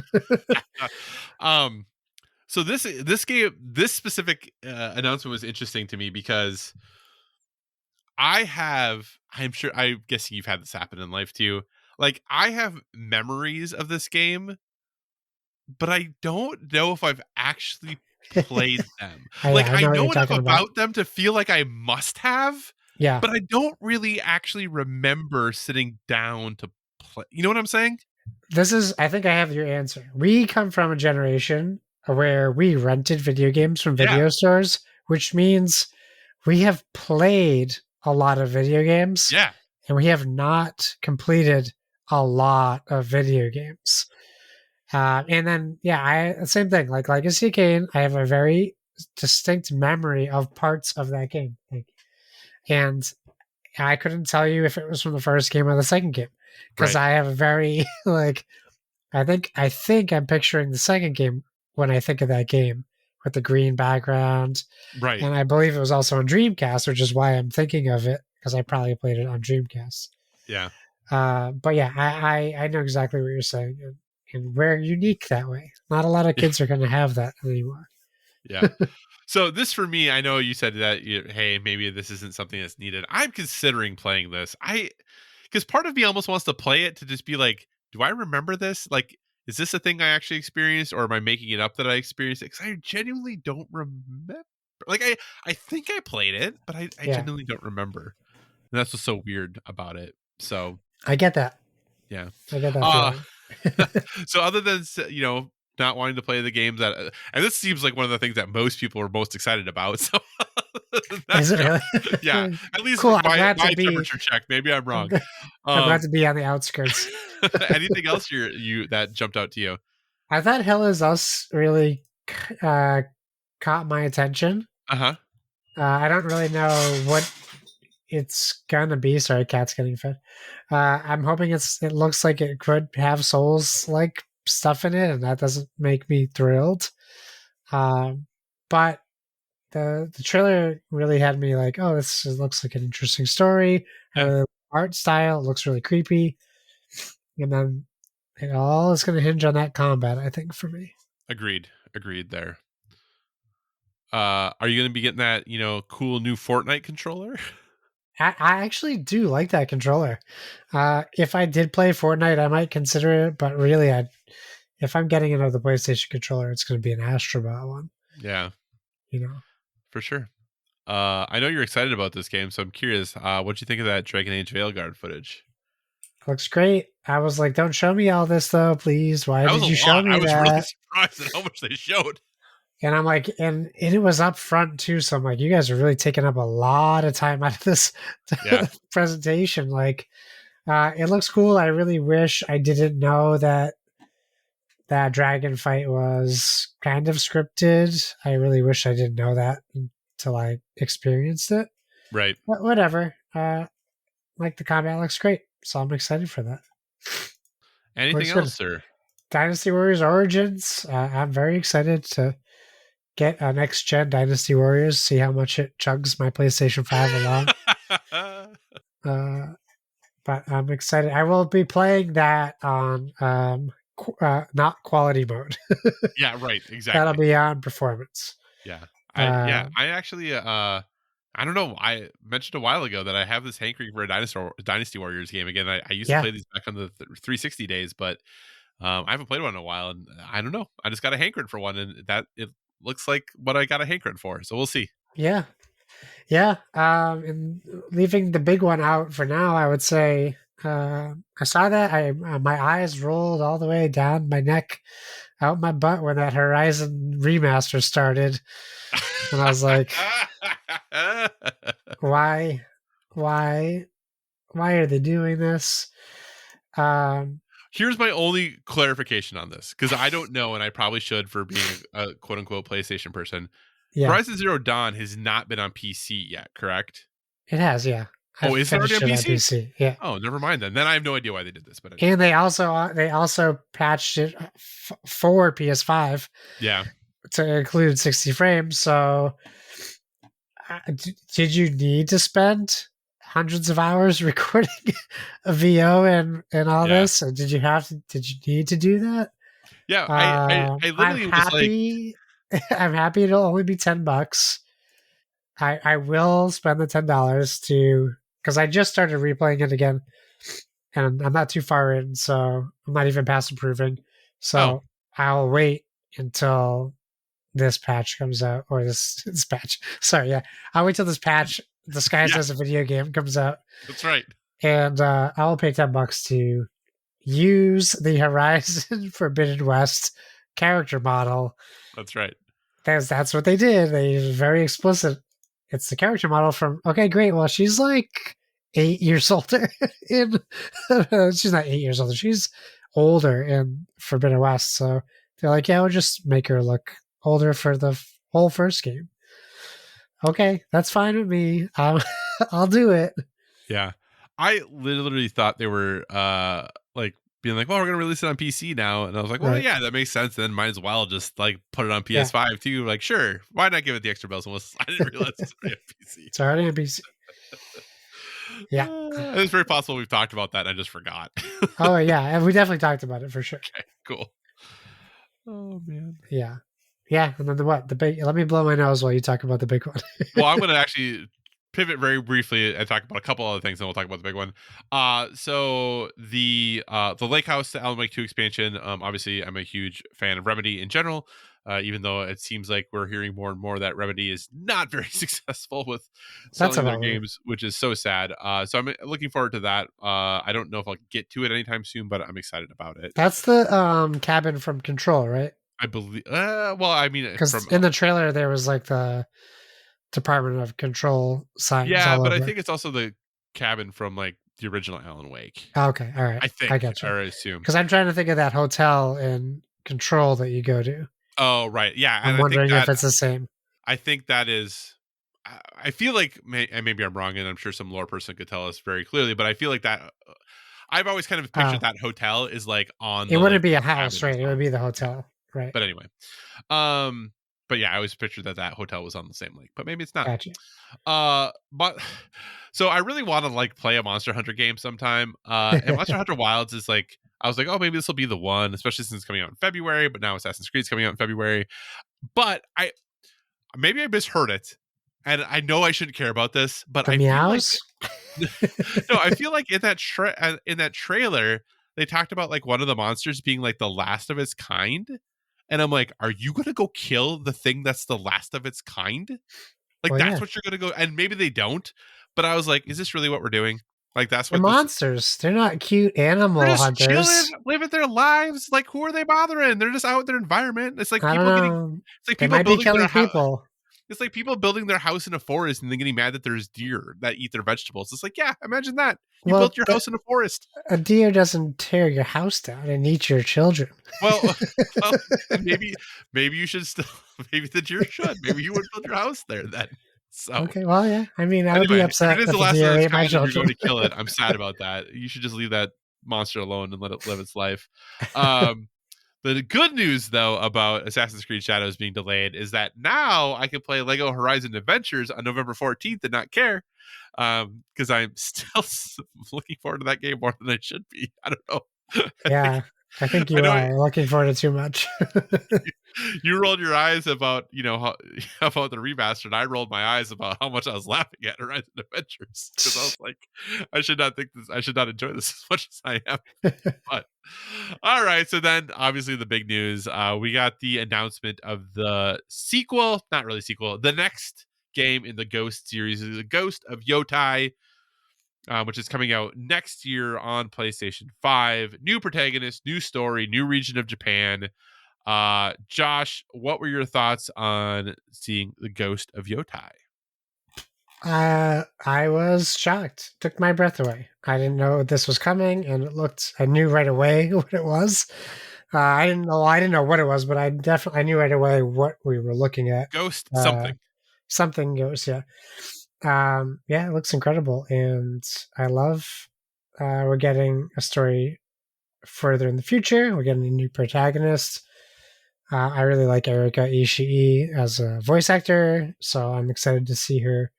um. So this specific announcement was interesting to me because I'm guessing you've had this happen in life too. Like, I have memories of this game, but I don't know if I've actually played them. Like, I I know what you're know enough talking about. about them to feel like I must have, Yeah. but I don't really actually remember sitting down to play. You know what I'm saying? I think I have your answer. We come from a generation where we rented video games from Yeah. video stores, which means we have played a lot of video games Yeah. and we have not completed a lot of video games. And then, same thing. Like Legacy of Kain, I have a very distinct memory of parts of that game. And I couldn't tell you if it was from the first game or the second game because Right. I have a very like I think I'm picturing the second game when I think of that game with the green background, Right. and I believe it was also on Dreamcast, which is why I'm thinking of it because I probably played it on Dreamcast. Yeah. But yeah, I know exactly what you're saying, and we're unique that way. Not a lot of kids are going to have that anymore. Yeah. So this for me, I know you said that hey, maybe this isn't something that's needed. I'm considering playing this. Because part of me almost wants to play it to just be like, do I remember this? Like, is this a thing I actually experienced, or am I making it up that I experienced it? Because I genuinely don't remember. Like, I think I played it, but I Yeah, genuinely don't remember. And that's what's so weird about it. So I get that. yeah. I get that Uh feeling. so other than not wanting to play the games that and this seems like one of the things that most people are most excited about. So Is it yeah, really? at least Cool. I'm my glad to my be. temperature check. Maybe I'm I'm, wrong. g- I'm glad Um, to be on the outskirts. anything else you that jumped out to you? I thought Hell is Us really uh, caught my attention. Uh huh. I don't really know what it's gonna be. Sorry, cat's getting fed. I'm hoping it looks like it could have Souls like stuff in it, and that doesn't make me thrilled. But the trailer really had me like, oh, looks like an interesting story. I Yeah. really like the art style. It looks really creepy, and then it all is going to hinge on that combat. I think for me. Agreed. Agreed. There. Are you going to be getting that cool new Fortnite controller? I actually do like that controller. If I did play Fortnite, I might consider it, but really, if I'm getting another PlayStation controller, it's going to be an Astro Bot one. Yeah, You know, for sure. I know you're excited about this game, so I'm curious. What'd you think of that Dragon Age Veilguard footage? looks great. I was like, don't show me all this though, please. Why That was did a you show lot. I me was really that? surprised at how much they showed. And I'm like, and it was up front too. So I'm like, you guys are really taking up a lot of time out of this Yeah, presentation. Like, it looks cool. I really wish I didn't know that dragon fight was kind of scripted. I really wish I didn't know that until I experienced it. right. But whatever. Like the combat looks great. So I'm excited for that. Anything Looks good. else, sir? Dynasty Warriors Origins. I'm very excited to get a next gen Dynasty Warriors, see how much it chugs my PlayStation 5 along. Uh, but I'm excited. I will be playing that on not quality mode. Yeah, right. That'll Exactly. be on performance. Yeah. Uh, I actually I don't know. I mentioned a while ago that I have this hankering for a Dynasty Warriors game again. I used to yeah, play these back on the 360 days, but I haven't played one in a while, and I don't know. I just got a hankering for one, and that it looks like what I got a hankering for. So we'll see. yeah, yeah. And leaving the big one out for now, I would say I saw that. My eyes rolled all the way down my neck, out my butt when that Horizon remaster started, and I was like, why, why, why are they doing this? Um, Here's my only clarification on this because I don't know, and I probably should for being a quote unquote PlayStation person. yeah, Horizon Zero Dawn has not been on PC yet, correct? it has. Yeah, Oh, I've is it already finished on it on PC? PC. Yeah. Oh, never mind then. Then I have no idea why they did this, but anyway. And they also patched it for PS5 Yeah. to include 60 frames. So, did you need to spend hundreds of hours recording a VO and all Yeah. this? Or did you need to do that? Yeah. I I'm literally was like, happy. I'm happy it'll only be $10. I will spend the $10 to because I just started replaying it again, and I'm not too far in, so I'm not even past improving. oh, So I'll wait until this patch comes out, or this patch. Sorry, yeah, I'll wait till this patch, disguised yeah, as a video game, comes out, that's right. and I'll pay $10 to use the Horizon Forbidden West character model. That's right. That's what they did. They were very explicit. It's the character model from. Okay, great. Well, she's like 8 years older. In she's not 8 years older. She's older in Forbidden West. So they're like, yeah, we'll just make her look older for the whole first game. Okay, that's fine with me. I'll do it. Yeah. I literally thought they were like being like, well, we're gonna release it on PC now. And I was like, well, Right. yeah, that makes sense. Then might as well just like put it on Yeah. PS5 too. Like, sure, why not give it the extra bells and whistles? I didn't realize it's already on PC. It's already on PC. Yeah. It's very possible we've talked about that and I just forgot. Oh yeah, and we definitely talked about it for sure. Okay, cool. Oh man. Yeah. Yeah, and then the what? The big. Let me blow my nose while you talk about the big one. Well, I'm going to actually pivot very briefly and talk about a couple other things, and we'll talk about the big one. So the Lake House, the Alan Wake 2 expansion. Obviously, I'm a huge fan of Remedy in general. Even though it seems like we're hearing more and more that Remedy is not very successful with That's selling their about right. games, which is so sad. So I'm looking forward to that. I don't know if I'll get to it anytime soon, but I'm excited about it. That's the cabin from Control, right? I believe. Well, I mean, Because from in the trailer there was like the Department of Control signs yeah, all but I over. think it's also the cabin from like the original Alan Wake. Okay, all right, I I think, get you. or I assume. Because I'm trying to think of that hotel in Control that you go to. Oh, right. Yeah, and I'm wondering if it's the same. I think that is. I feel like, and maybe I'm wrong, and I'm sure some lore person could tell us very clearly, but I feel like that. I've always kind of pictured Oh, that hotel is like on it the wouldn't like be the a house, cabin or right? It would something. be the Yeah, hotel, right? but anyway, um, but yeah, I always pictured that hotel was on the same lake, but maybe it's not. Gotcha. But so I really want to like play a Monster Hunter game sometime. And Monster Hunter Wilds is like I was like, oh, maybe this will be the one, especially since it's coming out in February. But now Assassin's Creed's coming out in February. But I maybe I misheard it, and I know I shouldn't care about this, but The I feel like meows. no, I feel like in that trailer they talked about like one of the monsters being like the last of its kind, and I'm like, are you gonna go kill the thing that's the last of its kind? Like Well, that's yeah, what you're gonna go, and maybe they don't. But I was like, is this really what we're doing? Like that's they're what this. monsters. They're not cute They're animal just chilling, hunters. living their lives. Like who are they bothering? They're just out in their environment. It's like I don't people getting. know. It's like They people might be building their killing house. people. It's like people building their house in a forest and then getting mad that there's deer that eat their vegetables. It's like, yeah, imagine that. You built Well, your house in a forest. a deer doesn't tear your house down and eat your children. Well, well, then maybe you should still. Maybe the deer should. Maybe you would build your house there then. So Okay, well, yeah. I mean, I would be anyway, if it upset is the if a last of deer its ate my kind and you're children. going to kill it, I'm sad about that. You should just leave that monster alone and let it live its life. Um, the good news, though, about Assassin's Creed Shadows being delayed is that now I can play Lego Horizon Adventures on November 14th and not care. Because I'm still looking forward to that game more than I should be. I don't know. I think Yeah, I think I you know are looking forward to too much. you rolled your eyes about about the remaster, and I rolled my eyes about how much I was laughing at Horizon Adventures because I was like, I should not think this, I should not enjoy this as much as I am. But all right, so then obviously the big news, we got the announcement of the sequel, not really sequel, the next game in the Ghost series is the Ghost of Yotai. Which is coming out next year on PlayStation 5. New protagonist, new story, new region of Japan. Josh, what were your thoughts on seeing the Ghost of Yotai? I was shocked. Took my breath away. I didn't know this was coming, and it looked. I knew right away what it was. I didn't know. I didn't know what it was, but I knew right away what we were looking at. Ghost Uh, something. something goes, yeah. Yeah, it looks incredible, and I love. We're getting a story further in the future. We're getting a new protagonist. I really like Erika Ishii as a voice actor, so I'm excited to see her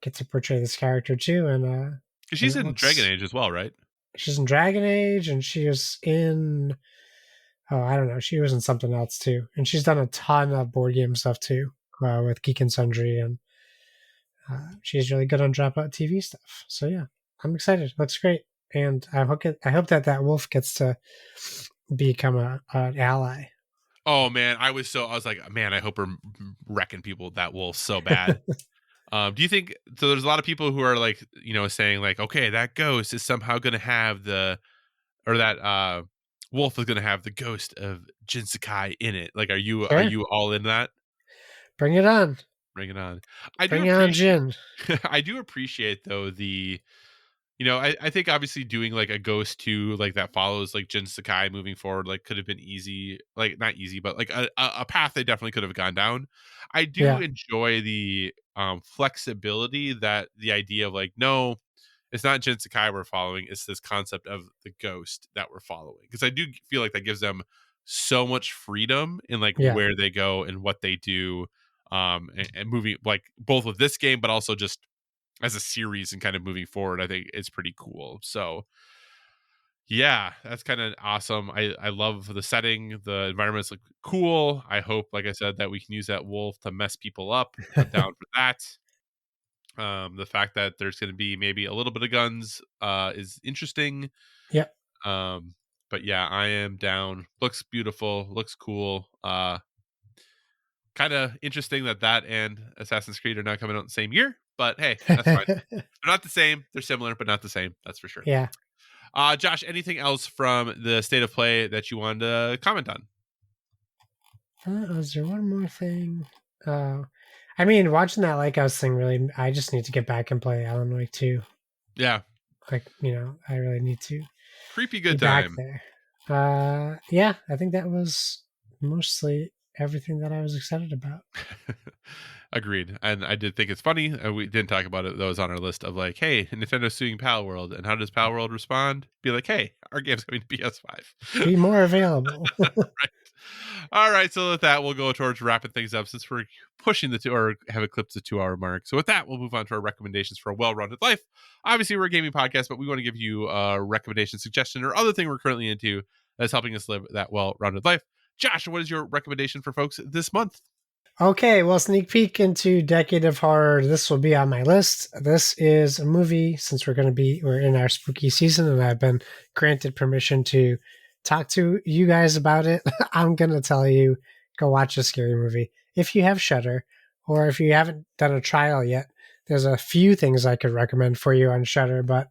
get to portray this character too. Because And she's it in Dragon looks Age as well, right? she's in Dragon Age, and she is in I don't know, she was in something else too, and she's done a ton of board game stuff too with Geek and Sundry, and she's really good on Dropout TV stuff. So yeah, I'm excited. It looks great, and I hope that that wolf gets to become an ally. Oh man, I was like, man, I hope we're wrecking people with that wolf so bad. Do you think so? There's a lot of people who are like, saying like, okay, that ghost is somehow going to have or that wolf is going to have the ghost of Jinsakai in it. Like, are Sure, you all in that? bring it on, Bring it on. I do bring it on, appreciate Jin. I do appreciate though I think obviously doing like a ghost 2 like that follows like Jin Sakai moving forward like could have been easy, like not easy, but like a path they definitely could have gone down. I do Yeah, enjoy the flexibility that the idea of like, no, it's not Jin Sakai we're following, it's this concept of the ghost that we're following. Because I do feel like that gives them so much freedom in like yeah, where they go and what they do, and moving like both with this game, but also just as a series and kind of moving forward, I think it's pretty cool. So yeah, that's kind of awesome. I love the setting. The environments look cool. I hope, like I said, that we can use that wolf to mess people up. I'm down for that. The fact that there's going to be maybe a little bit of guns is interesting. Yep. Um, but yeah, I am down. Looks beautiful. Looks cool. Kind of interesting that and Assassin's Creed are not coming out in the same year. But hey, that's fine. They're not the same. They're similar, but not the same. That's for sure. Yeah. Josh, anything else from the state of play that you wanted to comment on? Was there one more thing? I mean, watching that Lake House thing really, I just need to get back and play Alan Wake 2. Yeah. Like, I really need to Creepy be good back time. there. Yeah, I think that was mostly everything that I was excited about. Agreed. And I did think it's funny. We didn't talk about it. That was on our list of like, hey, Nintendo's suing Pal World. And how does Pal World respond? Be like, hey, our game's coming to PS5. Be more available. Right. All right. So with that, we'll go towards wrapping things up since we're pushing or have eclipsed the 2 hour mark. So with that, we'll move on to our recommendations for a well-rounded life. Obviously, we're a gaming podcast, but we want to give you a recommendation, suggestion, or other thing we're currently into that's helping us live that well-rounded life. Josh, what is your recommendation for folks this month? Okay, well, sneak peek into Decade of Horror. This will be on my list. This is a movie, since we're in our spooky season, and I've been granted permission to talk to you guys about it. I'm gonna tell you, go watch a scary movie if you have Shudder, or if you haven't done a trial yet. There's a few things I could recommend for you on Shudder, but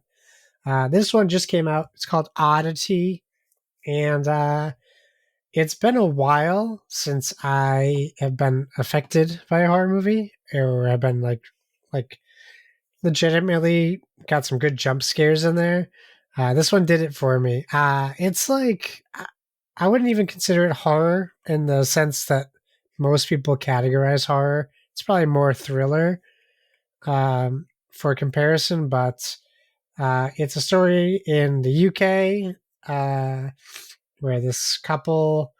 this one just came out. It's called Oddity, and it's been a while since I have been affected by a horror movie, or I've been like legitimately got some good jump scares in there. This one did it for me. It's like I wouldn't even consider it horror in the sense that most people categorize horror. It's probably more thriller for comparison, but it's a story in the UK. Where this couple,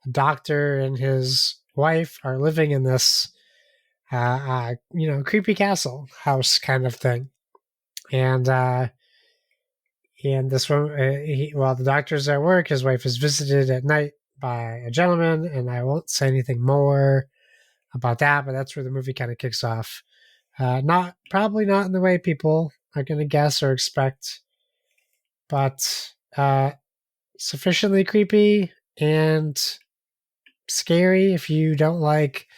a doctor and his wife, are living in this, creepy castle house kind of thing. And this one, while the doctor's at work, his wife is visited at night by a gentleman, and I won't say anything more about that, but that's where the movie kind of kicks off. Probably not in the way people are going to guess or expect, but sufficiently creepy and scary if you don't like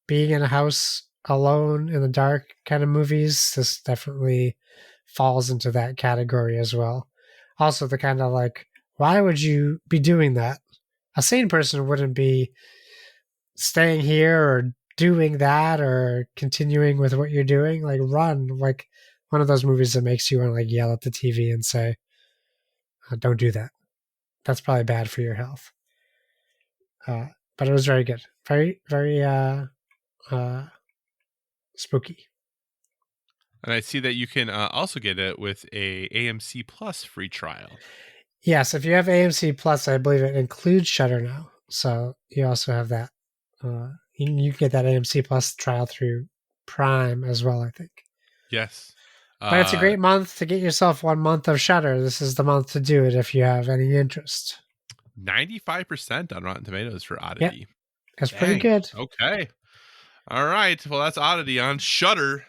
being in a house alone in the dark kind of movies. This definitely falls into that category as well. Also, the kind of like, why would you be doing that? A sane person wouldn't be staying here or doing that or continuing with what you're doing. Like, run. Like, one of those movies that makes you want to like yell at the TV and say, don't do that. That's probably bad for your health. But it was very good. Very, very spooky. And I see that you can also get it with a AMC Plus free trial. Yes, if you have AMC Plus, I believe it includes Shudder now. So you also have that. You can get that AMC Plus trial through Prime as well, I think. Yes. But it's a great month to get yourself 1 month of Shudder. This is the month to do it if you have any interest. 95% on Rotten Tomatoes for Oddity. Yep. That's pretty good. Okay. All right. Well, that's Oddity on Shudder.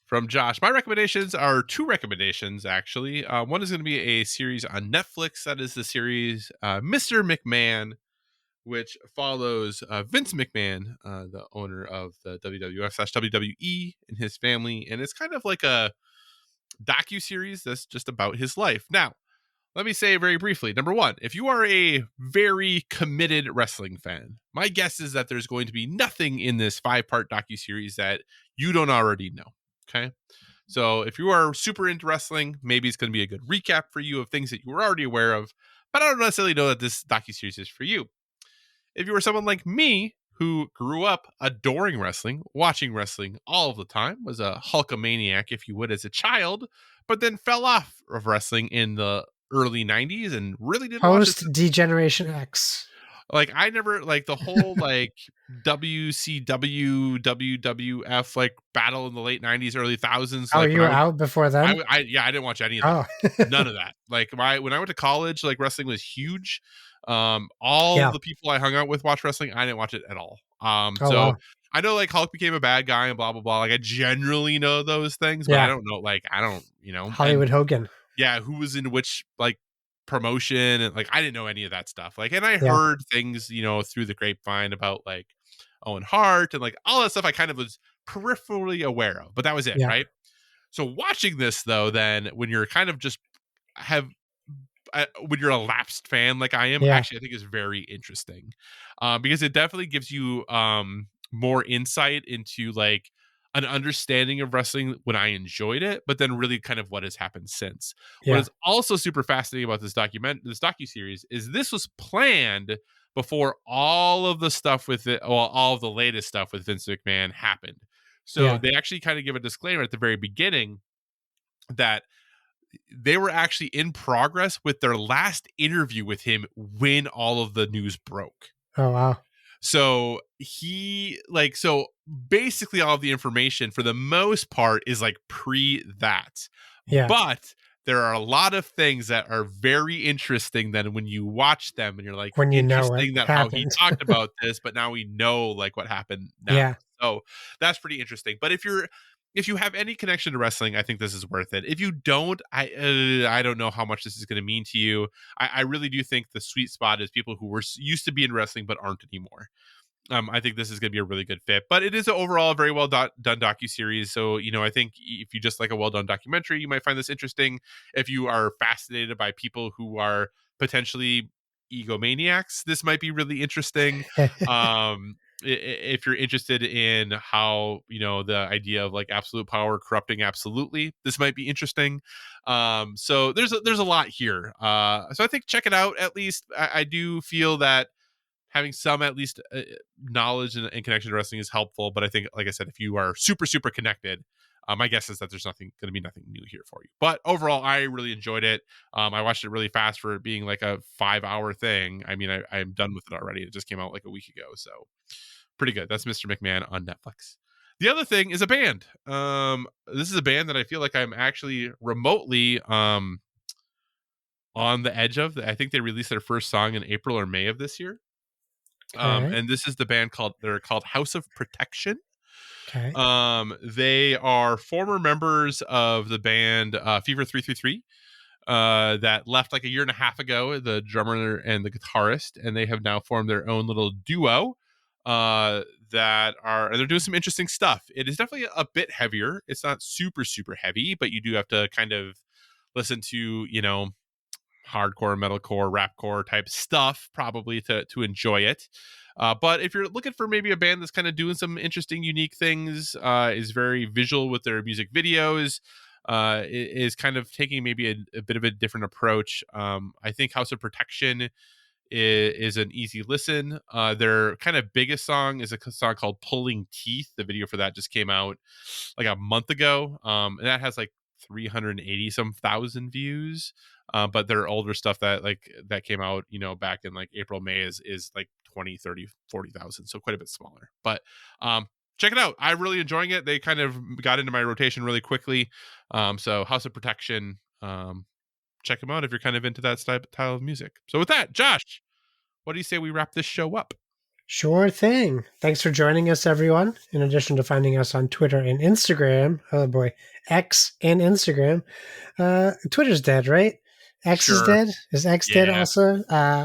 From Josh. My recommendations are 2 recommendations, actually. One is going to be a series on Netflix. That is the series Mr. McMahon, which follows Vince McMahon, the owner of the WWF/WWE, and his family. And it's kind of like a docu-series that's just about his life. Now, let me say very briefly. Number 1, if you are a very committed wrestling fan, my guess is that there's going to be nothing in this 5-part docu-series that you don't already know. Okay. So if you are super into wrestling, maybe it's going to be a good recap for you of things that you were already aware of, but I don't necessarily know that this docuseries is for you. If you were someone like me who grew up adoring wrestling, watching wrestling all of the time, was a Hulkamaniac, if you would, as a child, but then fell off of wrestling in the early 90s and really didn't watch it. Post Degeneration X. Like I never like the whole like WCW WWF like battle in the late 90s, early thousands. Oh, Like when you were out before then? yeah, I didn't watch any of that. Oh, None of that. Like when I went to college, like wrestling was huge. All yeah. the people I hung out with watched wrestling. I didn't watch it at all. Oh, So wow. I know like Hulk became a bad guy and blah blah blah. Like I generally know those things, but I Yeah. don't know. Like I don't, and Hollywood Hogan. yeah, who was in which like promotion and like I didn't know any of that stuff. Like, and I Yeah. heard things, through the grapevine about like Owen Hart and like all that stuff. I kind of was peripherally aware of, but that was it, Yeah. right? So watching this though, then when you're kind of just have when you're a lapsed fan like I am, Yeah. actually I think is very interesting, because it definitely gives you more insight into like an understanding of wrestling when I enjoyed it, but then really kind of what has happened since. What Yeah. is also super fascinating about this docu series is this was planned before all of the stuff with it, well, all of the latest stuff with Vince McMahon happened. So Yeah. they actually kind of give a disclaimer at the very beginning that they were actually in progress with their last interview with him when all of the news broke. Oh, wow. So so basically all of the information for the most part is like pre that. Yeah. But there are a lot of things that are very interesting then when you watch them and you're like, When you know what interesting that how he happened. talked about this, but now we know like what happened now. Yeah. So that's pretty interesting. But if you have any connection to wrestling, I think this is worth it. If you don't, I don't know how much this is going to mean to you. I really do think the sweet spot is people who were used to be in wrestling but aren't anymore. I think this is going to be a really good fit, but it is overall a very well done docu series. So, I think if you just like a well done documentary, you might find this interesting. If you are fascinated by people who are potentially egomaniacs, this might be really interesting. If you're interested in how, the idea of like absolute power corrupting absolutely, this might be interesting. So there's a lot here. So I think check it out. At least I do feel that having some at least knowledge and connection to wrestling is helpful. But I think, like I said, if you are super, super connected, my guess is that there's going to be nothing new here for you. But overall, I really enjoyed it. I watched it really fast for it being like a 5-hour thing. I mean, I'm done with it already. It just came out like a week ago. So pretty good. That's Mr. McMahon on Netflix. The other thing is a band. This is a band that I feel like I'm actually remotely on the edge of. I think they released their first song in April or May of this year. Okay. And this is the band they're called House of Protection. Okay. They are former members of the band Fever 333 that left like a year and a half ago, the drummer and the guitarist, and they have now formed their own little duo and they're doing some interesting stuff. It is definitely a bit heavier. It's not super, super heavy, but you do have to kind of listen to, hardcore, metalcore, rapcore type stuff probably to enjoy it. But if you're looking for maybe a band that's kind of doing some interesting, unique things, is very visual with their music videos, is kind of taking maybe a bit of a different approach. I think House of Protection is an easy listen. Their kind of biggest song is a song called Pulling Teeth. The video for that just came out like a month ago. And that has like 380 some thousand views. But their older stuff that came out, back in like April, May is like 20, 30, 40,000. So quite a bit smaller, but, check it out. I'm really enjoying it. They kind of got into my rotation really quickly. So House of Protection, check them out if you're kind of into that style of music. So with that, Josh, what do you say we wrap this show up? Sure thing. Thanks for joining us, everyone. In addition to finding us on Twitter and Instagram, oh boy, X and Instagram. Twitter's dead, right? X is Sure. dead. Is X dead Yeah. also?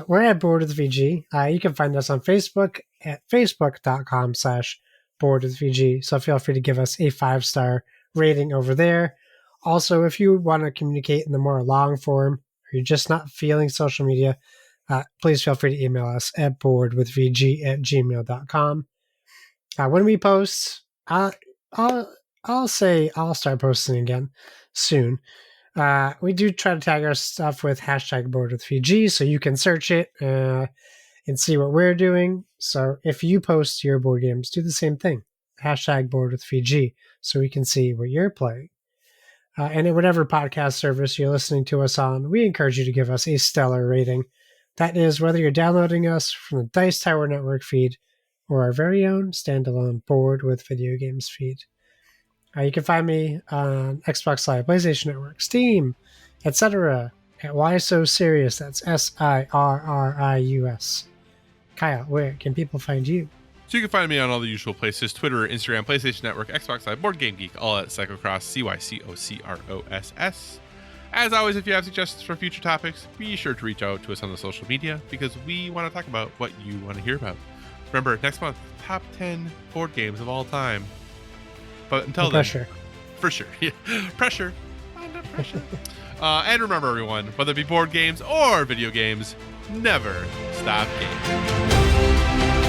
We're at Board with VG. You can find us on Facebook at facebook.com/Board with VG. So feel free to give us a 5-star rating over there. Also, if you want to communicate in the more long form, or you're just not feeling social media, please feel free to email us at boardwithvg@gmail.com. When we post, I'll say I'll start posting again soon. We do try to tag our stuff with hashtag boardwithvg, so you can search it and see what we're doing. So if you post your board games, do the same thing. Hashtag boardwithvg, so we can see what you're playing. And in whatever podcast service you're listening to us on, we encourage you to give us a stellar rating. That is whether you're downloading us from the Dice Tower Network feed or our very own standalone Board with Video Games feed. You can find me on Xbox Live, PlayStation Network, Steam, etc. at Why So Serious. That's SIRRIUS. Kyle, where can people find you? So you can find me on all the usual places: Twitter, Instagram, PlayStation Network, Xbox Live, Board Game Geek, all at Cyclocross, CYCOCROSS. As always, if you have suggestions for future topics, be sure to reach out to us on the social media because we want to talk about what you want to hear about. Remember, next month, top 10 board games of all time. But until then, pressure. For sure. Yeah. Pressure. Under pressure. And remember, everyone, whether it be board games or video games, never stop gaming.